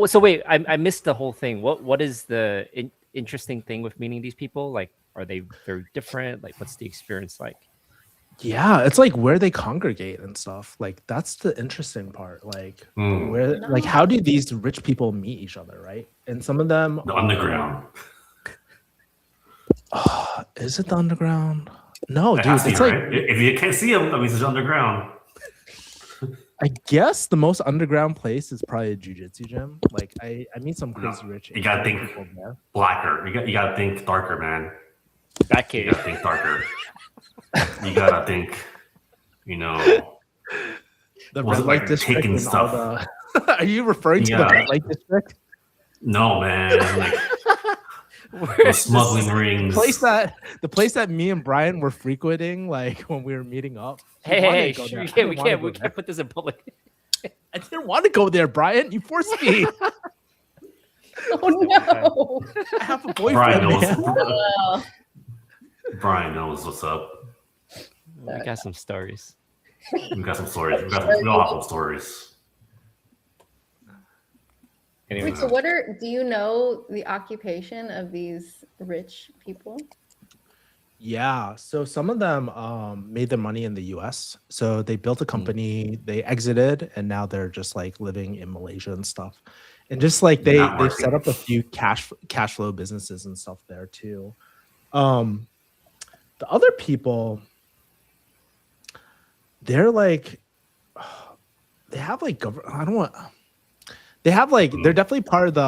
So wait, I missed the whole thing. What is the interesting thing with meeting these people? Like, are they very different? Like, what's the experience like? Yeah, it's like where they congregate and stuff. Like that's the interesting part. Like where, like, how do these rich people meet each other, right? And some of them The underground. Is it the underground? No, It dude. has to be, It's like right? If you can't see them, that means it's underground. I guess the most underground place is probably a jiu-jitsu gym. Like I meet some crazy rich. You gotta think people there. blacker. You gotta think darker, man. That You cave. gotta think darker. You gotta think, The was red it light like district taking and all stuff? the. Are you referring to the Yeah. red light district? No, man. Like those smuggling rings. The place that me and Brian were frequenting, like when we were meeting up. Hey, we can't put this in public. I didn't want to go there, Brian. You forced me. Oh no! I have a boyfriend. Brian knows what's up. We got some stories. We got some stories. We all have some stories. Anyway, Wait, so do you know the occupation of these rich people? Yeah, so some of them made their money in the US. So they built a company, they exited, and now they're just like living in Malaysia and stuff. And just like they've set up a few cash flow businesses and stuff there too. The other people, they're like they have like they have like they're definitely part of the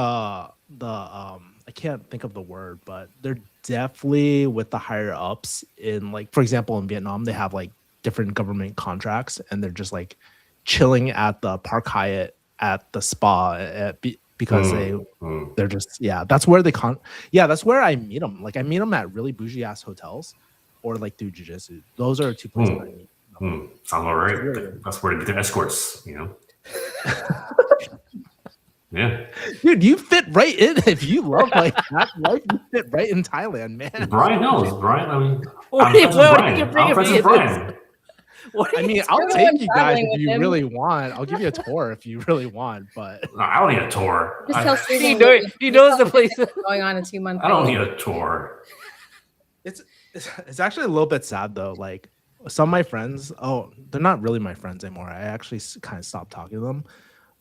I can't think of the word, but they're definitely with the higher ups in, like, for example, in Vietnam, they have like different government contracts and they're just like chilling at the Park Hyatt at the spa because they're just, that's where that's where I meet them. Like I meet them at really bougie ass hotels or like through jiu-jitsu. Those are two places I meet them. Sounds all right. That's where they get their escorts, Yeah, dude, you fit right in. If you love like that life, you fit right in Thailand, man. Brian knows. Brian, I mean, I'm friends with Brian. I mean, I'll take you guys if you really want. I'll give you a tour if you really want, but no, I don't need a tour. Just tell Steven he knows the place going on in 2 months. I don't need a tour. It's actually a little bit sad though. Like some of my friends, they're not really my friends anymore. I actually kind of stopped talking to them.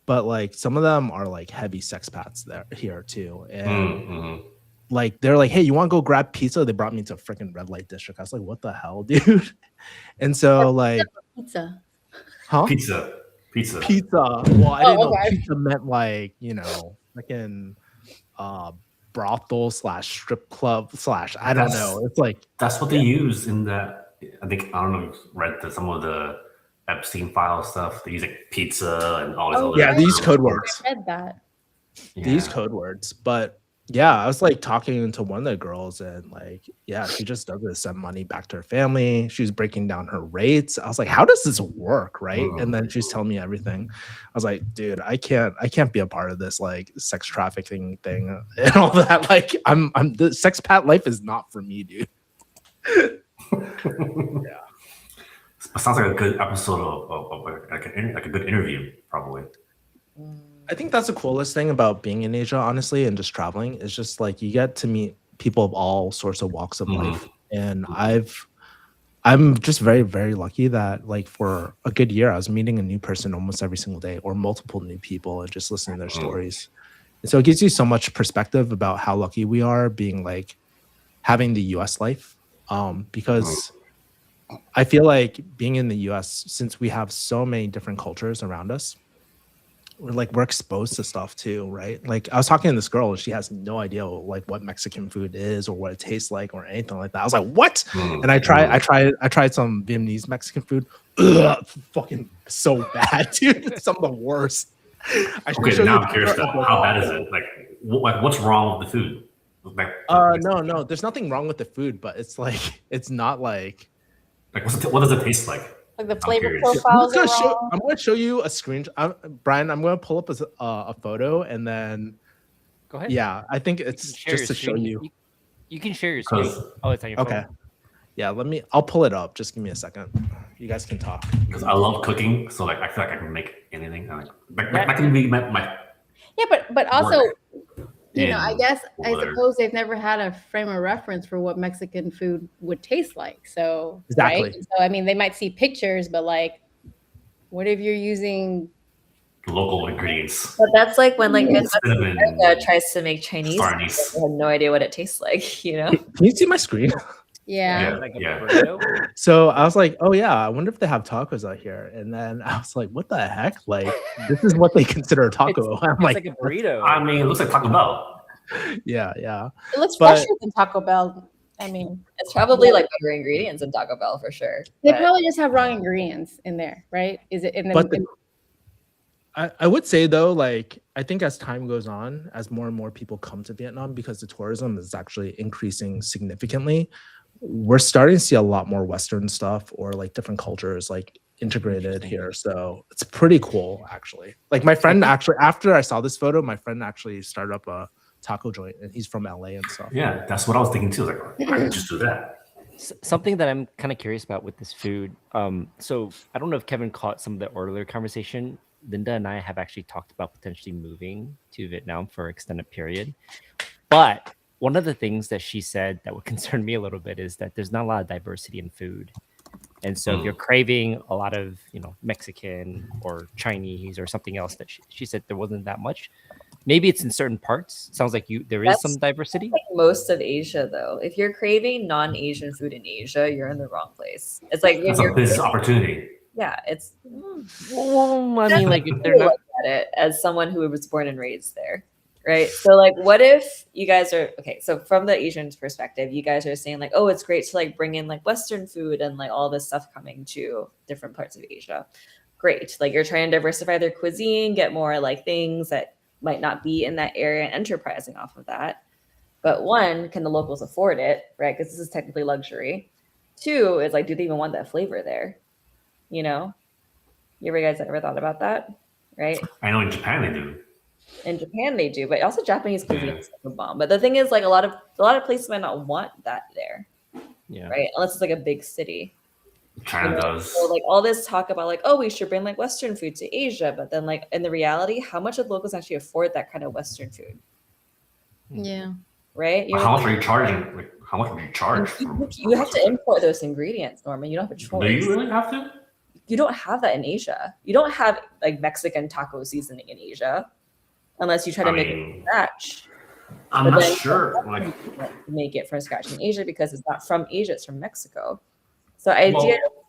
But like some of them are like heavy sexpats here too, and like they're like, "Hey, you want to go grab pizza?" They brought me to a freaking red light district. I was like, "What the hell, dude?" And so like, pizza, huh? Pizza. Well, I didn't know pizza meant like freaking brothel / strip club / I don't know. It's like that's what they use in that. I don't know. Read some of the Epstein file stuff. They use like pizza and all these other. Yeah, these code words. I read that. These code words, but Yeah, I was like talking to one of the girls, and like, yeah, she just does it, send money back to her family. She was breaking down her rates. I was like, how does this work, right? And then she's telling me everything. I was like, dude, I can't be a part of this like sex trafficking thing and all that. Like, I'm the sex pat life is not for me, dude. Yeah. It sounds like a good episode of like a good interview, probably. I think that's the coolest thing about being in Asia, honestly, and just traveling is just like you get to meet people of all sorts of walks of life. And I'm just very, very lucky that like for a good year, I was meeting a new person almost every single day or multiple new people and just listening to their stories. And so it gives you so much perspective about how lucky we are being like having the US life. Because I feel like being in the US, since we have so many different cultures around us, we're exposed to stuff too, right? Like I was talking to this girl and she has no idea like what Mexican food is or what it tastes like or anything like that. I was like, what? And I tried some Vietnamese Mexican food. Ugh, fucking so bad, dude. Some of the worst. Okay, now I'm curious though. How bad is it? Like what's wrong with the food? Like no, there's nothing wrong with the food, but it's like it's not like what does it taste like? Like the flavor I'm profiles are going wrong. to show you a screen. Brian, I'm going to pull up a photo and then. Go ahead. Yeah, I think it's just to show you. You can share your screen. Oh, it's on your phone. Okay. Yeah, I'll pull it up. Just give me a second. You guys can talk. Because I love cooking, so like I feel like I can make anything. That can be my. Yeah, but also, you know, I whether- suppose they've never had a frame of reference for what Mexican food would taste like. So Exactly. right? So I mean, they might see pictures, but like, what if you're using local ingredients? But that's like when like Cinnamon, America tries to make Chinese. star They anise. have no idea what it tastes like, you know? Can you see my screen? yeah. Like a Yeah. burrito. So I was like, oh yeah, I wonder if they have tacos out here. And then I was like, what the heck? Like, this is what they consider a taco. I'm It's like a burrito. I mean, it looks like Taco Bell. yeah. It looks But- fresher than Taco Bell. I mean, It's probably like better ingredients in Taco Bell for sure. they but- probably just have wrong ingredients in there, right? Is it in the, But I would say though, like I think as time goes on, as more and more people come to Vietnam, because the tourism is actually increasing significantly, we're starting to see a lot more Western stuff or like different cultures like integrated here. So it's pretty cool actually. Like my friend actually, after I saw this photo, my friend actually started up a taco joint and he's from LA and stuff. Yeah, that's what I was thinking too. Like I could just do that. Something that I'm kind of curious about with this food. So I don't know if Kevin caught some of the earlier conversation. Linda and I have actually talked about potentially moving to Vietnam for an extended period. But one of the things that she said that would concern me a little bit is that there's not a lot of diversity in food. And so if you're craving a lot of, you know, Mexican or Chinese or something else that she said there wasn't that much. Maybe it's in certain parts. Sounds like there is some diversity. Like most of Asia, though, if you're craving non-Asian food in Asia, you're in the wrong place. It's like That's a business opportunity. Yeah, it's. Well, I mean, like if they're I not. look at it as someone who was born and raised there, right? So, like, what if you guys are okay? So, from the Asian perspective, you guys are saying like, oh, it's great to like bring in like Western food and like all this stuff coming to different parts of Asia. Great, like you're trying to diversify their cuisine, get more like things that might not be in that area and enterprising off of that. But one, can the locals afford it, right? Because this is technically luxury. Two is like, do they even want that flavor there? You know, you guys ever thought about that, right? I know in Japan they do. In Japan they do, but also Japanese cuisine is like a bomb. But the thing is, like a lot of places might not want that there, Yeah. right? Unless it's like a big city. China does. So like all this talk about like, oh, we should bring like Western food to Asia, but then like in the reality, how much of locals actually afford that kind of Western food, yeah. right? How much are you charging? Like, how much would you charge? You have to import those ingredients, Norman. You don't have a choice. Do you really have to? You don't have that in Asia. You don't have like Mexican taco seasoning in Asia, unless you try to make it from scratch. I'm But not then sure. Like, make it from scratch in Asia because it's not from Asia; it's from Mexico. So,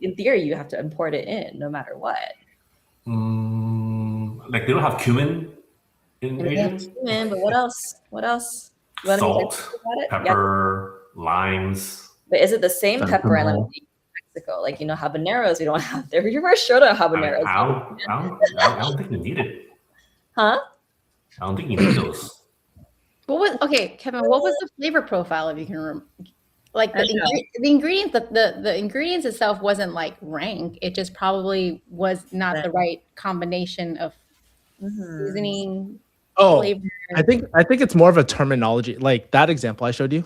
in theory, you have to import it in no matter what. like they don't have cumin in Asia. Cumin, but what else? What else? You wanna Salt, talk about it? pepper, limes. But is it the same pepper and lemon in Mexico? Like, you know, habaneros we don't have there. You're sure to have I, mean, habaneros. I don't think you need it. Huh? I don't think you need those. Okay, Kevin, what was the flavor profile, if you can remember? Like the ingredients, the ingredients itself wasn't like rank. It just probably was not the right combination of seasoning, flavor. I think it's more of a terminology. Like that example I showed you,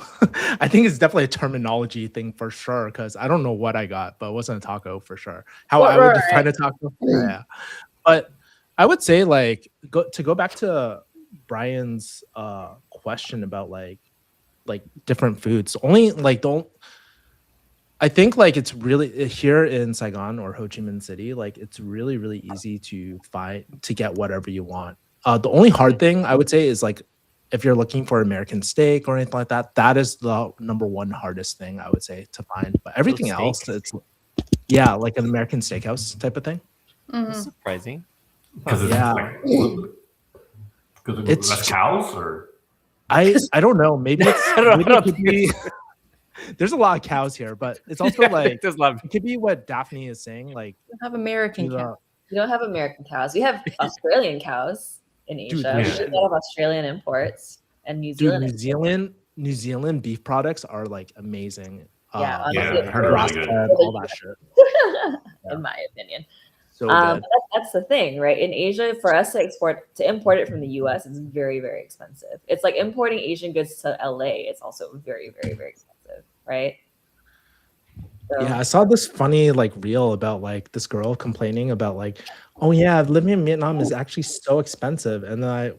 I think it's definitely a terminology thing for sure. Because I don't know what I got, but it wasn't a taco for sure. How I would define a taco, yeah. But I would say like go back to Brian's question about like different foods. Only like don't. I think like it's really here in Saigon or Ho Chi Minh City, like it's really, really easy to get whatever you want. The only hard thing I would say is like if you're looking for American steak or anything like that, that is the number one hardest thing I would say to find. But everything else, it's like an American steakhouse type of thing. That's surprising. Because it's less cows, or I don't know. Maybe it could be. There's a lot of cows here, but it's also like it could be what Daphne is saying. Like we have American cows. We don't have American cows. We have Australian cows in Asia. Dude, we have a lot of Australian imports and New Zealand. New Zealand beef products are like amazing. Yeah, I heard really good. All that shit. In my opinion. So good. That's the thing, right? In Asia, for us to import it from the US is very, very expensive. It's like importing Asian goods to LA. It's also very, very, very expensive, right? So. Yeah, I saw this funny like reel about like this girl complaining about like, oh yeah, living in Vietnam is actually so expensive, and then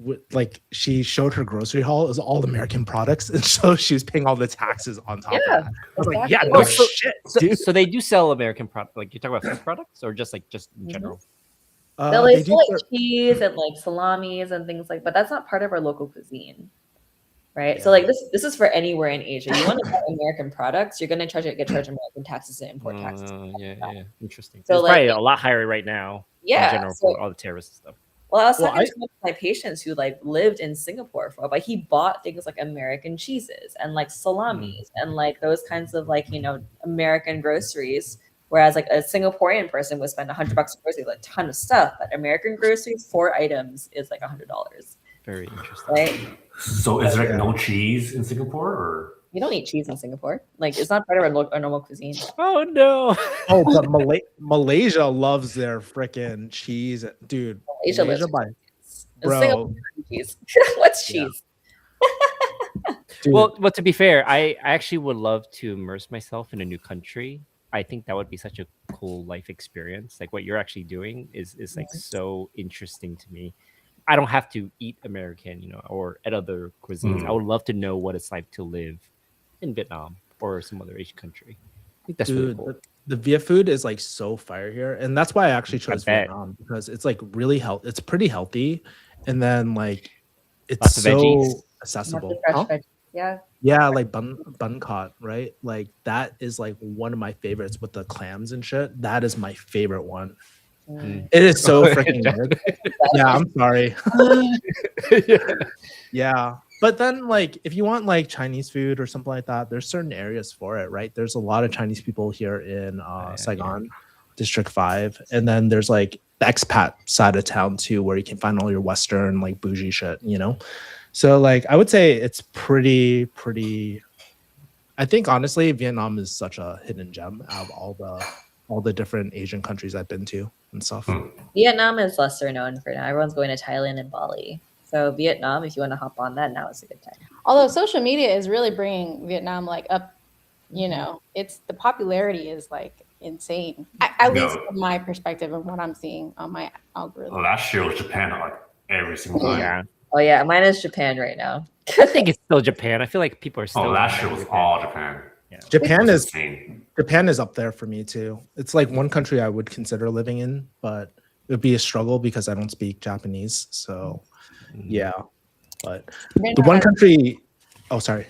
she showed her grocery haul. It was all American products, and so she was paying all the taxes on top of that. I was like, yeah, no shit, dude. So they do sell American products. Like you talk about food products, or just in general. They sell like cheese and like salamis and things like, but that's not part of our local cuisine. Right. Yeah. So like this is for anywhere in Asia. You want to buy American products, you're gonna get charged American taxes and import taxes. Yeah. Interesting. So it's probably a lot higher right now. Yeah. In general, for all the terrorist stuff. Well, I was talking to one of my patients who like lived in Singapore for a while, but he bought things like American cheeses and like salamis and like those kinds of like, American groceries. Whereas like a Singaporean person would spend $100 for groceries, like a ton of stuff, but American groceries, 4 items is like $100. Very interesting. Right? So is there no cheese in Singapore, or you don't eat cheese in Singapore? Like it's not part of our normal cuisine. Oh no! Oh, but Malaysia loves their freaking cheese, dude. Malaysia bro. Cheese. What's cheese? Well, to be fair, I actually would love to immerse myself in a new country. I think that would be such a cool life experience. Like what you're actually doing is like so interesting to me. I don't have to eat American, or at other cuisines. I would love to know what it's like to live in Vietnam or some other Asian country. I think that's really cool. The Viet food is like so fire here, and that's why I actually chose Vietnam, because it's like really healthy. It's pretty healthy, and then like it's so accessible. Yeah, like bun cot, right? Like that is like one of my favorites with the clams and shit. That is my favorite one. It is so freaking good. Yeah, I'm sorry. Yeah, but then like if you want like Chinese food or something like that, there's certain areas for it, right? There's a lot of Chinese people here in Saigon, District 5, and then there's like the expat side of town too, where you can find all your Western like bougie shit, So like I would say it's pretty. I think honestly, Vietnam is such a hidden gem out of all the different Asian countries I've been to and stuff. Vietnam is lesser known for now. Everyone's going to Thailand and Bali. So Vietnam, if you want to hop on that, now is a good time. Although social media is really bringing Vietnam like up, it's the popularity is like insane. At least from my perspective and what I'm seeing on my algorithm. Last year was Japan like every single time. Yeah. Oh yeah, mine is Japan right now. I think it's still Japan. I feel like people are still. Oh, last year was all Japan. Yeah. Japan is up there for me too. It's like one country I would consider living in, but it would be a struggle because I don't speak Japanese. So yeah, but the one country. Oh, sorry.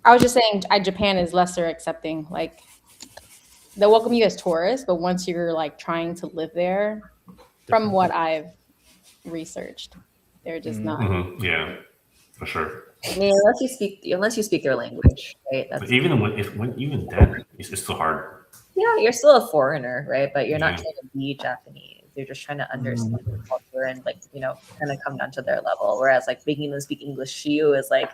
I was just saying, Japan is lesser accepting. Like they'll welcome you as tourists, but once you're like trying to live there, from what I've researched, they're just not. Yeah, for sure. I mean, unless you speak their language, right? But even then, it's still hard. Yeah, you're still a foreigner, right? But you're not trying to be Japanese. they're just trying to understand the culture and like, you know, kind of come down to their level. Whereas like making them speak English to you is like,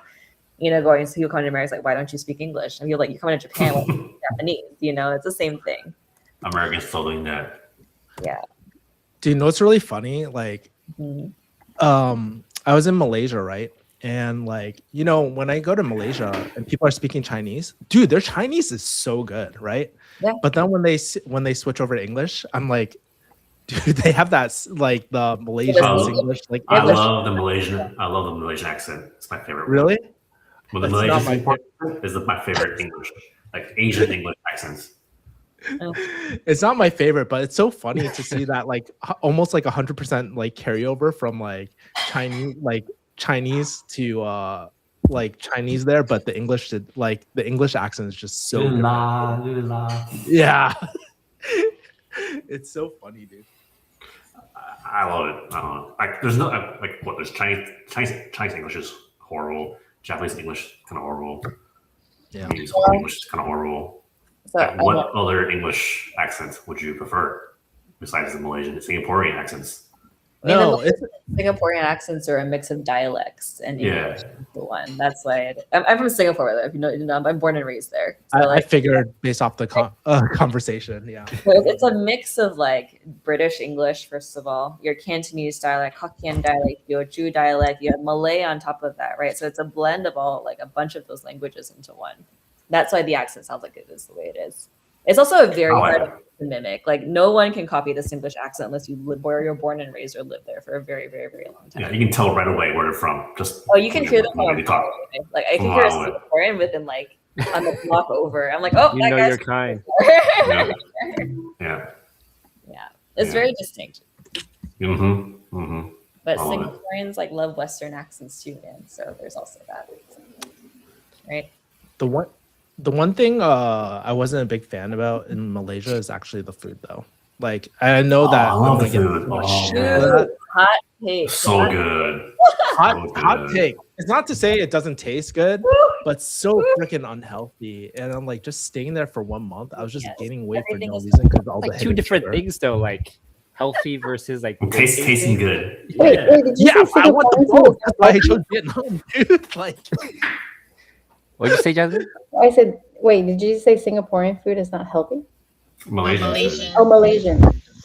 you know, going to come to America, like, why don't you speak English? And you're like, you're coming to Japan, like, Japanese, you know, it's the same thing. Americans still doing that. Yeah. Do you know what's really funny? Like, I was in Malaysia, right? And like, you know, when I go to Malaysia and people are speaking Chinese, dude, their Chinese is so good, right? Yeah. But then when they switch over to English, I'm like, dude, they have that like the Malaysian English. Like, I love the Malaysian accent. It's my favorite. Really? Well, the Malaysian part is my favorite English, like Asian English accents. It's not my favorite, but it's so funny to see that like almost like 100% like carryover from like Chinese to like Chinese there, but the English accent is just so good. Yeah. It's so funny, dude. I love it. I don't know. Like, there's no like what there's Chinese English is horrible. Japanese English kind of horrible. Yeah. English is kind of horrible. So like, what other English accents would you prefer besides the Malaysian, Singaporean accents? No, Singaporean accents are a mix of dialects and English. The one that's why I'm from Singapore. If you know, I'm born and raised there. So I figured based off the conversation. Yeah, it's a mix of like British English first of all, your Cantonese dialect, Hokkien dialect, Teochew dialect, you have Malay on top of that, right? So it's a blend of all like a bunch of those languages into one. That's why the accent sounds like it is the way it is. It's also a very hard to mimic. Like no one can copy this English accent unless you live where you're born and raised or live there for a very, very, very long time. Yeah, you can tell right away where they're from. Just you can hear them from talk. Like I can hear a Singaporean within like on the block over. I'm like, oh, you know your kind. Yeah. It's very distinct. But Singaporeans like love Western accents too, man. So there's also that, right? The one thing I wasn't a big fan about in Malaysia is actually the food, though. Like I know that I love the food. Hot take. So good. Hot take. It's not to say it doesn't taste good, but so freaking unhealthy. And I'm like just staying there for 1 month. I was just gaining weight for no reason because all like the two different things though, like healthy versus like tasting good. Wait, did you say I want the both. That's why I chose Vietnam, dude. Like. What did you say, Jasmine? I said, wait, did you say Singaporean food is not healthy? Malaysian. Oh, Malaysian.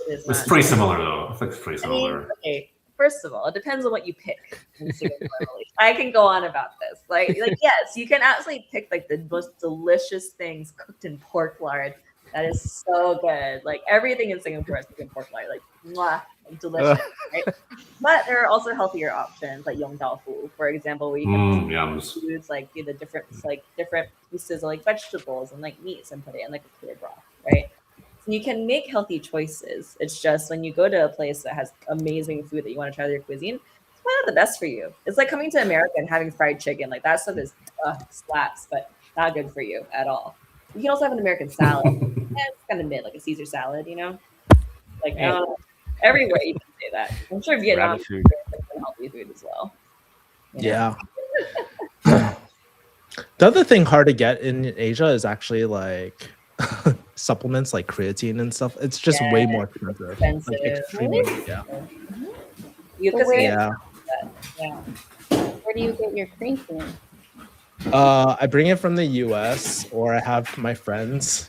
It's pretty similar though. I think it's pretty similar. Okay. First of all, it depends on what you pick in Singapore. I can go on about this. Like yes, you can absolutely pick like the most delicious things cooked in pork lard. That is so good. Like everything in Singapore is cooked in pork lard. Like mwah, delicious. Right? But there are also healthier options like yong tau fu, for example, where you can foods like the different pieces of like vegetables and like meats and put it in like a clear broth, right? So you can make healthy choices. It's just when you go to a place that has amazing food that you want to try their cuisine, it's probably not the best for you. It's like coming to America and having fried chicken. Like that stuff is slaps, but not good for you at all. You can also have an American salad. It's kind of mid, like a Caesar salad, you know? Like everywhere you can say that. I'm sure Vietnam is healthy food as well. Yeah. The other thing hard to get in Asia is actually like supplements like creatine and stuff. It's just way more expensive. Like extremely, yeah. Where do you get your creatine? I bring it from the US, or I have my friends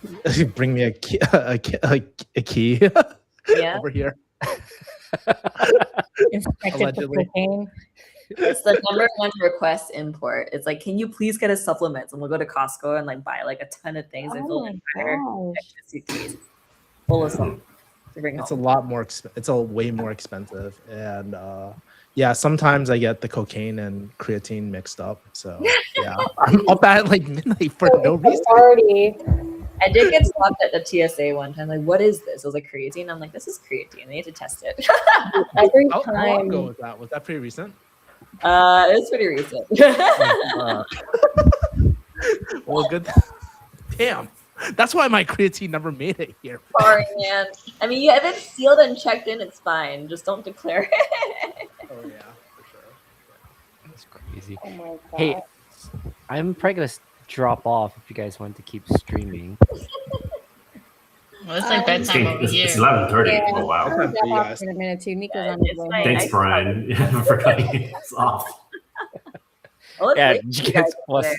bring me a key over here. Inspected for cocaine. It's the #1 request import. It's like, can you please get us supplements? And we'll go to Costco and like buy like a ton of things and fill an entire suitcase full of supplements to bring home. It's a lot more. It's a way more expensive, and yeah, sometimes I get the cocaine and creatine mixed up. So yeah, I'm up at like midnight for no reason. I did get stopped at the TSA one time. Like, what is this? I was like, creatine. I'm like, this is creatine. They need to test it. Every How time. long ago was that? Was that pretty recent? It's pretty recent. Well, good. Damn. That's why my creatine never made it here. Sorry, man. I mean, if it's sealed and checked in, it's fine. Just don't declare it. Oh yeah, for sure. That's crazy. Oh my God. Hey, I'm probably gonna drop off if you guys want to keep streaming. Well, it's like bedtime over It's here. 11:30. Yeah. Oh wow! I'll Okay, drop you off guys. in a minute too. Nico's Yeah, on his it's way. like- Thanks, I- Brian, for cutting us off. Well, it's Yeah, late for you guys over there.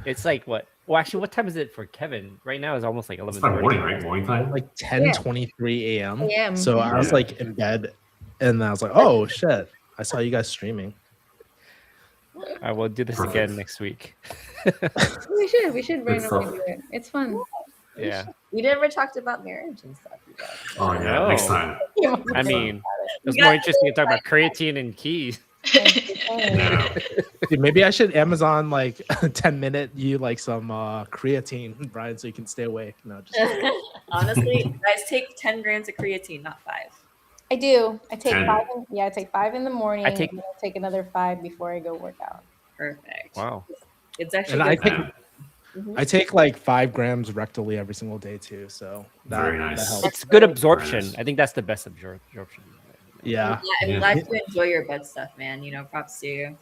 it's like what? Well, actually, what time is it for Kevin? Right now is almost like It's 11:30. my morning, right? Morning time. Like 10:23 a.m. AM. So I was Yeah. like in bed, and I was like, "Oh shit!" I saw you guys streaming. I will do this Perfect. again next week. We should randomly stuff. do it. It's fun. Yeah. We never talked about marriage and stuff. You guys. Oh yeah, No. next time. I mean, it's You more guys- interesting to talk about creatine and keys. Yeah. Dude, maybe I should Amazon like 10-minute you like some creatine, Brian, so you can stay awake. No, just Honestly, guys, take 10 grams of creatine, not 5. I do. I take 10. 5. I take 5 in the morning. I take- and I'll take another 5 before I go work out. Perfect. Wow. It's actually And I good. take Mhm. I take like 5 grams rectally every single day too. So that, Very nice. that helps. It's good absorption. I think that's the best absorption. Yeah. I'm Yeah. glad you enjoy your butt stuff, man. You know, props to you.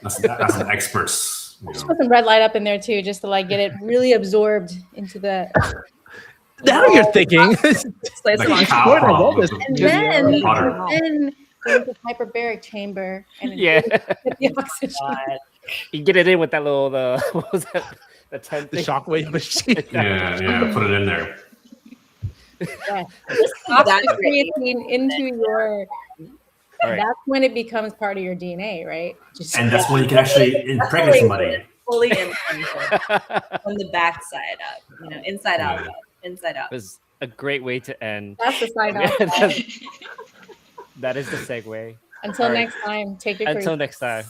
That's an experts. You Just know. put some red light up in there too, just to like get it really absorbed into the. Now you're thinking. Display Like some on- cow Lord, I love palm this. with And the- then, Butter. go into the hyperbaric chamber and Yeah. get the oxygen. God. You get it in with that little what was that? The 10 The thing? shockwave machine. Yeah, put it in there. Yeah. That's The great. creatine into your. All right. That's when it becomes part of your DNA, right? Just And that's when you can actually impregnate somebody. Fully implanted from the backside up. You know, inside out. Yeah. Inside out. It was a great way to end. that's the sign off. That is the segue. Until All right. next time, take your Until creatine. next time.